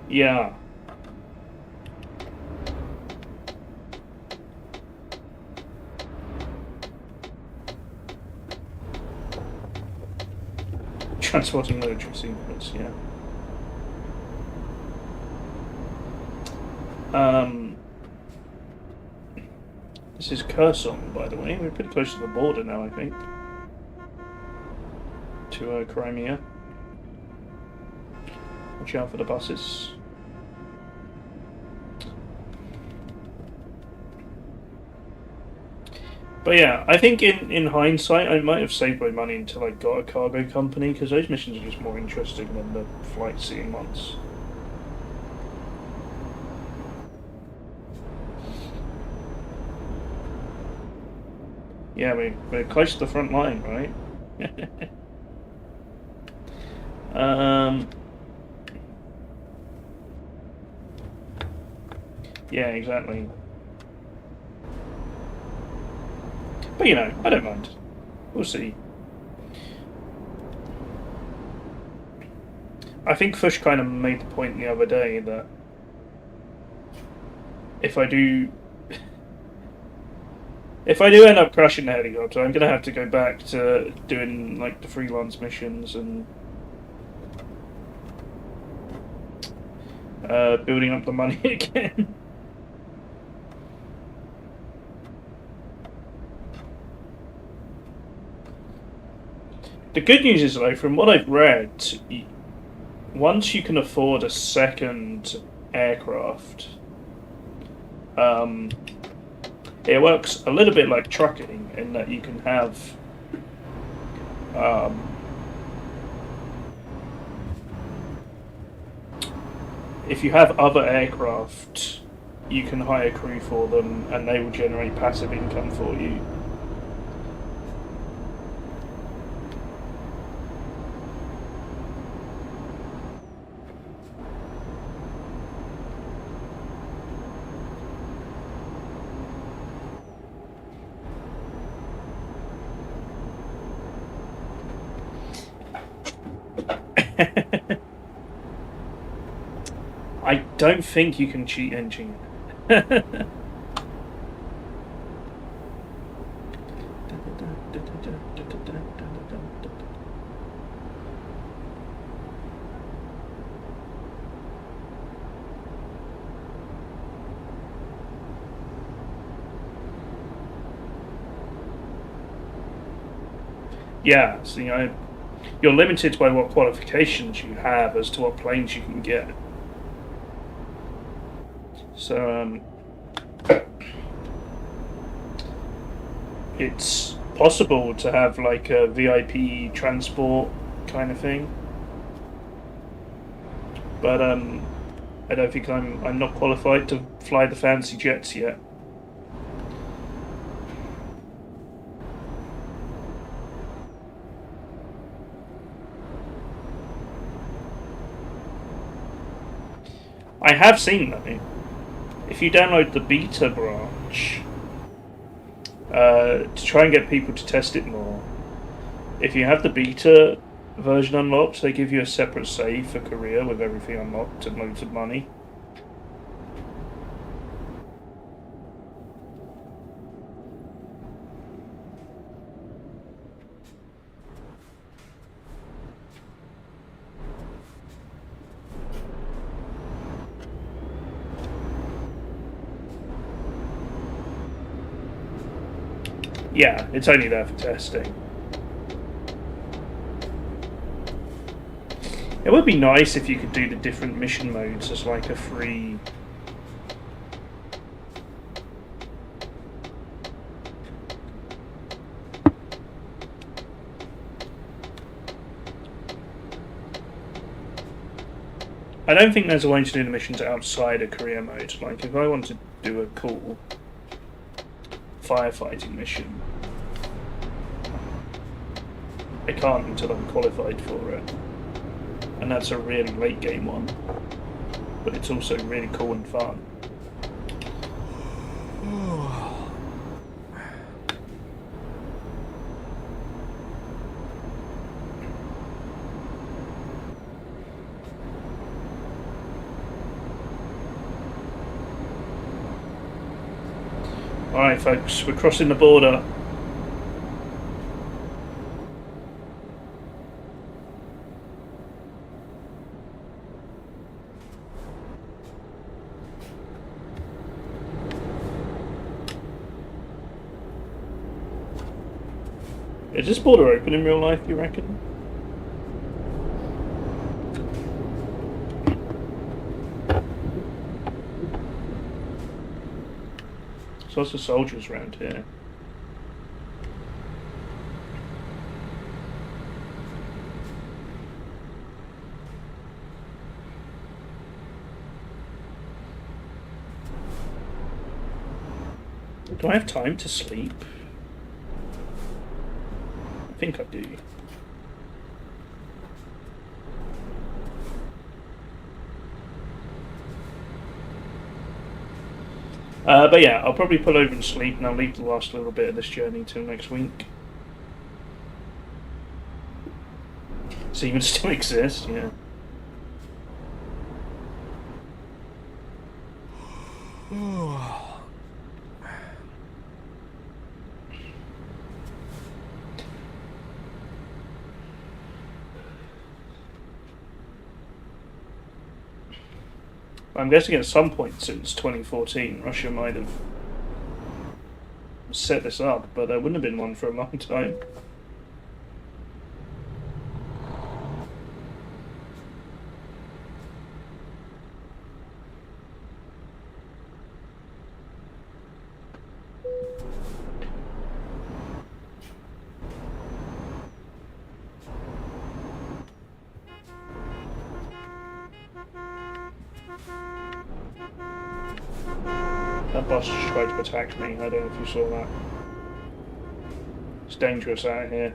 Speaker 2: Yeah. Transporting military sequence, yeah. This is Kherson, by the way. We're pretty close to the border now, I think. To Crimea. Watch out for the buses. But yeah, I think in hindsight, I might have saved my money until I got a cargo company, because those missions are just more interesting than the flight seeing ones. Yeah, we're close to the front line, right? Yeah, exactly. But you know, I don't mind. We'll see. I think Fush kind of made the point the other day that if I do end up crashing the helicopter, I'm gonna have to go back to doing like the freelance missions and building up the money again. The good news is, though, from what I've read, once you can afford a second aircraft, it works a little bit like trucking in that you can have if you have other aircraft, you can hire crew for them and they will generate passive income for you. I don't think you can cheat engine. Yeah, so you're limited by what qualifications you have as to what planes you can get. So it's possible to have like a VIP transport kind of thing, but I don't think I'm not qualified to fly the fancy jets yet. I have seen though, if you download the beta branch to try and get people to test it more, if you have the beta version unlocked, they give you a separate save for Korea with everything unlocked and loads of money. Yeah, it's only there for testing. It would be nice if you could do the different mission modes as like a free... I don't think there's a way to do the missions outside of career mode. Like, if I want to do a cool firefighting mission, I can't until I'm qualified for it. And that's a really late game one. But it's also really cool and fun. Alright folks, we're crossing the border. Is this border open in real life, you reckon? There's lots of soldiers around here. Do I have time to sleep? I think I do. But yeah, I'll probably pull over and sleep, and I'll leave the last little bit of this journey till next week. Seamen still exist, yeah. I'm guessing at some point since 2014, Russia might have set this up, but there wouldn't have been one for a long time. That boss just tried to attack me. I don't know if you saw that. It's dangerous out here.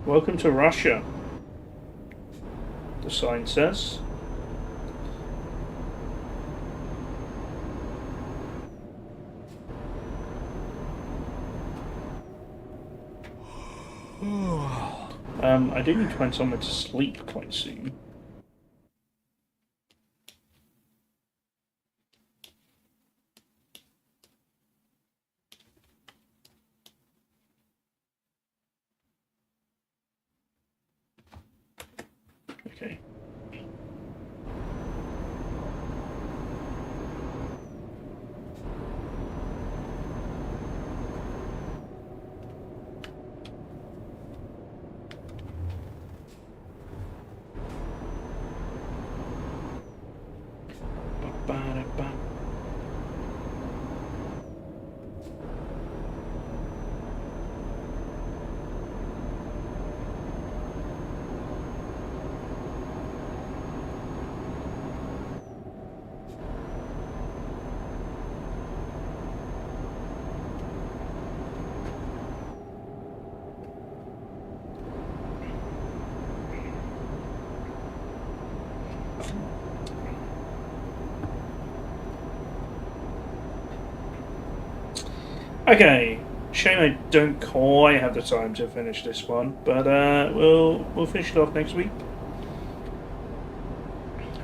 Speaker 2: Welcome to Russia, the sign says. I do need to find somewhere to sleep quite soon. Okay. Ba-ba-da-ba. Okay, shame I don't quite have the time to finish this one, but we'll finish it off next week,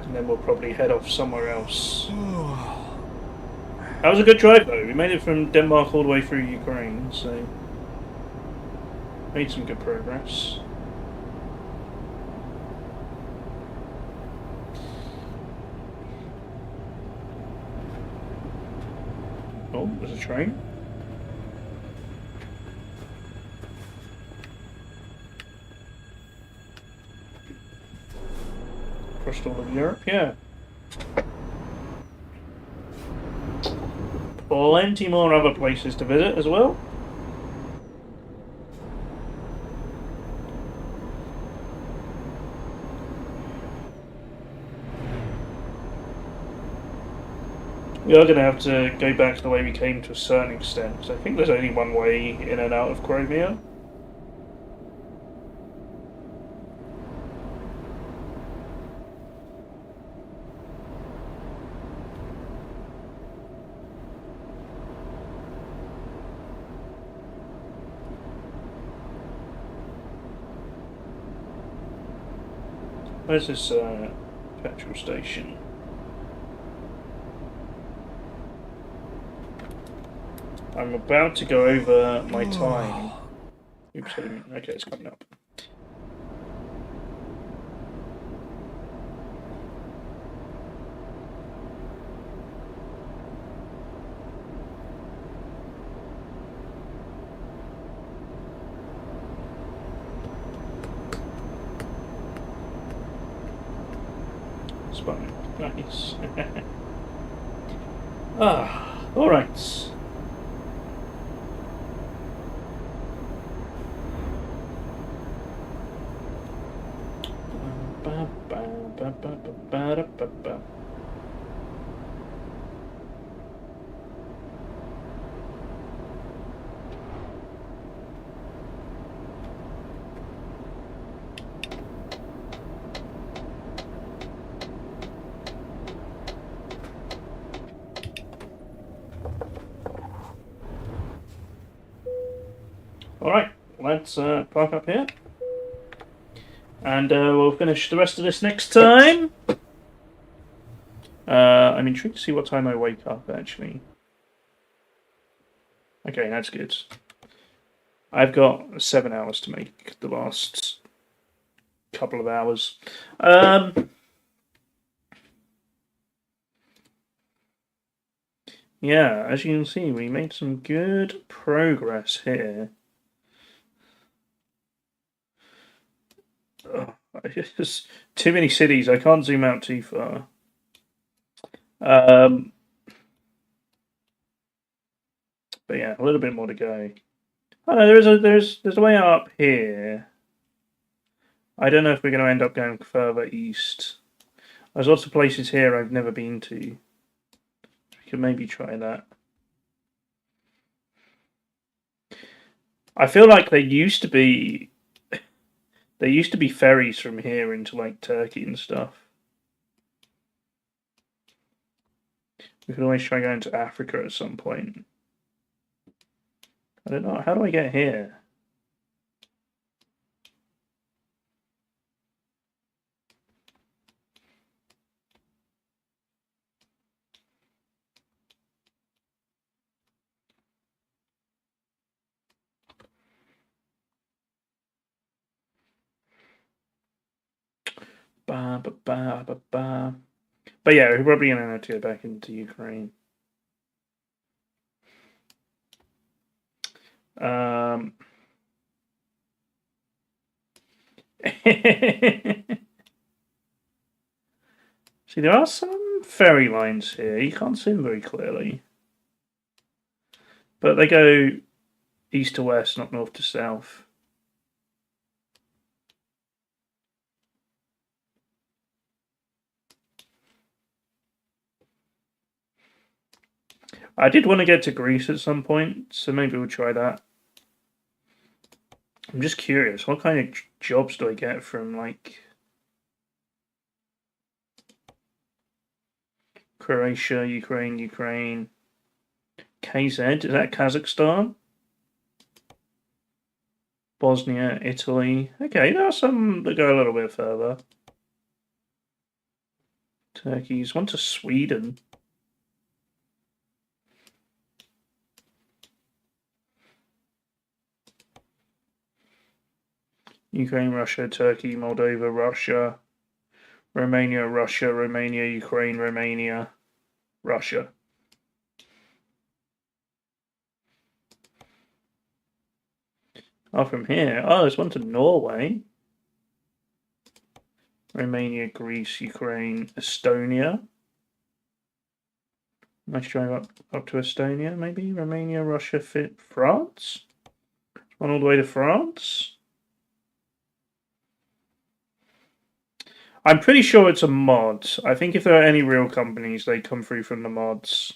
Speaker 2: and then we'll probably head off somewhere else. That was a good drive though. We made it from Denmark all the way through Ukraine, so made some good progress. Oh, there's a train. Across all of Europe, yeah. Plenty more other places to visit as well. We are going to have to go back to the way we came to a certain extent, because I think there's only one way in and out of Crimea. Where's this petrol station? I'm about to go over my time. Oops, I didn't. Okay, it's coming up. Spine. Nice. All right. Alright, let's park up here. And we'll finish the rest of this next time. I'm intrigued to see what time I wake up, actually. Okay, that's good. I've got 7 hours to make the last couple of hours. Yeah, as you can see, we made some good progress here. Just too many cities. I can't zoom out too far. But yeah, a little bit more to go. Oh no, there's a way up here. I don't know if we're going to end up going further east. There's lots of places here I've never been to. We could maybe try that. I feel like there used to be ferries from here into like Turkey and stuff. We could always try going to Africa at some point. I don't know. How do I get here? But yeah, we're probably going to have to go back into Ukraine. See, there are some ferry lines here. You can't see them very clearly. But they go east to west, not north to south. I did want to get to Greece at some point, so maybe we'll try that. I'm just curious, what kind of jobs do I get from, like, Croatia, Ukraine. KZ, is that Kazakhstan? Bosnia, Italy. Okay, there are some that go a little bit further. Turkey's one to Sweden. Ukraine, Russia, Turkey, Moldova, Russia, Romania, Ukraine, Romania, Russia. Oh, from here. Oh, there's one to Norway. Romania, Greece, Ukraine, Estonia. Nice drive up to Estonia, maybe? Romania, Russia, France? One all the way to France? I'm pretty sure it's a mod. I think if there are any real companies, they come through from the mods.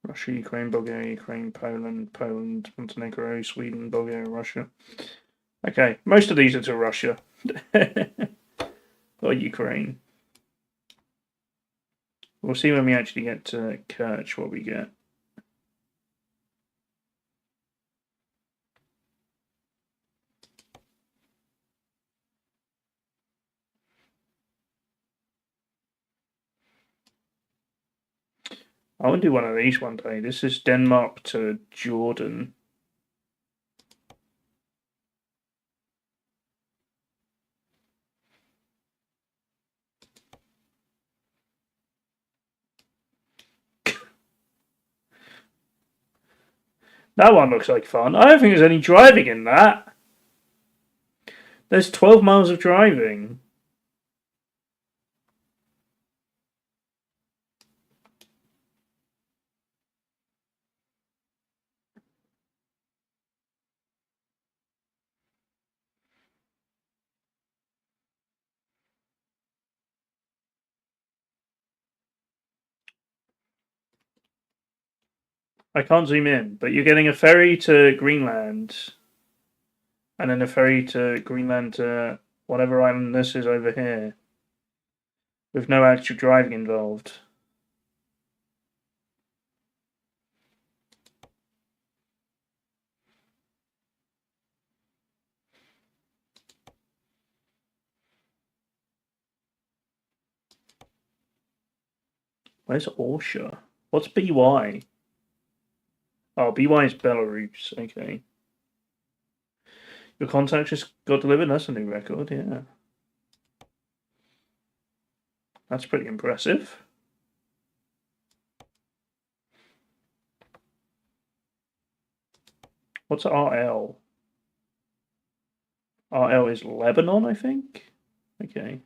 Speaker 2: Russia, Ukraine, Bulgaria, Ukraine, Poland, Montenegro, Sweden, Bulgaria, Russia. Okay, most of these are to Russia. Or Ukraine. We'll see when we actually get to Kerch what we get. I want to do one of these one day. This is Denmark to Jordan. That one looks like fun. I don't think there's any driving in that. There's 12 miles of driving. I can't zoom in, but you're getting a ferry to Greenland, and then a ferry to Greenland to whatever island this is over here, with no actual driving involved. Where's Orsha? What's BY? Oh, BY is Belarus. Okay. Your contact just got delivered. That's a new record, yeah. That's pretty impressive. What's RL? RL is Lebanon, I think? Okay.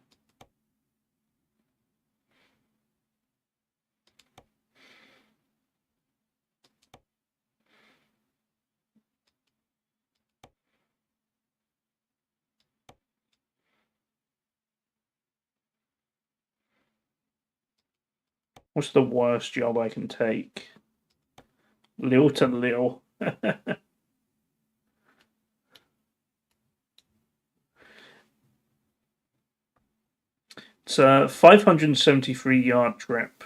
Speaker 2: What's the worst job I can take? Lil to Lil. It's a 573-yard trip.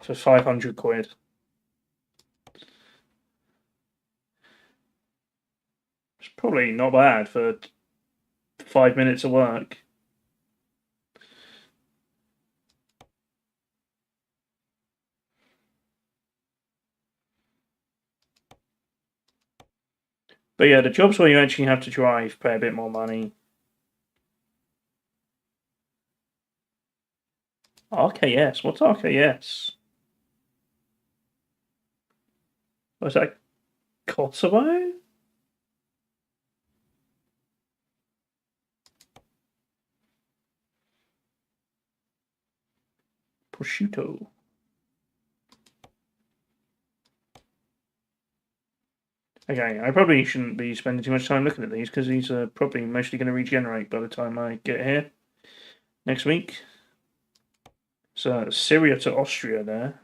Speaker 2: For 500 quid. It's probably not bad for 5 minutes of work. But yeah, the jobs where you actually have to drive pay a bit more money. RKS? What's RKS? Was that Kosovo? Prosciutto. Okay, I probably shouldn't be spending too much time looking at these because these are probably mostly going to regenerate by the time I get here next week. So Syria to Austria there.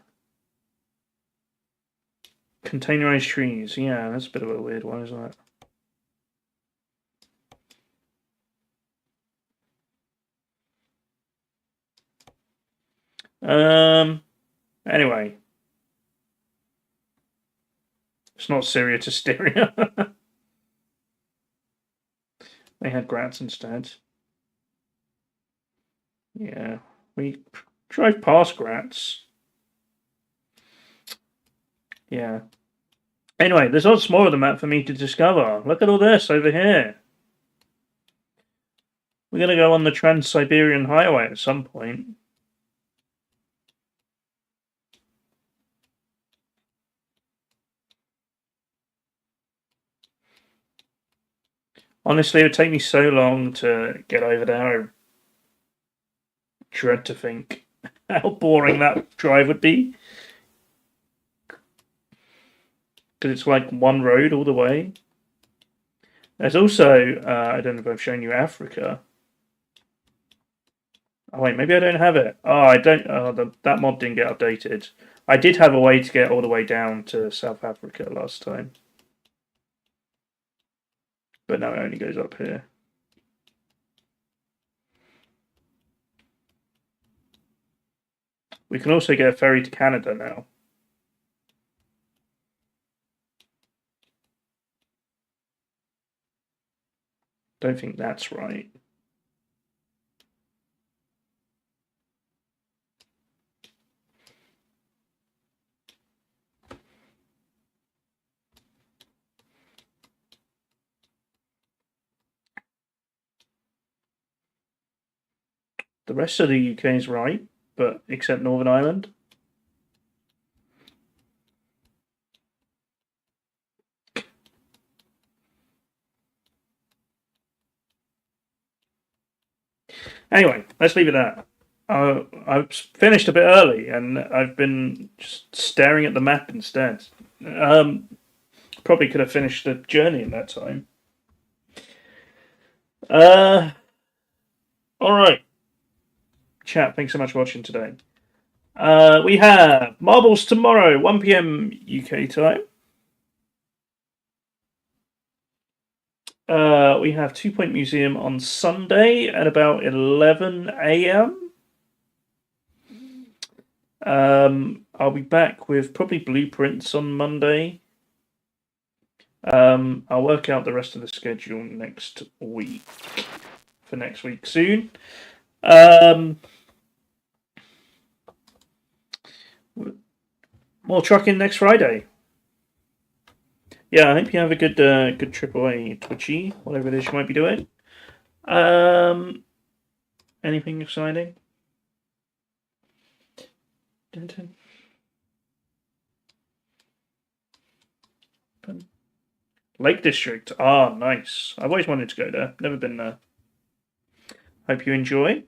Speaker 2: Containerized trees. Yeah, that's a bit of a weird one, isn't it? Anyway. It's not Syria to Styria. They had Graz instead. Yeah, we drove past Graz. Yeah. Anyway, there's lots more of the map for me to discover. Look at all this over here. We're going to go on the Trans-Siberian Highway at some point. Honestly, it would take me so long to get over there. I dread to think how boring that drive would be. Because it's like one road all the way. There's also, I don't know if I've shown you Africa. Oh wait, maybe I don't have it. Oh, I don't. Oh, that mod didn't get updated. I did have a way to get all the way down to South Africa last time. But now it only goes up here. We can also get a ferry to Canada now. Don't think that's right. The rest of the UK is right, but except Northern Ireland. Anyway, let's leave it at that. I've finished a bit early, and I've been just staring at the map instead. Probably could have finished the journey in that time. All right. Chat, thanks so much for watching today. We have Marbles tomorrow, 1 p.m. UK time. We have 2 Point Museum on Sunday at about 11 a.m. I'll be back with probably Blueprints on Monday. I'll work out the rest of the schedule next week. For next week soon. More trucking next Friday. Yeah, I hope you have a good trip away, Twitchy, whatever it is you might be doing. Anything exciting? Lake District. Ah, nice. I've always wanted to go there. Never been there. Hope you enjoy.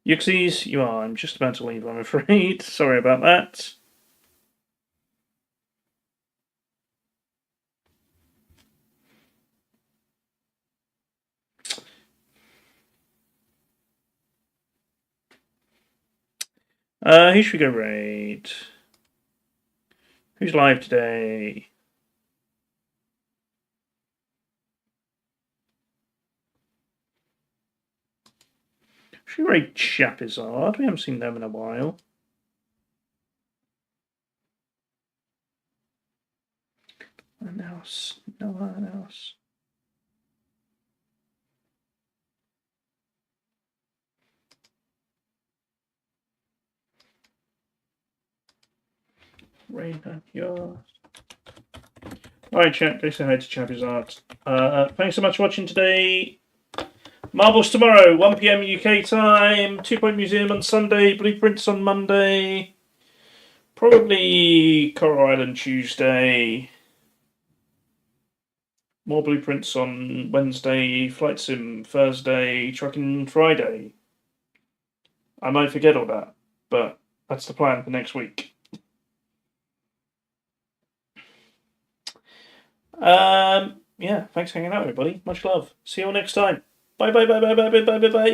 Speaker 2: Yuxies, you are. I'm just about to leave, I'm afraid. Sorry about that. Who should we go raid? Who's live today? Should we raid Chapizard? We haven't seen them in a while. No one else. No one else. Raid yours. Alright, chat. Go say hi to Chapizard. Thanks so much for watching today. Marbles tomorrow, 1 p.m. UK time. 2 Point Museum on Sunday. Blueprints on Monday. Probably Coral Island Tuesday. More Blueprints on Wednesday. Flight Sim Thursday. Trucking Friday. I might forget all that, but that's the plan for next week. Yeah, thanks for hanging out, everybody. Much love. See you all next time. Bye, bye, bye, bye, bye, bye, bye, bye, bye.